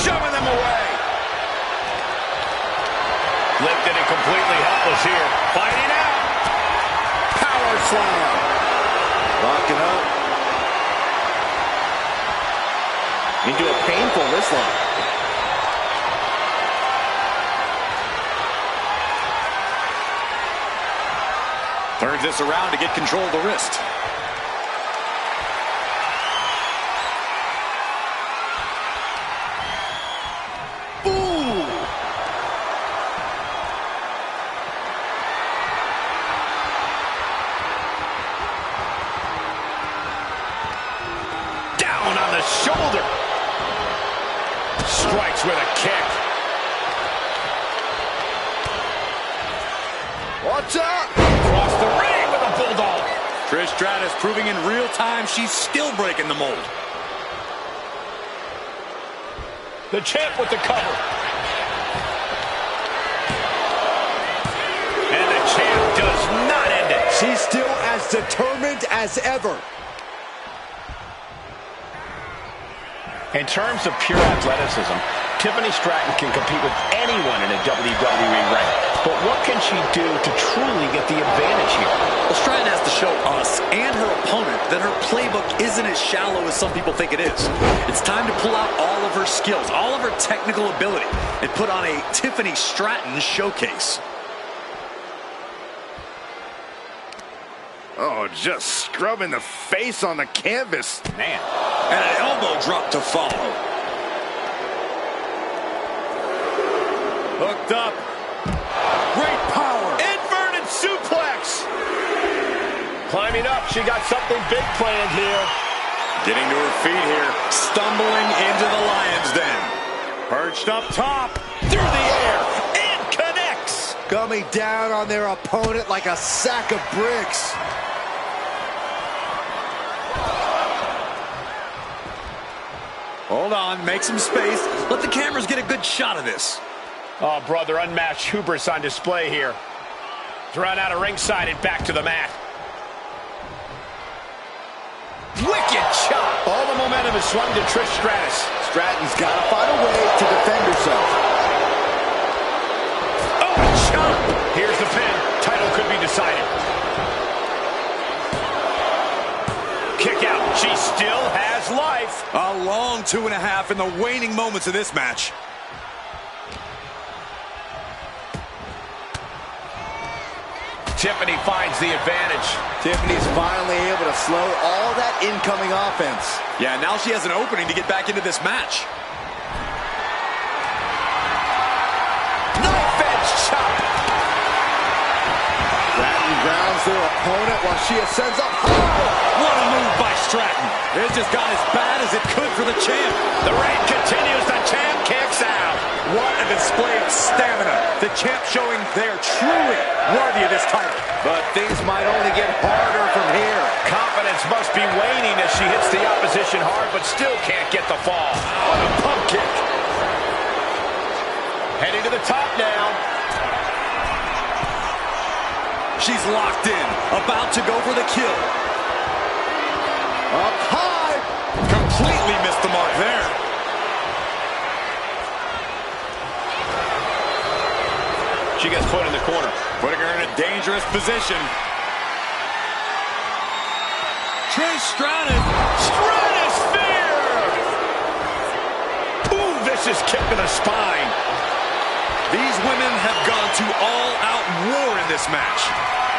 Shoving them away. Lifted and completely helpless here. Fighting out. Power slam. Locking up. Into a painful wrist lock. Turns this around to get control of the wrist. Strikes with a kick. Watch out! Across the ring with a bulldog. Trish Stratus proving in real time she's still breaking the mold. The champ with the cover. And the champ does not end it. She's still as determined as ever. In terms of pure athleticism, Tiffany Stratton can compete with anyone in a WWE ring. But what can she do to truly get the advantage here? Well, Stratton has to show us and her opponent that her playbook isn't as shallow as some people think it is. It's time to pull out all of her skills, all of her technical ability, and put on a Tiffany Stratton showcase. Oh, just scrubbing the face on the canvas. Man. And an elbow drop to follow. Hooked up. Great power. Inverted suplex. Climbing up, she got something big planned here. Getting to her feet here. Stumbling into the lion's den. Perched up top. Through the air. And connects. Coming down on their opponent like a sack of bricks. Hold on, make some space. Let the cameras get a good shot of this. Oh, brother, unmatched hubris on display here. Thrown out of ringside and back to the mat. Wicked chop. All the momentum is swung to Trish Stratus. Stratton's got to find a way to defend herself. Oh, a chop. Here's the pin. Title could be decided. Kick out. She still has life. A long 2.5 in the waning moments of this match. Tiffany finds the advantage. Tiffany's finally able to slow all that incoming offense. Yeah, now she has an opening to get back into this match. Knife edge chop. Stratton grounds their opponent while she ascends up high. What a move by Stratton. It just got as bad as it could for the champ. The reign continues. The champ kicks out. What a display of stamina. The champ showing they are truly worthy of this title. But things might only get harder from here. Confidence must be waning as she hits the opposition hard, but still can't get the fall. What a pump kick. Heading to the top now. She's locked in, about to go for the kill. Up high. Completely missed the mark there. She gets put in the corner, Putting her in a dangerous position. Trish Stratus. Stratosphere! Ooh, vicious kick to the spine. These women have gone to all-out war in this match.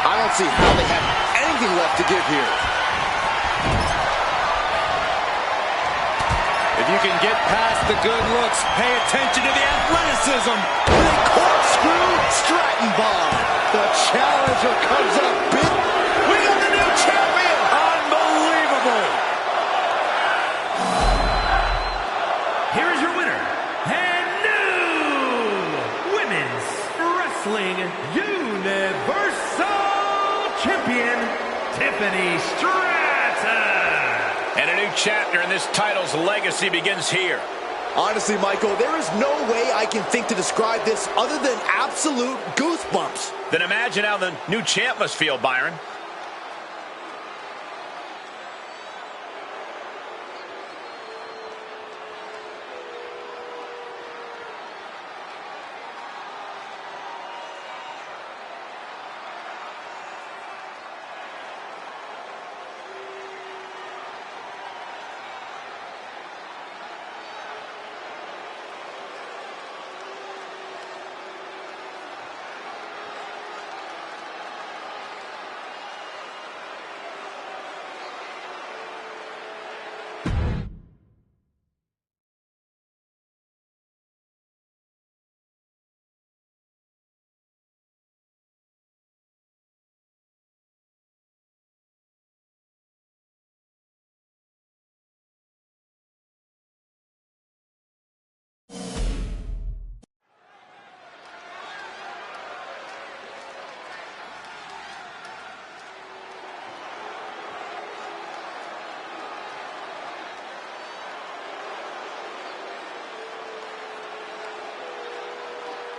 I don't see how they have anything left to give here. If you can get past the good looks, pay attention to the athleticism. With a corkscrew Stratton bomb. The challenger comes up big. We got the new champion. Unbelievable. Here is your winner, and new Women's Wrestling Universal Champion, Tiffany Stratton. And a new chapter in this title's legacy begins here. Honestly, Michael, there is no way I can think to describe this other than absolute goosebumps. Then imagine how the new champ must feel, Byron.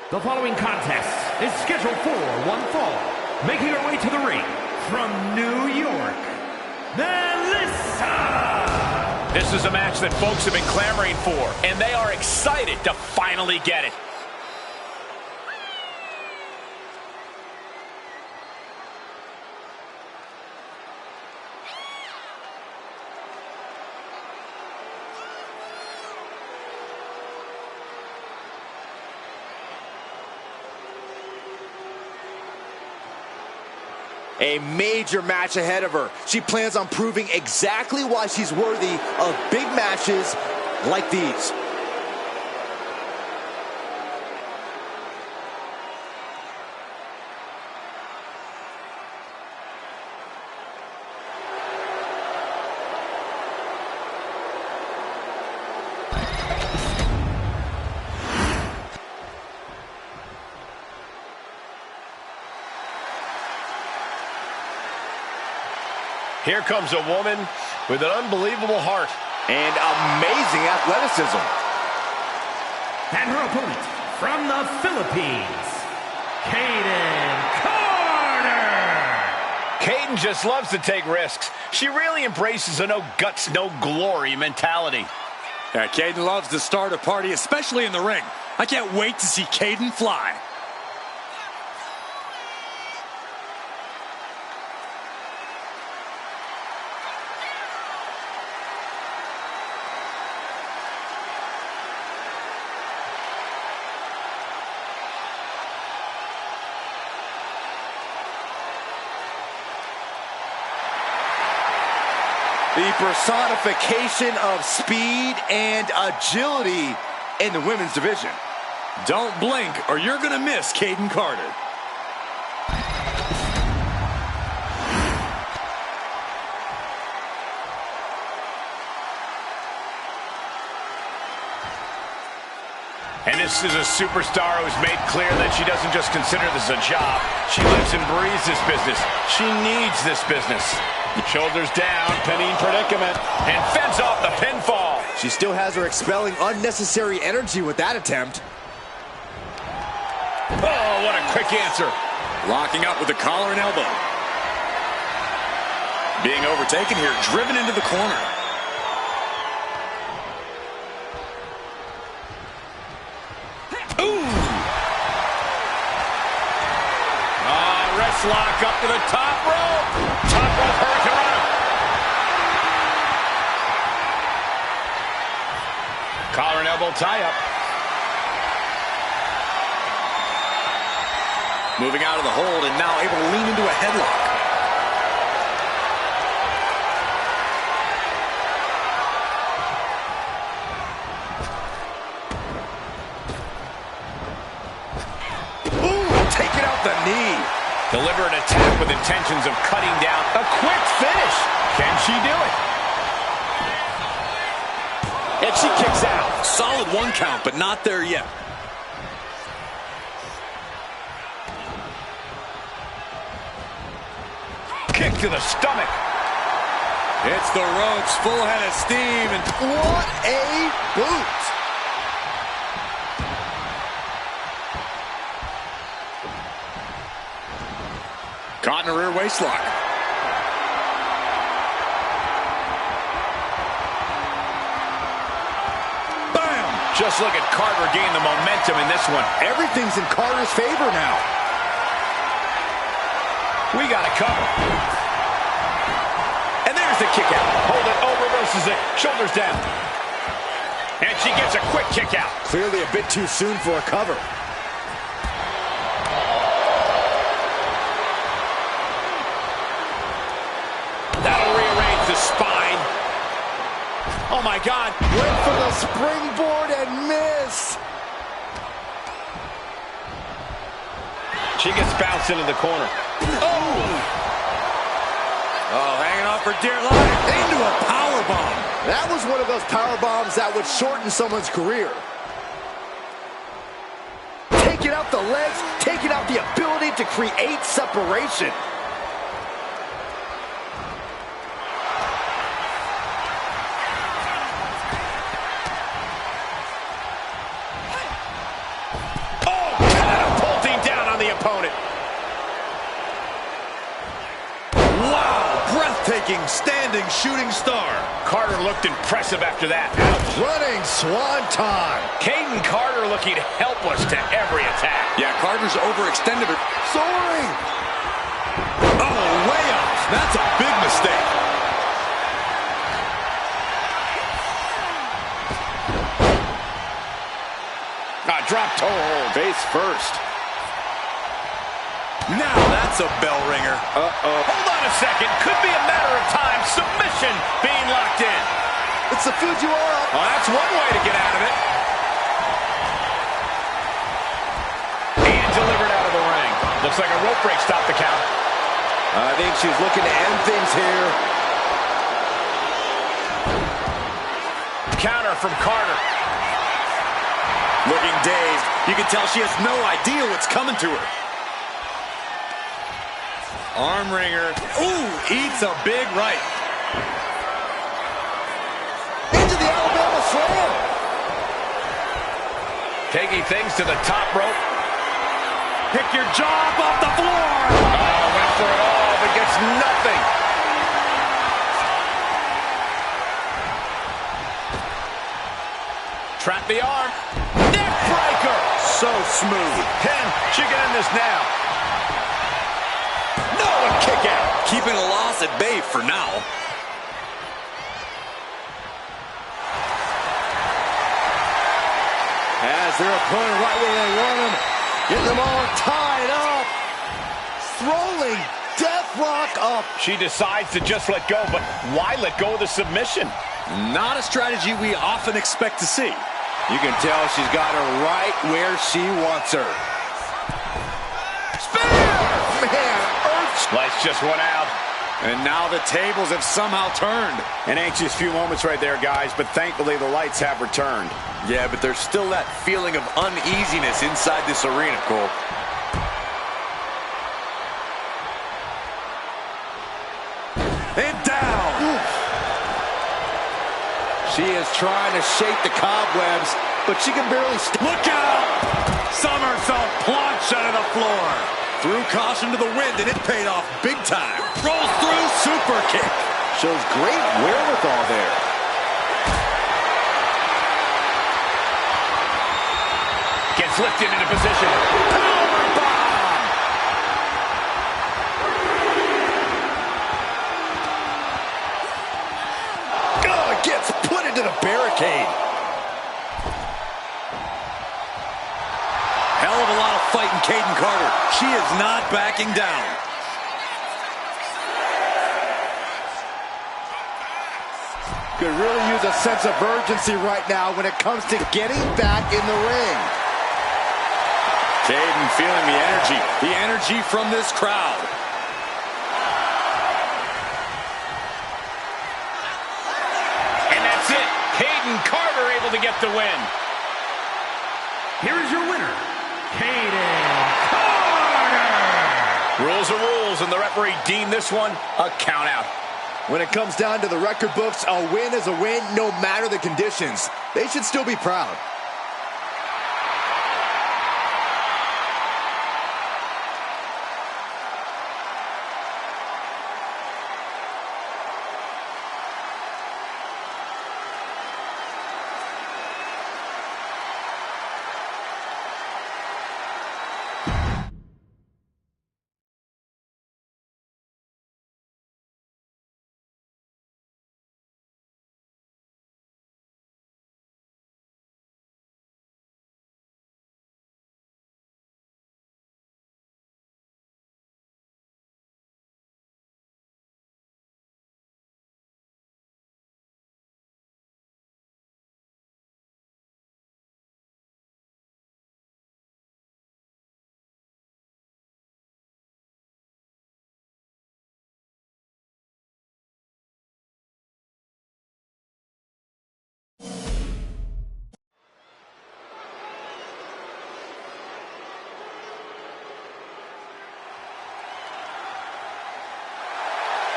The following contest is scheduled for one fall. Making her way to the ring from New York, Melissa! This is a match that folks have been clamoring for, and they are excited to finally get it. A major match ahead of her. She plans on proving exactly why she's worthy of big matches like these. Here comes a woman with an unbelievable heart and amazing athleticism. And her opponent from the Philippines, Carter! Kayden just loves to take risks. She really embraces a no guts, no glory mentality. Yeah, Kayden loves to start a party, especially in the ring. I can't wait to see Kayden fly. The personification of speed and agility in the women's division. Don't blink or you're going to miss Kayden Carter. And this is a superstar who's made clear that she doesn't just consider this a job. She lives and breathes this business. She needs this business. Shoulders down, pinning predicament, and fends off the pinfall. She still has her expelling unnecessary energy with that attempt. Oh, what a quick answer. Locking up with the collar and elbow. Being overtaken here, driven into the corner. Ooh! Wrist lock up to the top rope. Top rope hurricane. Collar and elbow tie-up. Moving out of the hold and now able to lean into a headlock. Ooh, taking out the knee. Deliberate attack with intentions of cutting down. A quick finish. Can she do it? And she kicks out. Solid one count, but not there yet. Kick to the stomach. It's the ropes, full head of steam, and what a boot. Caught in a rear waistlock. Bam! Just look at Carter gain the momentum in this one. Everything's in Carter's favor now. We got a cover. And there's the kick out. Hold it, over versus it. Shoulders down. And she gets a quick kick out. Clearly a bit too soon for a cover. That'll rearrange the spine. Oh my God. Went for the springboard and miss. She gets bounced into the corner. Oh, hanging on for dear life. Into a powerbomb. That was one of those power bombs that would shorten someone's career. Taking out the legs, taking out the ability to create separation. opponent. Wow, breathtaking standing shooting star. Carter looked impressive after that. Running swanton. Caden Carter looking helpless to every attack. Yeah, Carter's overextended her. Soaring. Oh, way off. That's a big mistake. Drop toe hold. Face first. Now that's a bell ringer. Hold on a second. Could be a matter of time. Submission being locked in. It's the Fujiwara. Oh, that's one way to get out of it. And delivered out of the ring. Looks like a rope break stopped the count. I think she's looking to end things here. Counter from Carter. Looking dazed. You can tell she has no idea what's coming to her. Arm wringer. Ooh, eats a big right. Into the Alabama slam. Taking things to the top rope. Pick your jaw up off the floor. Oh, went for it all, but gets nothing. Trap the arm. Neck breaker. So smooth. She can end this now. No, a kick out. Keeping a loss at bay for now. Has their opponent right where they want him. Getting them all tied up. Throwing death rock up. She decides to just let go, but why let go of the submission? Not a strategy we often expect to see. You can tell she's got her right where she wants her. Spear! Man, Lights just went out. And now the tables have somehow turned. An anxious few moments right there, guys, but thankfully the lights have returned. Yeah, but there's still that feeling of uneasiness inside this arena, Cole. And down. Oof. She is trying to shake the cobwebs, but she can barely Look out! Somersault plunge out of the floor. Threw caution to the wind, and it paid off big time. Rolls through, super kick. Shows great wherewithal there. Gets lifted into position. Powerbomb! Oh, it gets put into the barricade. Hell of a lot of fight in Caden Carter. She is not backing down. Could really use a sense of urgency right now when it comes to getting back in the ring. Caden feeling the energy from this crowd. And that's it. Caden Carter able to get the win. Here is your winner, Caden Carter! Rules are rules, and the referee deemed this one a count out. When it comes down to the record books, a win is a win no matter the conditions. They should still be proud.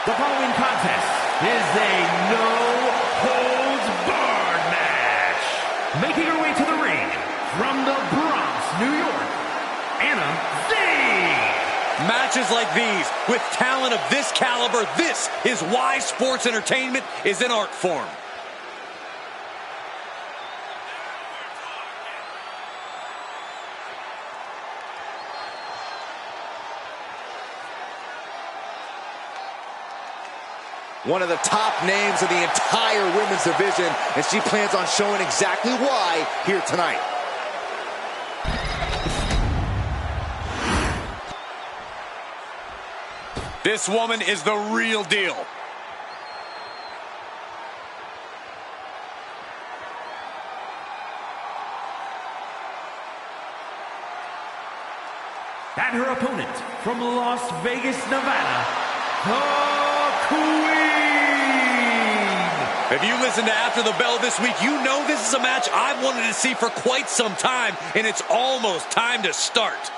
The following contest is a no-holds-barred match. Making her way to the ring from the Bronx, New York, Anna Z. matches like these, with talent of this caliber, this is why sports entertainment is an art form. One of the top names of the entire women's division, and she plans on showing exactly why here tonight. This woman is the real deal. And her opponent from Las Vegas, Nevada, the Queen. If you listen to After the Bell this week, you know this is a match I've wanted to see for quite some time, and it's almost time to start.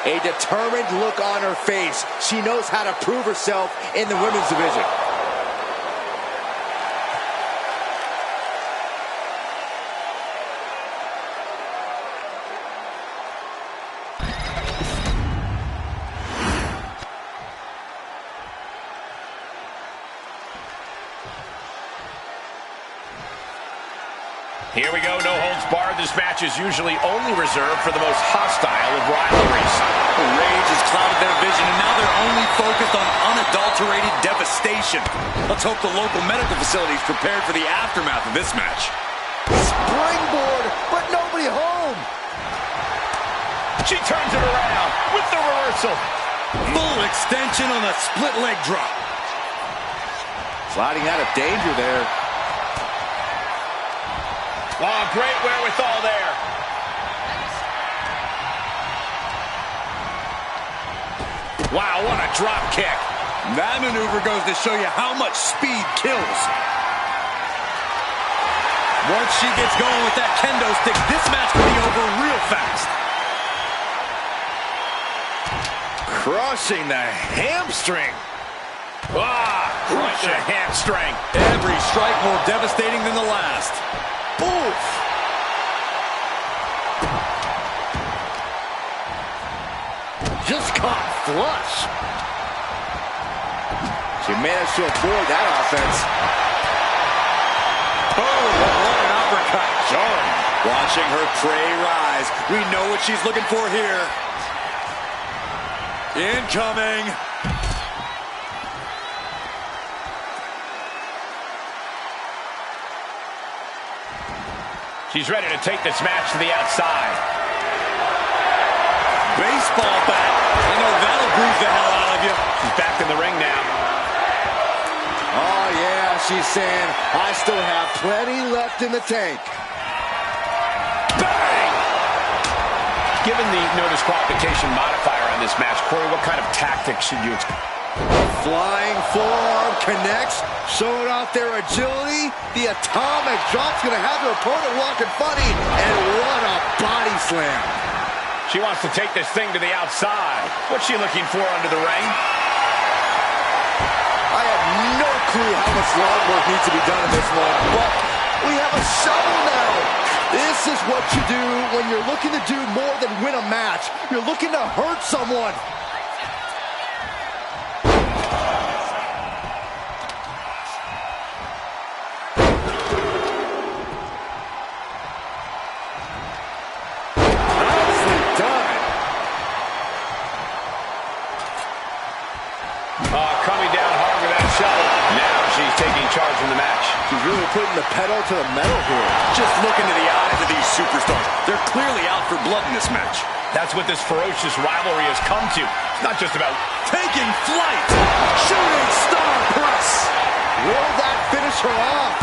A determined look on her face. She knows how to prove herself in the women's division. Here we go, no holds barred. This match is usually only reserved for the most hostile of rivalries. The rage has clouded their vision, and now they're only focused on unadulterated devastation. Let's hope the local medical facility is prepared for the aftermath of this match. Springboard, but nobody home. She turns it around with the reversal. Full extension on a split leg drop. Sliding out of danger there. Oh, great wherewithal there. Wow, what a drop kick. That maneuver goes to show you how much speed kills. Once she gets going with that kendo stick, this match could be over real fast. Crushing the hamstring. Crush a hamstring. Every strike more devastating than the last. Oof. Just caught flush. She managed to avoid that offense. Oh, what an uppercut. Jarring. Watching her prey rise. We know what she's looking for here. Incoming. She's ready to take this match to the outside. Baseball bat. I know that'll bruise the hell out of you. She's back in the ring now. Oh, yeah, she's saying, I still have plenty left in the tank. Bang! Given the no disqualification modifier on this match, Corey, what kind of tactics should you expect? Flying forearm connects, showing off their agility. The atomic drop's going to have their opponent walking funny, and what a body slam. She wants to take this thing to the outside. What's she looking for under the ring? I have no clue how much lawn work needs to be done in this one, but we have a shovel now. This is what you do when you're looking to do more than win a match. You're looking to hurt someone. Coming down hard with that shovel. Now she's taking charge in the match. She's really putting the pedal to the metal here. Just look into the eyes of these superstars. They're clearly out for blood in this match. That's what this ferocious rivalry has come to. It's not just about Taking flight. Shooting star press. Will that finish her off?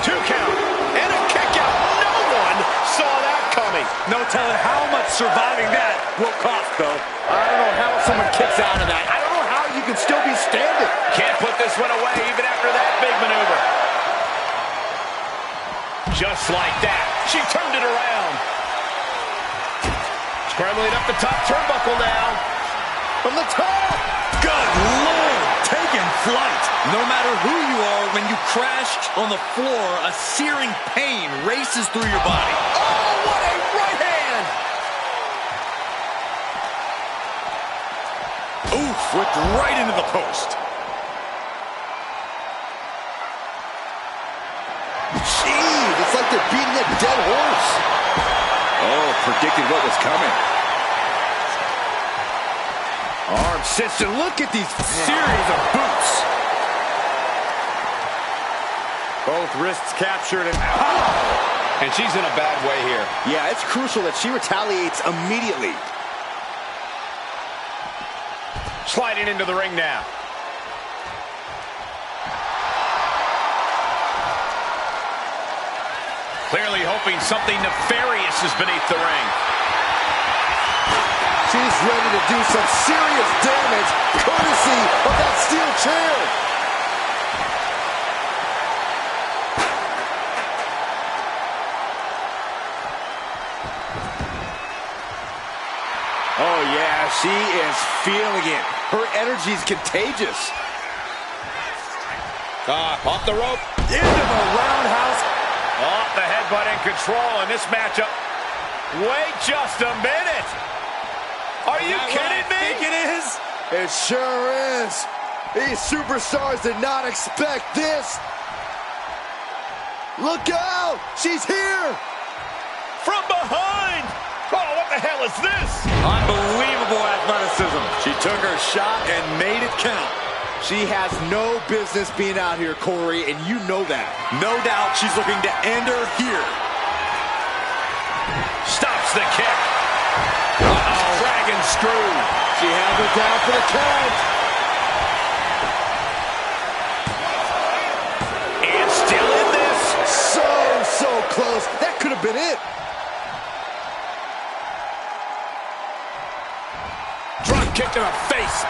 2 count and a kick out. No one No telling how much surviving that will cost, though. I don't know how someone kicks out of that. I don't know how you can still be standing. Can't put this one away even after that big maneuver. Just like that, she turned it around. Scrambling up the top turnbuckle now. From the top. Good Lord, taking flight. No matter who you are, when you crash on the floor, a searing pain races through your body. Oh, what a right hand. Oof, whipped right into the post. Gee, it's like they're beating a dead horse. Oh, predicted what was coming. Arm cinched, and look at these series of boots. Both wrists captured and And she's in a bad way here. Yeah, it's crucial that she retaliates immediately. Sliding into the ring now. Clearly hoping something nefarious is beneath the ring. She's ready to do some serious damage, courtesy of that steel chair. Oh yeah, she is feeling it. Her energy is contagious. Off the rope. Into the roundhouse. Off the headbutt in control in this matchup. Wait just a minute. Are you kidding me? I think it is. It sure is. These superstars did not expect this. Look out! She's here! From behind. Oh, what the hell is this? Unbelievable athleticism. She took her shot and made it count. She has no business being out here, Corey, and you know that. No doubt she's looking to end her here. Stops the kick. Uh-oh. Dragon screw. She has her down for the count. And still in this. So close. That could have been it. Drop kick to the face.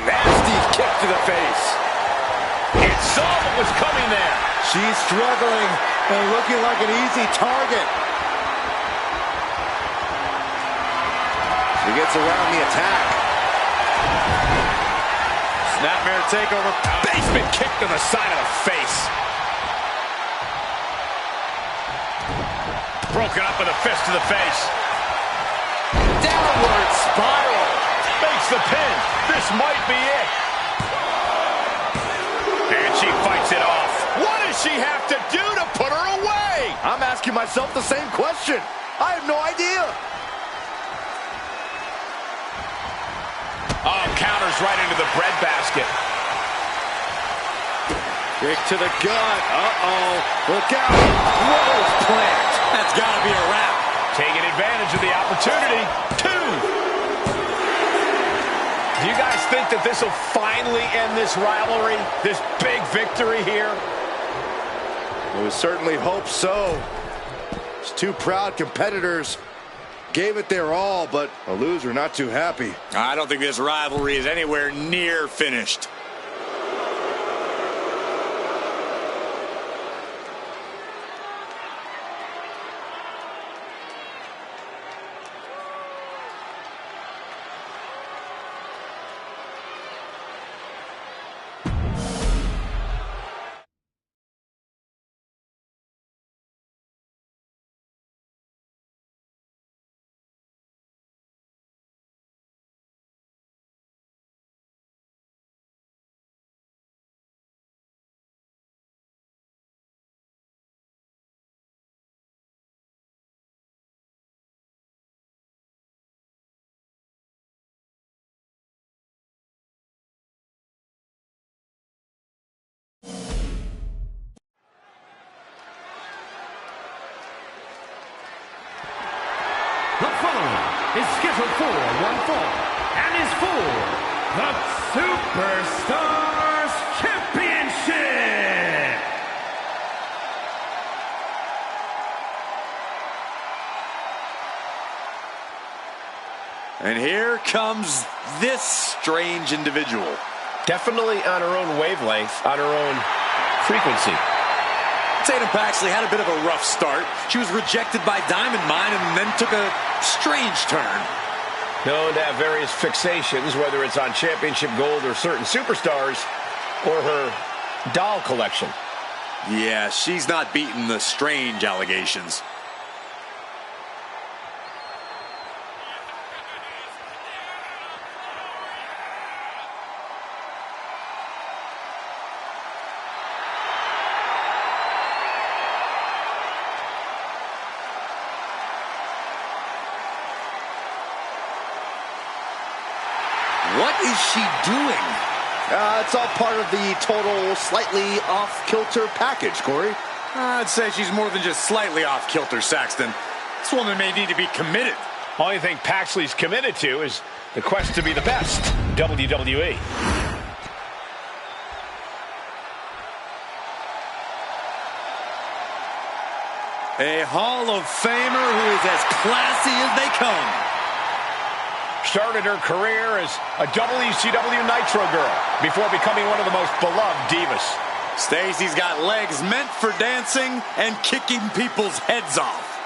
Nasty kick to the face. It saw what was coming there. She's struggling and looking like an easy target. She gets around the attack. snapmare takeover. Basement kick to the side of the face. Broken up with a fist to the face. Downward spiral. Makes the pin. This might be it. And she fights it off. What does she have to do to put her away? I'm asking myself the same question. I have no idea. Oh, counters right into the breadbasket. Kick to the gut. Uh-oh. Look out. Rose plant. That's got to be a wrap. Taking advantage of the opportunity. 2. Do you guys think that this will finally end this rivalry? This big victory here? We certainly hope so. These two proud competitors gave it their all, but a loser not too happy. I don't think this rivalry is anywhere near finished. The following is scheduled for one fall and is for the Superstars Championship. And here comes this strange individual. Definitely on her own wavelength, on her own frequency. Tatum Paxley had a bit of a rough start. She was rejected by Diamond Mine and then took a strange turn. Known to have various fixations, whether it's on championship gold or certain superstars, or her doll collection. Yeah, she's not beating the strange allegations. What is she doing? It's all part of the total slightly off-kilter package, Corey. I'd say she's more than just slightly off-kilter, Saxton. This woman may need to be committed. Only thing Paxley's committed to is the quest to be the best, WWE. A Hall of Famer who is as classy as they come. Started her career as a WCW Nitro girl before becoming one of the most beloved divas. Stacy's got legs meant for dancing and kicking people's heads off.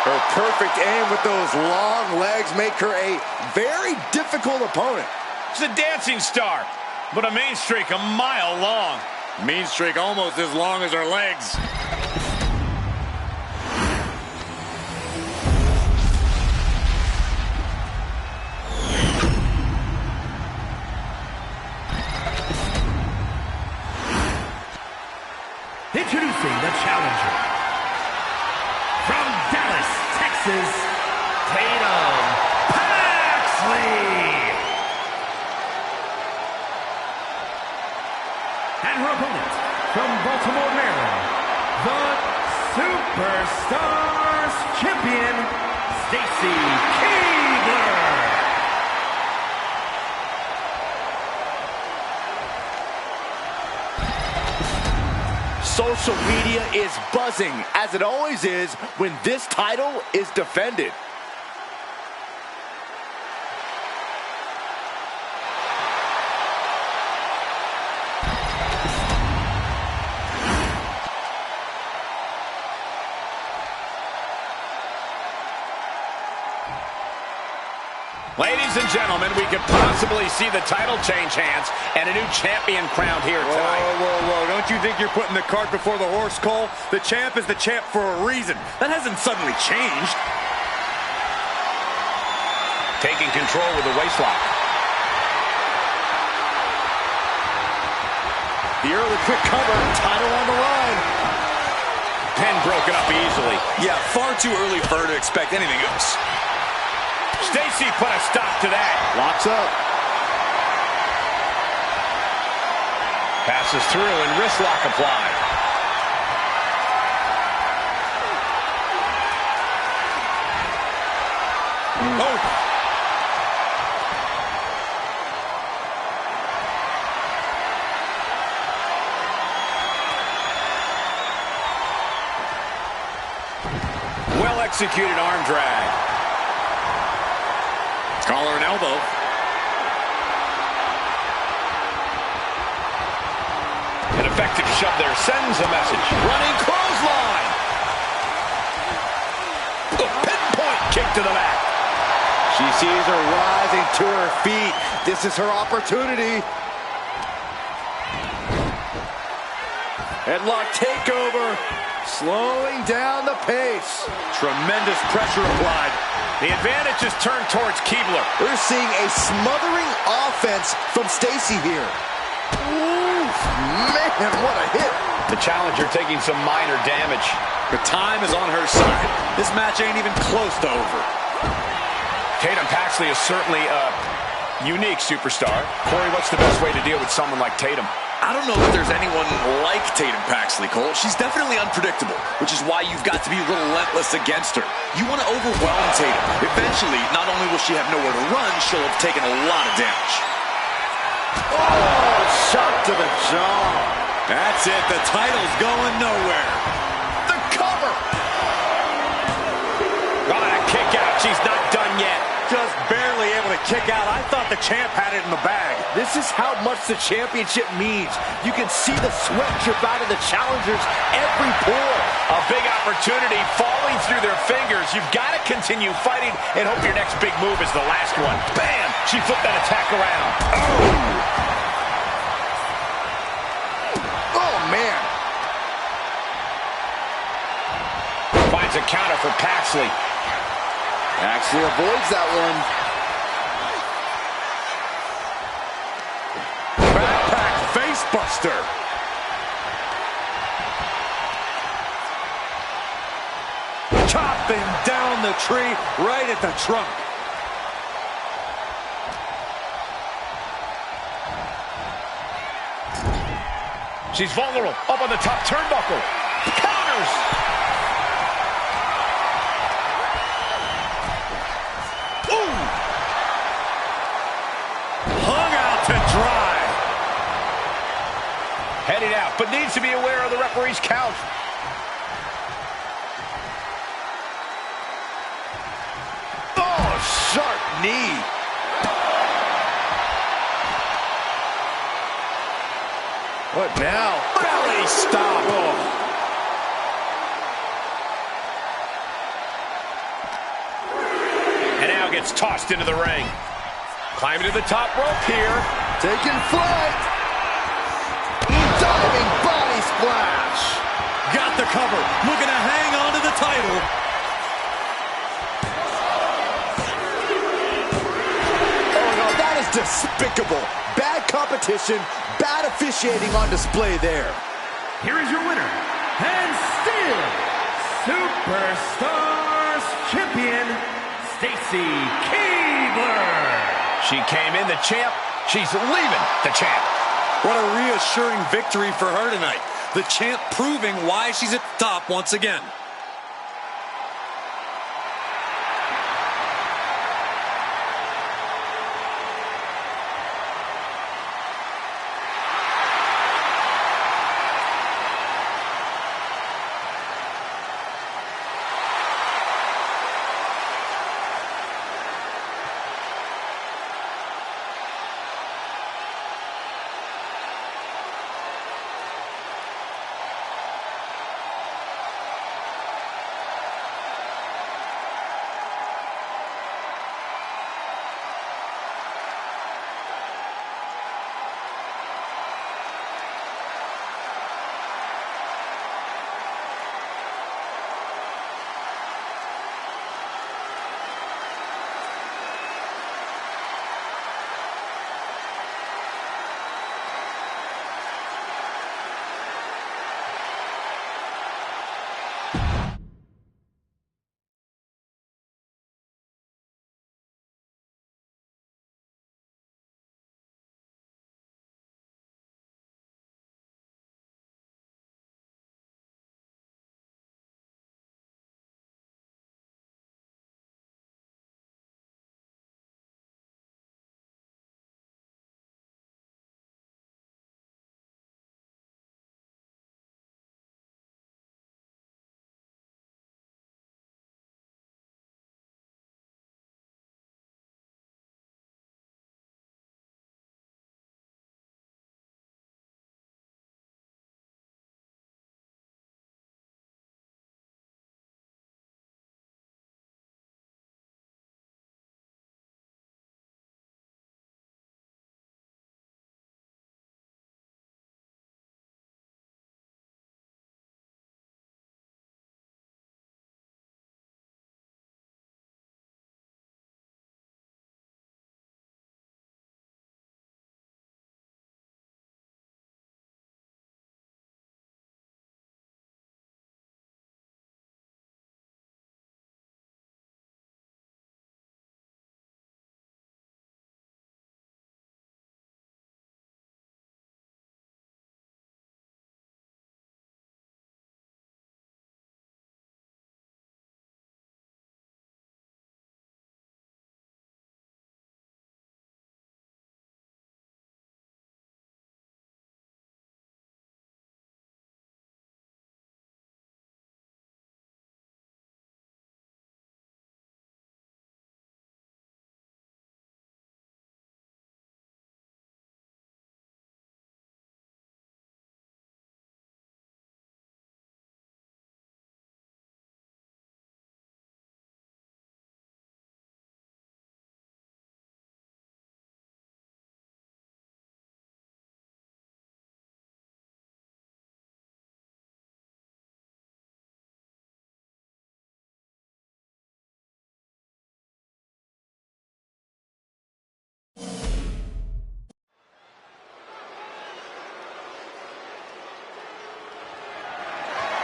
Her perfect aim with those long legs make her a very difficult opponent. She's a dancing star, but a mean streak a mile long. Mean streak almost as long as her legs. Introducing the challenger. From Dallas, Texas, Tatum Paxley. And her opponent, from Baltimore, Maryland, the Superstars Champion, Stacy Keibler. Social media is buzzing, as it always is when this title is defended. Ladies and gentlemen, we could possibly see the title change hands and a new champion crowned here tonight. Whoa. Don't you think you're putting the cart before the horse, Cole? The champ is the champ for a reason. That hasn't suddenly changed. Taking control with the waistlock. The early quick cover, title on the line. Pin broken up easily. Yeah, far too early for her to expect anything else. Stacy put a stop to that. Locks up. Passes through and wrist lock applied. Oh. Well executed arm drag. Collar and elbow. An effective shove there sends a message. Running clothesline. Pinpoint kick to the back. She sees her rising to her feet. This is her opportunity. Headlock takeover. Slowing down the pace. Tremendous pressure applied. The advantage is turned towards Keibler. We're seeing a smothering offense from Stacy here. Ooh, man, what a hit. The challenger taking some minor damage. The time is on her side. This match ain't even close to over. Tatum Paxley is certainly a unique superstar. Corey, what's the best way to deal with someone like Tatum? I don't know if there's anyone like Tatum Paxley, Cole. She's definitely unpredictable, which is why you've got to be relentless against her. You want to overwhelm Tatum. Eventually, not only will she have nowhere to run, she'll have taken a lot of damage. Oh, shot to the jaw. That's it. The title's going nowhere. The cover. Got a kick out. She's not done yet. Just barely able to kick out. I thought the champ had it in the bag. This is how much the championship means. You can see the sweat drip out of the challengers every pore. A big opportunity falling through their fingers. You've got to continue fighting and hope your next big move is the last one. Bam! She flipped that attack around. Oh, man. Finds a counter for Paxley. Actually avoids that one. Backpack face buster. Chopping down the tree right at the trunk. She's vulnerable. Up on the top turnbuckle. Counters. Dry. Heading out, but needs to be aware of the referee's count. Oh, sharp knee. What now? Belly stop. Oh. And now gets tossed into the ring. Climbing to the top rope here. Taking flight. Diving body splash. Got the cover. Looking to hang on to the title. Oh, no, that is despicable. Bad competition, bad officiating on display there. Here is your winner, and still Superstars Champion, Stacy Keibler. She came in the champ. She's leaving the champ. What a reassuring victory for her tonight. The champ proving why she's at the top once again.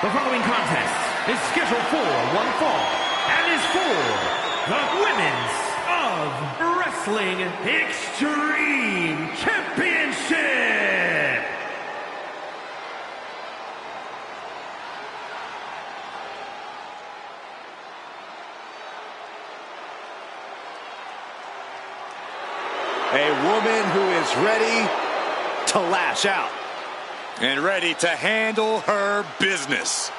The following contest is scheduled for one fall and is for the Women's of Wrestling Extreme Championship. A woman who is ready to lash out. And ready to handle her business.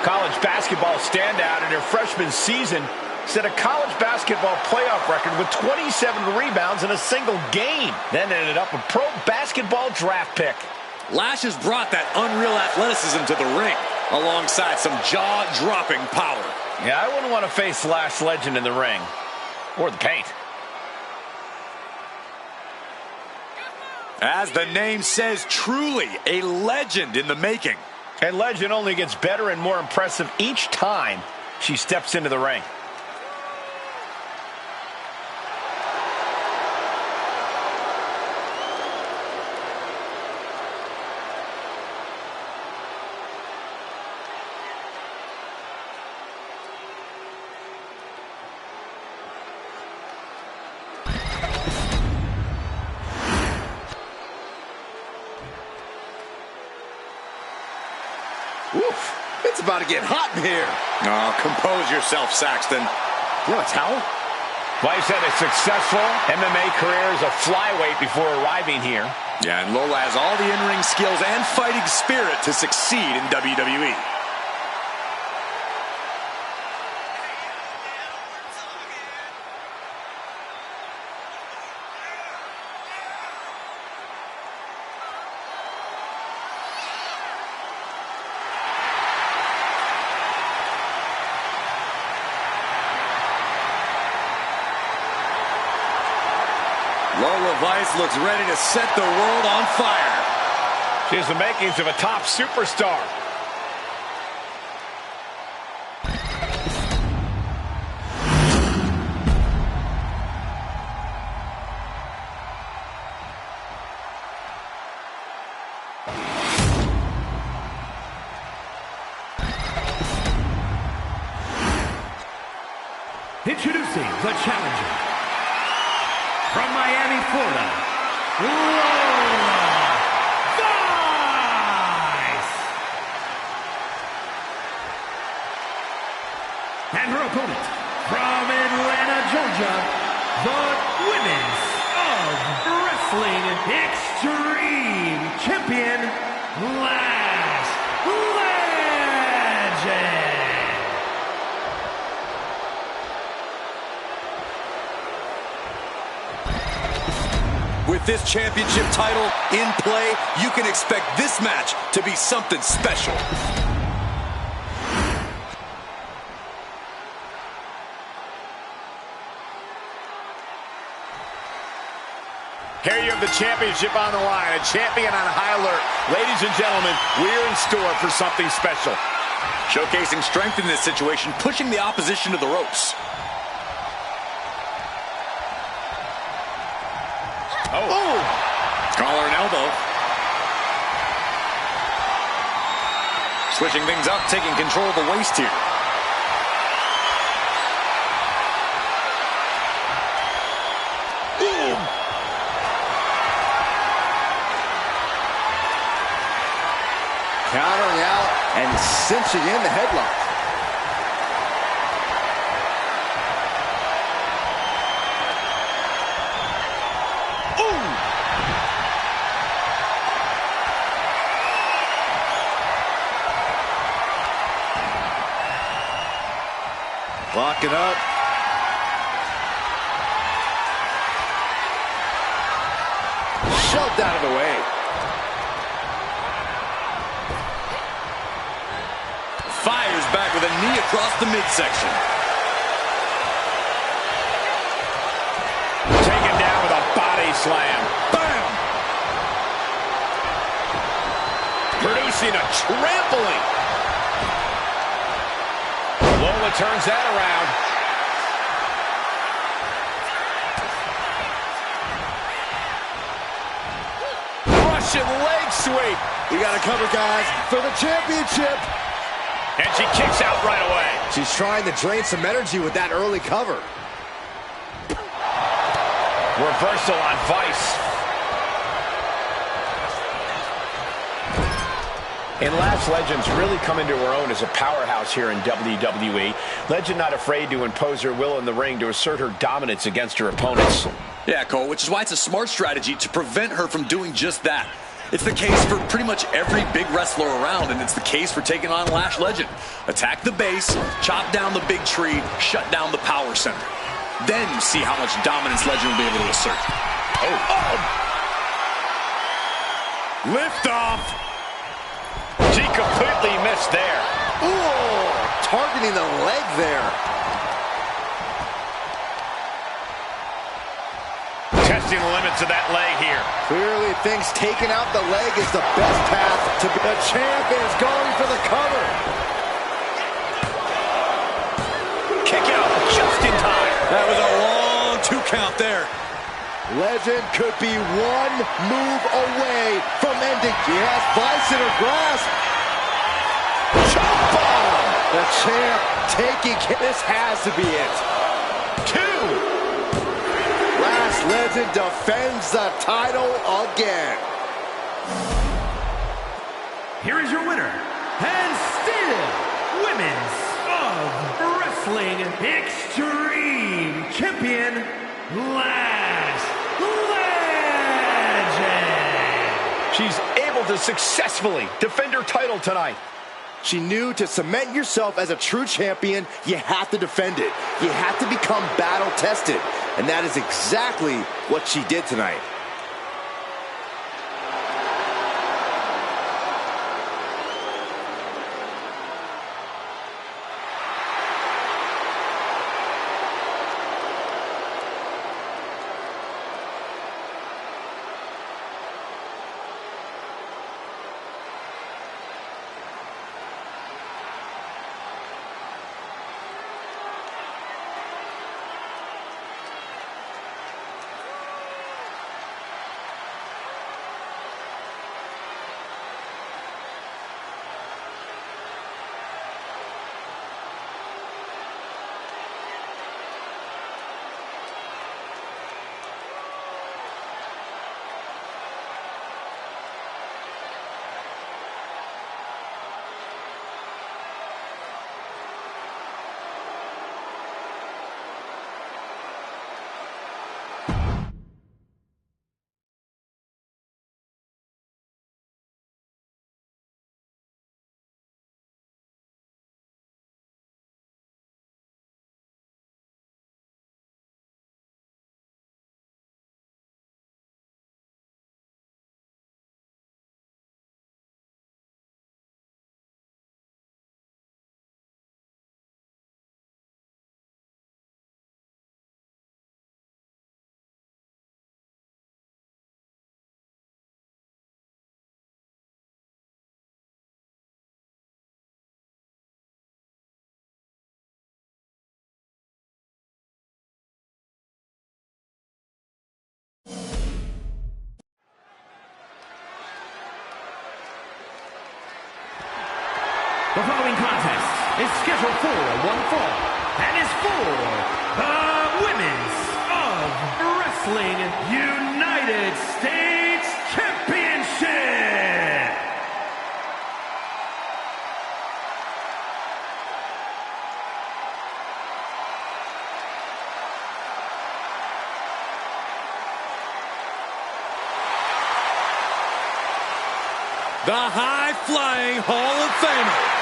College basketball standout in her freshman season set a college basketball playoff record with 27 rebounds in a single game. Then ended up a pro basketball draft pick. Lash has brought that unreal athleticism to the ring, alongside some jaw-dropping power. Yeah, I wouldn't want to face Lash Legend in the ring. Or the paint. As the name says, truly a legend in the making. And Legend only gets better and more impressive each time she steps into the ring. Oof, it's about to get hot in here. Oh, compose yourself, Saxton. You want a towel? Vice had a successful MMA career as a flyweight before arriving here. Yeah, and Lola has all the in-ring skills and fighting spirit to succeed in WWE. Lola Vice looks ready to set the world on fire. She has the makings of a top superstar. Introducing the challenger from Miami, Florida, Lola Vice. And her opponent from Atlanta, Georgia, the Women's of Wrestling Extreme Champion, Lash Legend. With this championship title in play, you can expect this match to be something special. Here you have the championship on the line, a champion on high alert. Ladies and gentlemen, we're in store for something special. Showcasing strength in this situation, pushing the opposition to the ropes. Oh! Collar and elbow. Switching things up, taking control of the waist here. Ooh. Countering out and cinching in the headlock. Locking up. Shoved out of the way. Fires back with a knee across the midsection. Taken down with a body slam. Bam! Producing a trampling. Lola turns that around. Russian leg sweep. We got to cover, guys, for the championship. And she kicks out right away. She's trying to drain some energy with that early cover. Reversal on Vice. And Lash Legend's really come into her own as a powerhouse here in WWE. Legend not afraid to impose her will in the ring to assert her dominance against her opponents. Yeah, Cole, which is why it's a smart strategy to prevent her from doing just that. It's the case for pretty much every big wrestler around, and it's the case for taking on Lash Legend. Attack the base, chop down the big tree, shut down the power center. Then you see how much dominance Legend will be able to assert. Lift off. She completely missed there. Ooh, targeting the leg there. Testing the limits of that leg here. Clearly thinks taking out the leg is the best path to be. The champ is going for the cover. Kick out just in time. That was a long 2 count there. Legend could be one move away from ending. She has Vice in her grasp. Chop bomb! The champ taking it. This has to be it. 2. Lash Legend defends the title again. Here is your winner, and still Women's of Wrestling Extreme Champion, Lash Legend. She's able to successfully defend her title tonight. She knew to cement yourself as a true champion, you have to defend it. You have to become battle-tested. And that is exactly what she did tonight. The following contest is scheduled for one fall and is for the Women's of Wrestling United States Championship. The high-flying Hall of Famer.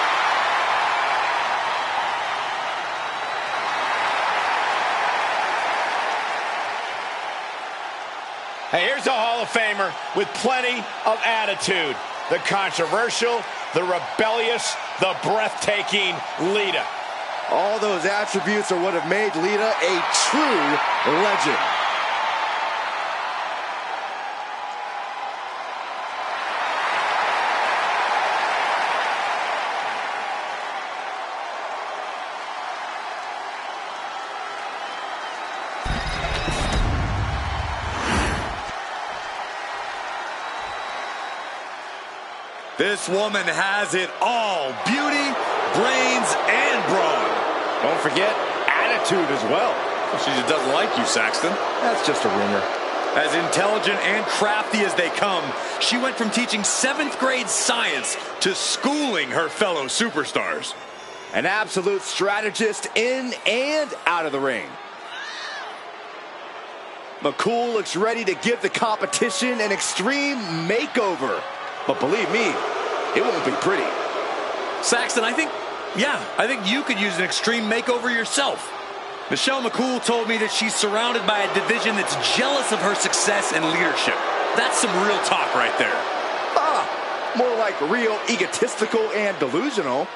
Hey, here's a Hall of Famer with plenty of attitude. The controversial, the rebellious, the breathtaking Lita. All those attributes are what have made Lita a true legend. This woman has it all. Beauty, brains, and brawn. Don't forget, attitude as well. She just doesn't like you, Saxton. That's just a rumor. As intelligent and crafty as they come, she went from teaching 7th grade science to schooling her fellow superstars. An absolute strategist in and out of the ring. McCool looks ready to give the competition an extreme makeover. But believe me, it won't be pretty. Saxton, I think you could use an extreme makeover yourself. Michelle McCool told me that she's surrounded by a division that's jealous of her success and leadership. That's some real talk right there. More like real egotistical and delusional.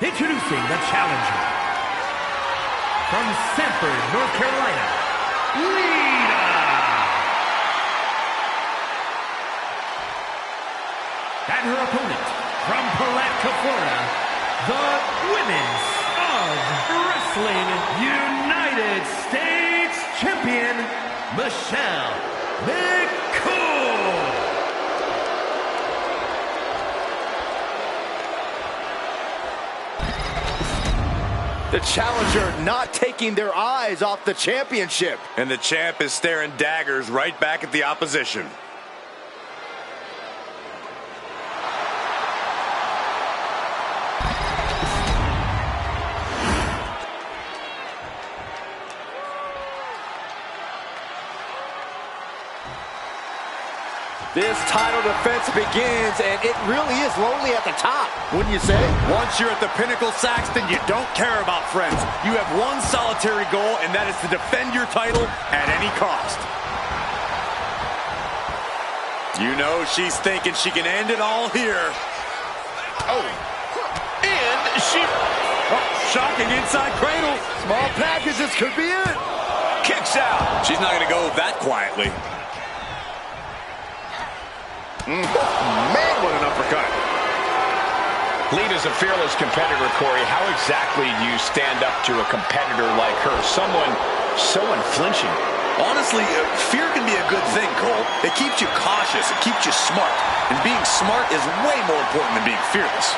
Introducing the challenger from Sanford, North Carolina, Lita. And her opponent from Palatka, Florida, the Women's of Wrestling United States Champion, Michelle McCool. The challenger not taking their eyes off the championship. And the champ is staring daggers right back at the opposition. This title defense begins, and it really is lonely at the top, wouldn't you say? Once you're at the pinnacle, Saxton, you don't care about friends. You have one solitary goal, and that is to defend your title at any cost. You know she's thinking she can end it all here. Oh, and she... Oh, shocking inside cradle. Small packages could be it. Kicks out. She's not going to go that quietly. Man, what an uppercut. Lita's a fearless competitor, Corey. How exactly do you stand up to a competitor like her? Someone so unflinching. Honestly, fear can be a good thing, Cole. It keeps you cautious. It keeps you smart. And being smart is way more important than being fearless.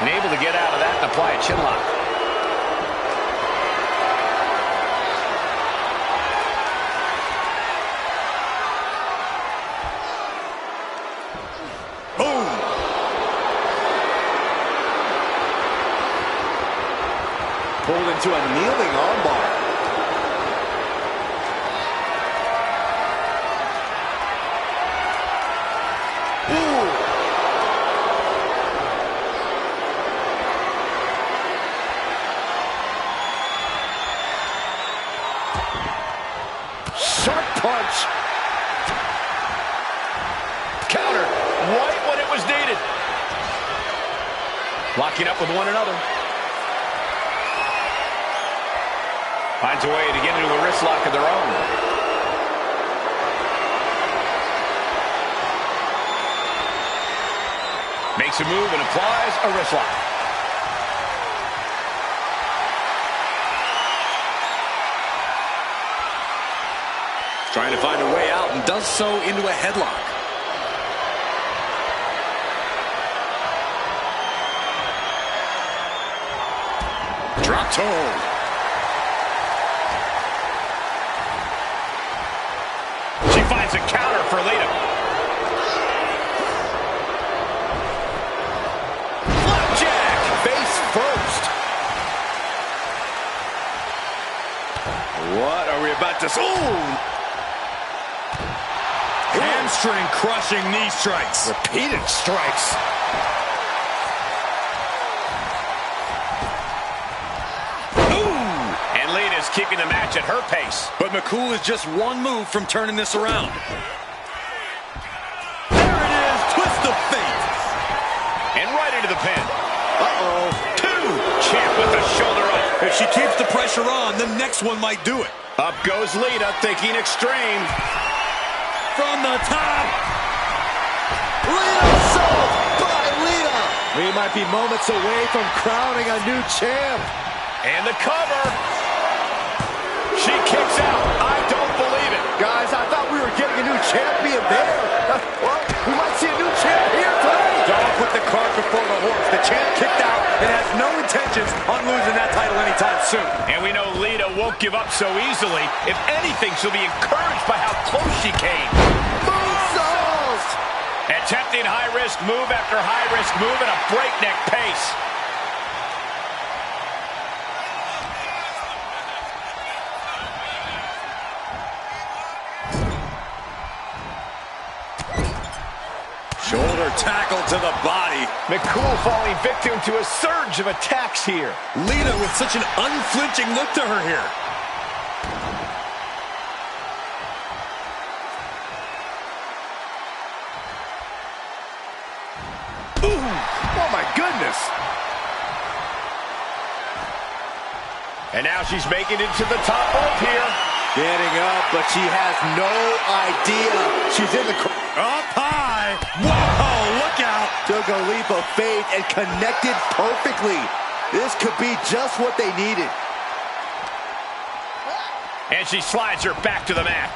And able to get out of that and apply a chin lock. Pulled into a kneeling armbar. Ooh. Sharp punch. Counter right when it was needed. Locking up with one another. Finds a way to get into a wrist lock of their own. Makes a move and applies a wrist lock. Trying to find a way out and does so into a headlock. Drop toe. Finds a counter for Lita. Flapjack, face first. What are we about to see? Hamstring crushing knee strikes. Repeated strikes. Is keeping the match at her pace. But McCool is just one move from turning this around. There it is, twist of fate. And right into the pin. Uh-oh. Two. Champ with the shoulder up. If she keeps the pressure on, the next one might do it. Up goes Lita, thinking extreme. From the top. Lita sold by Lita. We might be moments away from crowning a new champ. And the cover. She kicks out. I don't believe it. Guys, I thought we were getting a new champion there. Well, we might see a new champ here tonight. Don't put the cart before the horse. The champ kicked out and has no intentions on losing that title anytime soon. And we know Lita won't give up so easily. If anything, she'll be encouraged by how close she came. Moonsault! Attempting high-risk move after high-risk move at a breakneck pace. Shoulder tackle to the body. McCool falling victim to a surge of attacks here. Lita with such an unflinching look to her here. Ooh, oh my goodness. And now she's making it to the top rope here. Getting up, but she has no idea. She's in the Up high. Whoa, look out. took a leap of faith and connected perfectly. This could be just what they needed. And she slides her back to the mat.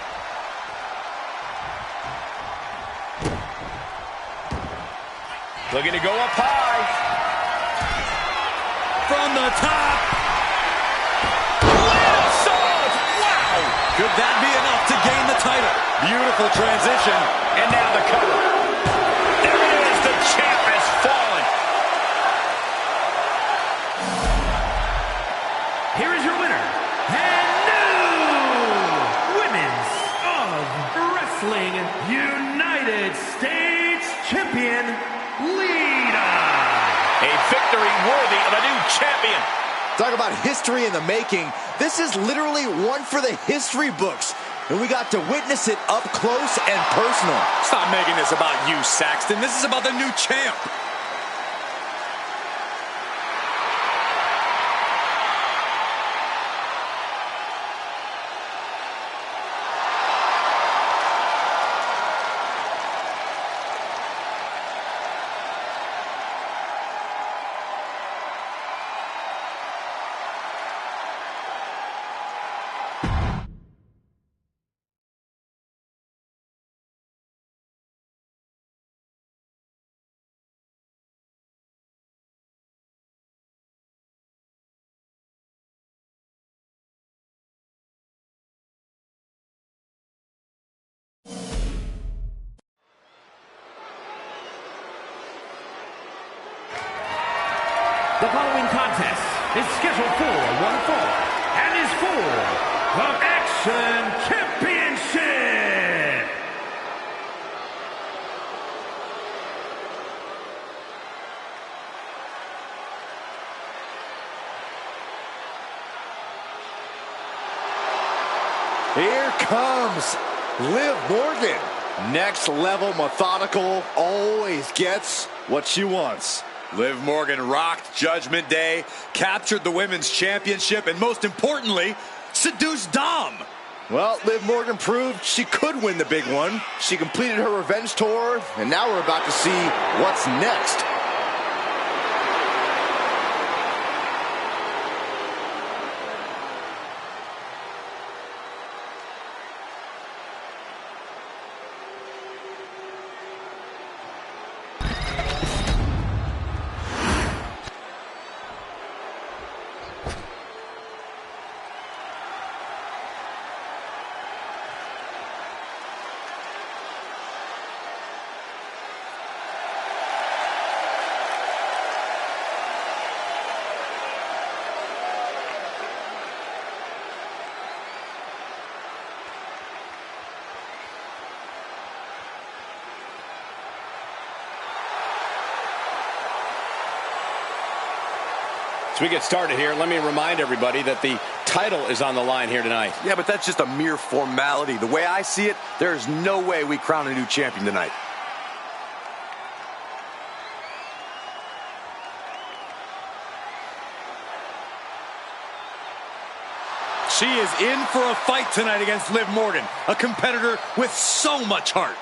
Looking to go up high. From the top. Wow! Could that be enough to gain the title? Beautiful transition. And now the cover. There it is. The champ has fallen. Here is your winner, and new Women's of Wrestling United States Champion, Lita. A victory worthy of a new champion. Talk about history in the making. This is literally one for the history books. And we got to witness it up close and personal. Stop making this about you, Saxton. This is about the new champ. The following contest is scheduled for one fall and is for the Action Championship. Here comes Liv Morgan. Next level methodical, always gets what she wants. Liv Morgan rocked Judgment Day, captured the Women's Championship, and most importantly, seduced Dom. Well, Liv Morgan proved she could win the big one. She completed her revenge tour, and now we're about to see what's next. As we get started here, let me remind everybody that the title is on the line here tonight. Yeah, but that's just a mere formality. The way I see it, there's no way we crown a new champion tonight. She is in for a fight tonight against Liv Morgan, a competitor with so much heart.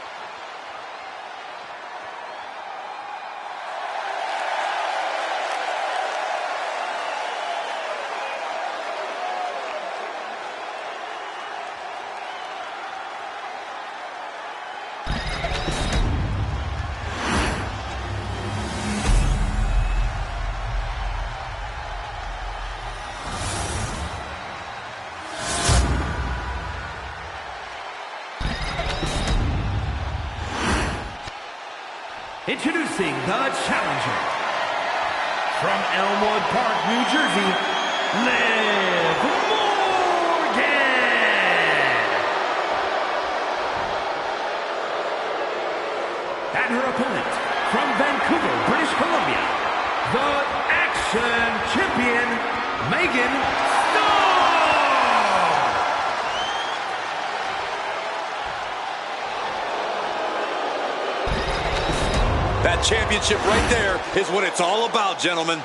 Introducing the challenger from Elmwood Park, New Jersey, Liv Morgan. And her opponent from Vancouver, British Columbia, the Action Champion, Megan Starr. That championship right there is what it's all about, gentlemen.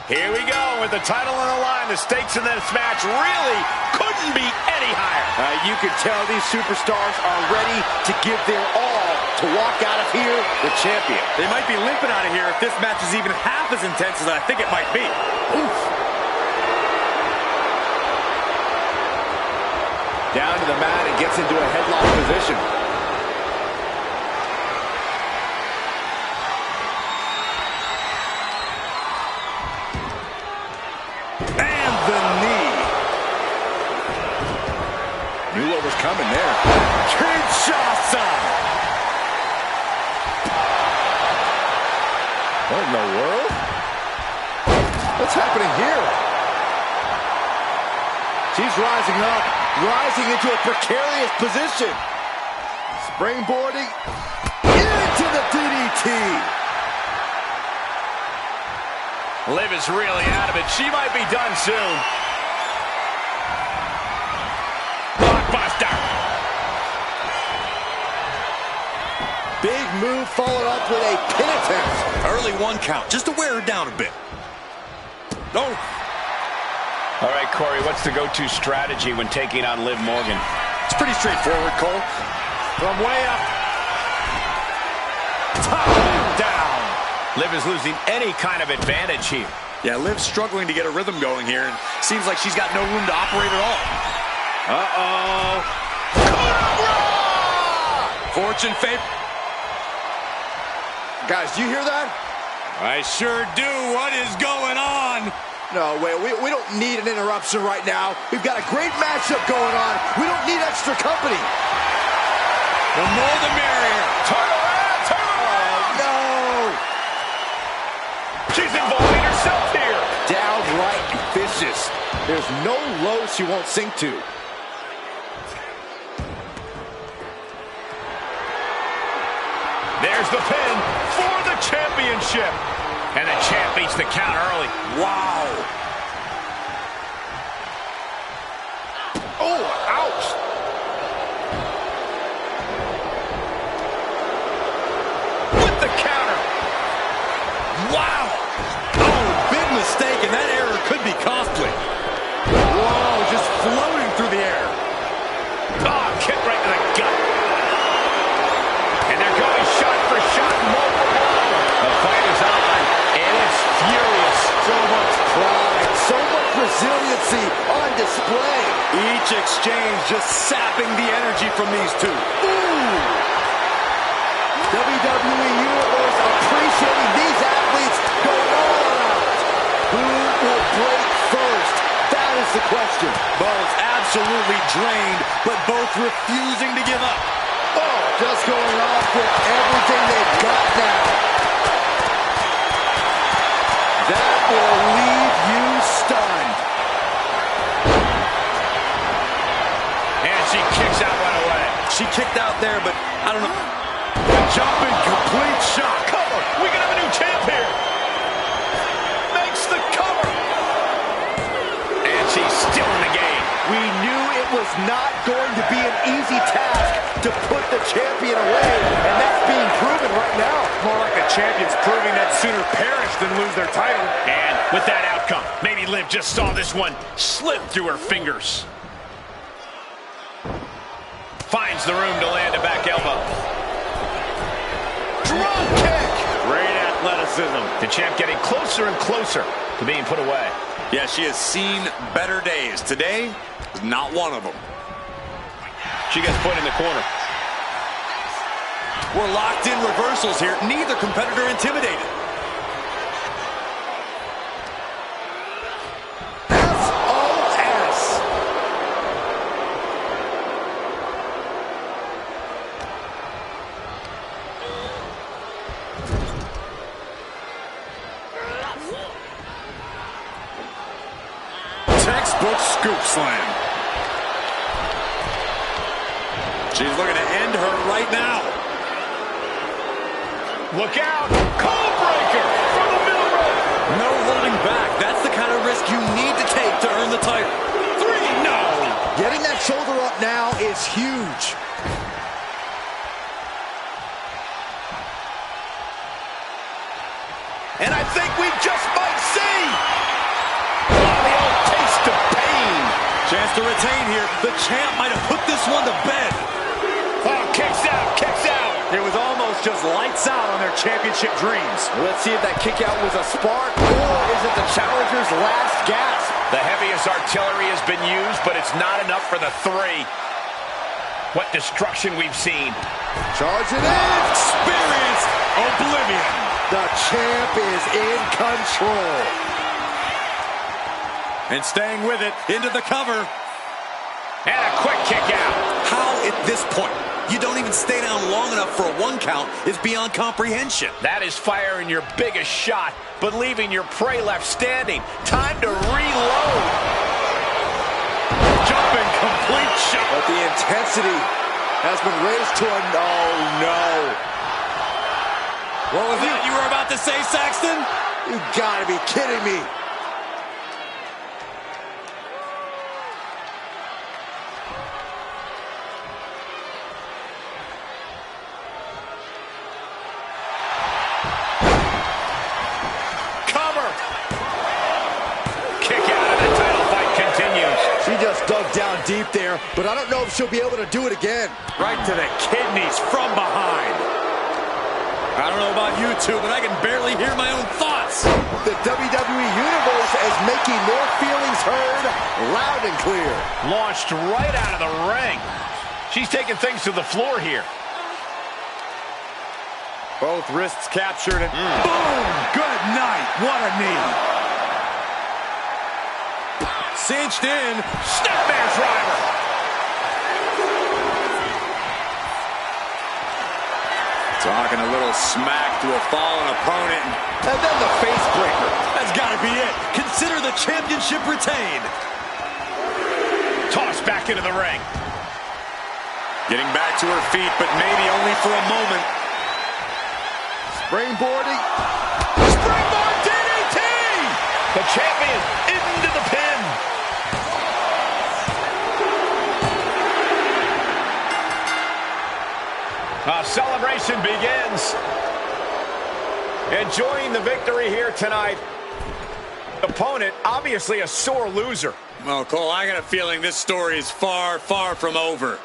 Here we go with the title on the line. The stakes in this match really couldn't be any higher. You can tell these superstars are ready to give their all to walk out of here the champion. They might be limping out of here if this match is even half as intense as I think it might be. Oof. Down to the mat and gets into a headlock position. Knew what was coming there. Kinshasa! What in the world? What's happening here? She's rising up, rising into a precarious position. Springboarding into the DDT. Liv is really out of it. She might be done soon. Big move followed up with a pin attempt. Early one count, just to wear her down a bit. Oh. All right, Corey, what's the go-to strategy when taking on Liv Morgan? It's pretty straightforward, Cole. From way up. Top down. Liv is losing any kind of advantage here. Yeah, Liv's struggling to get a rhythm going here, and seems like she's got no room to operate at all. Uh-oh. Fortune favor. Guys, do you hear that? I sure do. What is going on? No, wait, we don't need an interruption right now. We've got a great matchup going on. We don't need extra company. The more the merrier. Turn around, turn around. Oh, no. She's involving herself here. Downright vicious. There's no low she won't sink to. There's the pin for the championship. And the champ beats the count early. Wow. Oh, ouch. With the counter. Wow. Oh, big mistake, and that error could be costly. Whoa, just floating through the air. Oh, kick right to the gut. And they're going shot for shot, multiple blows. The fight is on, and it's furious. So much pride, so much resiliency on display. Each exchange just sapping the energy from these two. Ooh. WWE Universe appreciating these athletes going all out. Who will break first? That is the question. Both absolutely drained, but both refusing to give up. Oh, just going off with everything they've got now. That will leave you stunned. And she kicks out right away. She kicked out there, but I don't know. Jumping complete shock. Come on, we can have a new champ here. Makes was not going to be an easy task to put the champion away, and that's being proven right now. More like the champion's proving that sooner perish than lose their title. And with that outcome, maybe Liv just saw this one slip through her fingers. Finds the room to land a back elbow. Drop kick! Great athleticism. The champ getting closer and closer to being put away. Yeah, she has seen better days. Today is not one of them. She gets put in the corner. We're locked in reversals here. Neither competitor intimidated. SOS! Textbook scoop slam. She's looking to end her right now. Look out! Cold breaker from the middle rope. No holding back. That's the kind of risk you need to take to earn the title. 3, no! Getting that shoulder up now is huge. And I think we just might see The old taste of pain. chance to retain here. The champ might have put this one to bed. Oh, kicks out, kicks out. It was almost just lights out on their championship dreams. Let's see if that kick out was a spark, or is it the challenger's last gasp? The heaviest artillery has been used, but it's not enough for the 3. What destruction we've seen. Charging in! Experience oblivion. The champ is in control. And staying with it into the cover. And a quick kick out. How at this point you don't even stay down long enough for a 1 count is beyond comprehension. That is firing your biggest shot, but leaving your prey left standing. Time to reload. Jumping complete shot. But the intensity has been raised to a no. What was that you were about to say, Saxton? You gotta be kidding me. Cover. Kick out and the title fight continues. She just dug down deep there, but I don't know if she'll be able to do it again. Right to the kidneys from behind. I don't know about you two, but I can barely hear my own thoughts. The WWE Universe is making their feelings heard loud and clear. Launched right out of the ring. She's taking things to the floor here. Both wrists captured and boom! Good night. What a knee. Cinched in. Snapmare driver. Talking a little smack to a fallen opponent. And then the face breaker. That's got to be it. Consider the championship retained. Tossed back into the ring. Getting back to her feet, but maybe only for a moment. Springboarding. Springboard DDT! The champion into the pin. A celebration begins. Enjoying the victory here tonight. Opponent, obviously a sore loser. Well, Cole, I got a feeling this story is far, far from over.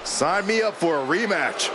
Sign me up for a rematch.